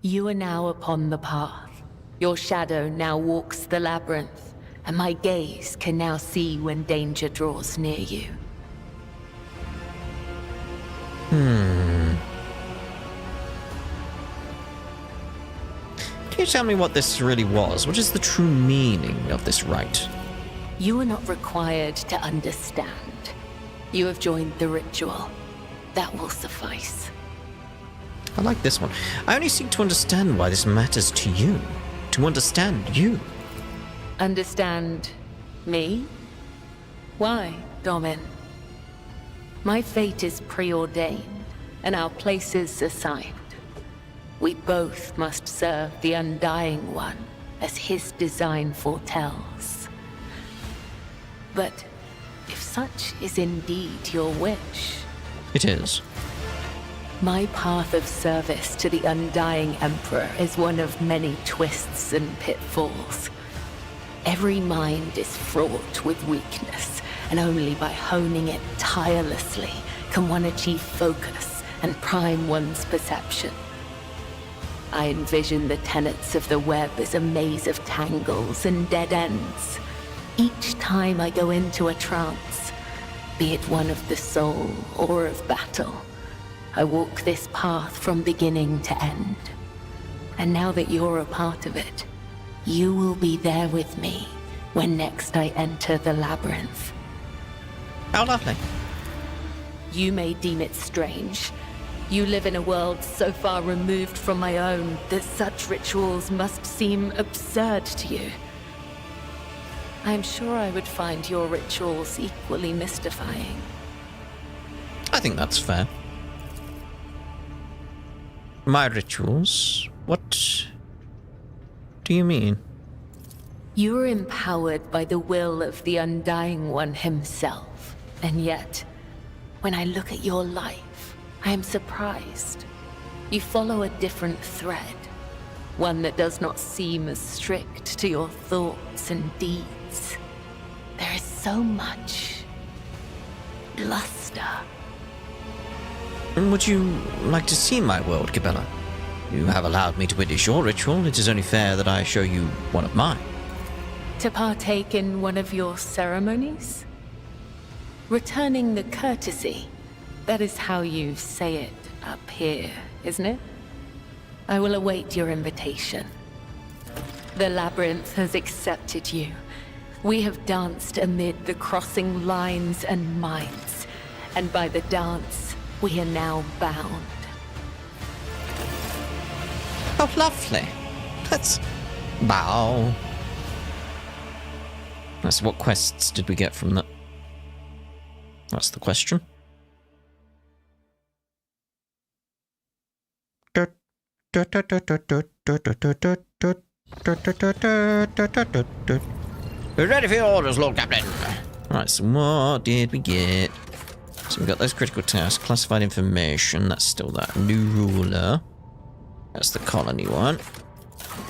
You are now upon the path. Your shadow now walks the labyrinth, and my gaze can now see when danger draws near you. Can you tell me what this really was? What is the true meaning of this rite? You are not required to understand. You have joined the ritual. That will suffice. I like this one. I only seek to understand why this matters to you. To understand you. Understand me? Why, Domin? My fate is preordained, and our places assigned. We both must serve the Undying One, as his design foretells. But if such is indeed your wish... It is. My path of service to the Undying Emperor is one of many twists and pitfalls. Every mind is fraught with weakness, and only by honing it tirelessly can one achieve focus and prime one's perception. I envision the tenets of the web as a maze of tangles and dead ends. Each time I go into a trance, be it one of the soul or of battle, I walk this path from beginning to end. And now that you're a part of it, you will be there with me when next I enter the labyrinth. How lovely. You may deem it strange. You live in a world so far removed from my own that such rituals must seem absurd to you. I am sure I would find your rituals equally mystifying. I think that's fair. My rituals? What do you mean? You are empowered by the will of the Undying One himself, and yet, when I look at your life, I am surprised. You follow a different thread, one that does not seem as strict to your thoughts and deeds. There is so much luster. Would you like to see my world, Cabela? You have allowed me to witness your ritual. It is only fair that I show you one of mine. To partake in one of your ceremonies? Returning the courtesy. That is how you say it up here, isn't it? I will await your invitation. The labyrinth has accepted you. We have danced amid the crossing lines and minds, and by the dance, we are now bound. Oh, lovely. Let's bow. That's what quests did we get from that? That's the question. We're ready for your orders, Lord Captain. Right, so what did we get? So we got those critical tasks, classified information, that's still that. New ruler. That's the colony one.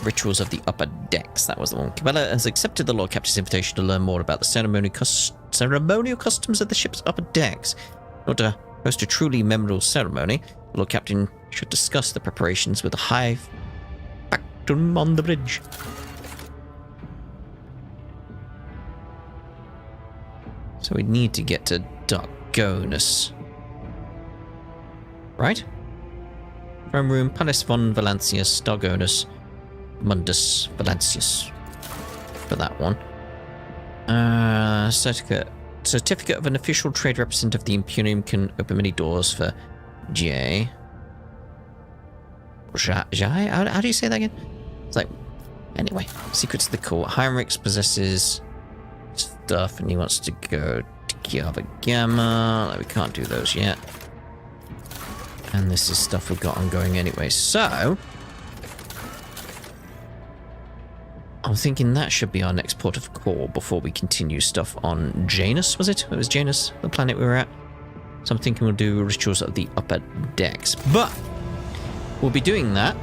Rituals of the upper decks, that was the one. Cabela has accepted the Lord Captain's invitation to learn more about the ceremonial customs of the ship's upper decks. In order to host a truly memorable ceremony, the Lord Captain should discuss the preparations with the High Factum on the bridge. So we need to get to Dargonus. Right? Throne room, Palace von Valancius, Dargonus, Mundus Valancius. For that one. Certificate of an official trade representative of the Imperium can open many doors for Jai. Jai? How do you say that again? It's like, anyway, secrets of the court. Heinrichs possesses stuff and he wants to go to Kiava Gamma. Like, we can't do those yet. And this is stuff we've got ongoing anyway. So, I'm thinking that should be our next port of call before we continue stuff on Janus, was it? It was Janus, the planet we were at. So I'm thinking we'll do rituals of the upper decks. But we'll be doing that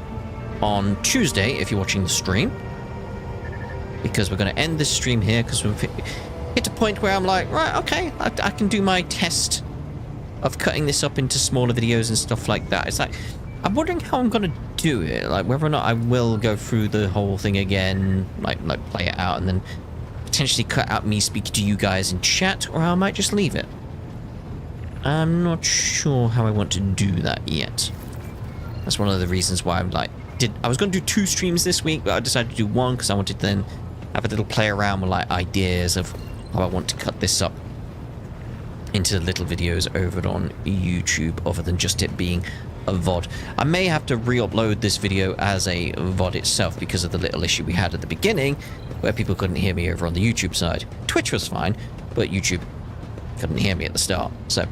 on Tuesday if you're watching the stream. Because we're going to end this stream here because we've hit a point where I'm like, right, okay, I can do my test of cutting this up into smaller videos and stuff like that. It's like, I'm wondering how I'm going to do it. Like, whether or not I will go through the whole thing again, like play it out and then potentially cut out me speaking to you guys in chat, or I might just leave it. I'm not sure how I want to do that yet. That's one of the reasons why I'm like, I was going to do 2 streams this week, but I decided to do 1 because I wanted to then have a little play around with like ideas of how I want to cut this up into little videos over on YouTube, other than just it being a VOD. I may have to re-upload this video as a VOD itself because of the little issue we had at the beginning where people couldn't hear me over on the YouTube side. Twitch was fine, but YouTube couldn't hear me at the start. So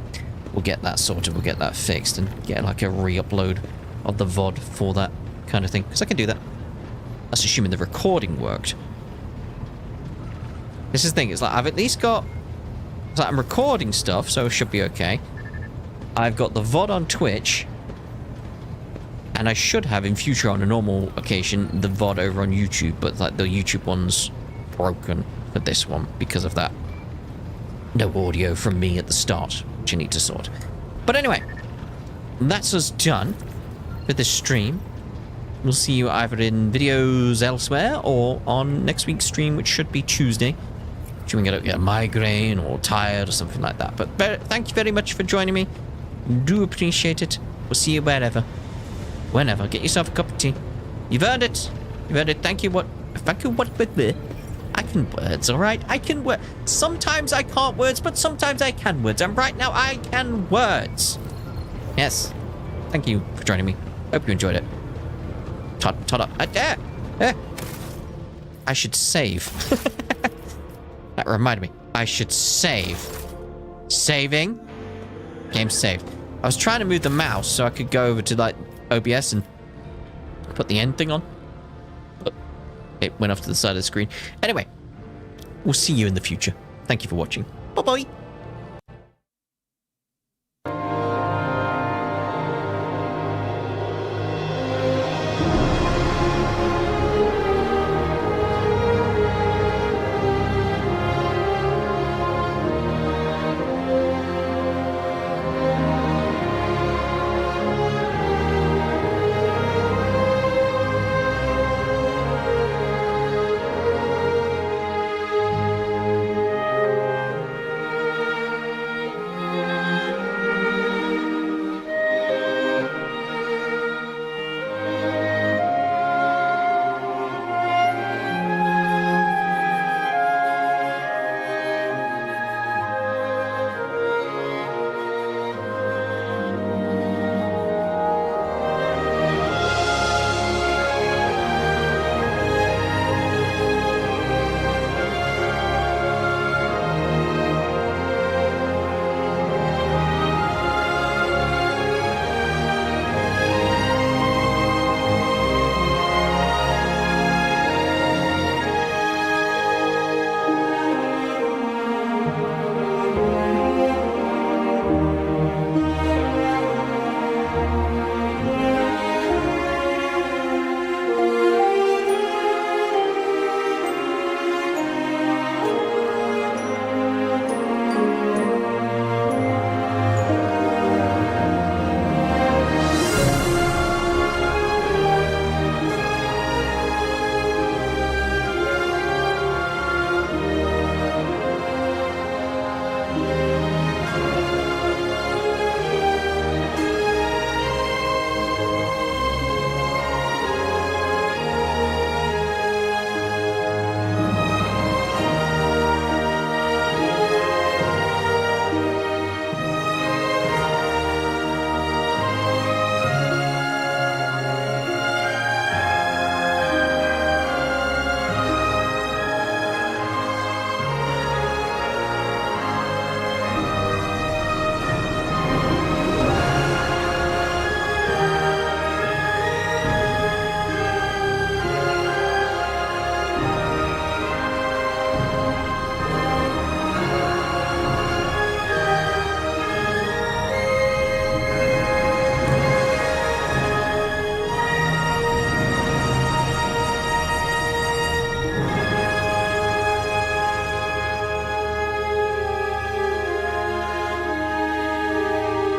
we'll get that sorted, we'll get that fixed and get like a re-upload of the VOD for that kind of thing, because I can do that. That's assuming the recording worked. This is the thing, it's like I've at least got, it's like I'm recording stuff, so it should be okay. I've got the VOD on Twitch, and I should have in future on a normal occasion the VOD over on YouTube, but like the YouTube one's broken for this one because of that. No audio from me at the start, which you need to sort. But anyway, that's us done with this stream. We'll see you either in videos elsewhere or on next week's stream, which should be Tuesday. Assuming I don't get a migraine or tired or something like that. But thank you very much for joining me. Do appreciate it. We'll see you wherever. Whenever. Get yourself a cup of tea. You've earned it. You've earned it. Thank you. Thank you. I can words, alright? I can words. Sometimes I can't words, but sometimes I can words. And right now I can words. Yes. Thank you for joining me. Hope you enjoyed it. Tot up. I should save. That reminded me. I should save. Saving. Game saved. I was trying to move the mouse so I could go over to like OBS and put the end thing on. But it went off to the side of the screen. Anyway, we'll see you in the future. Thank you for watching. Bye-bye.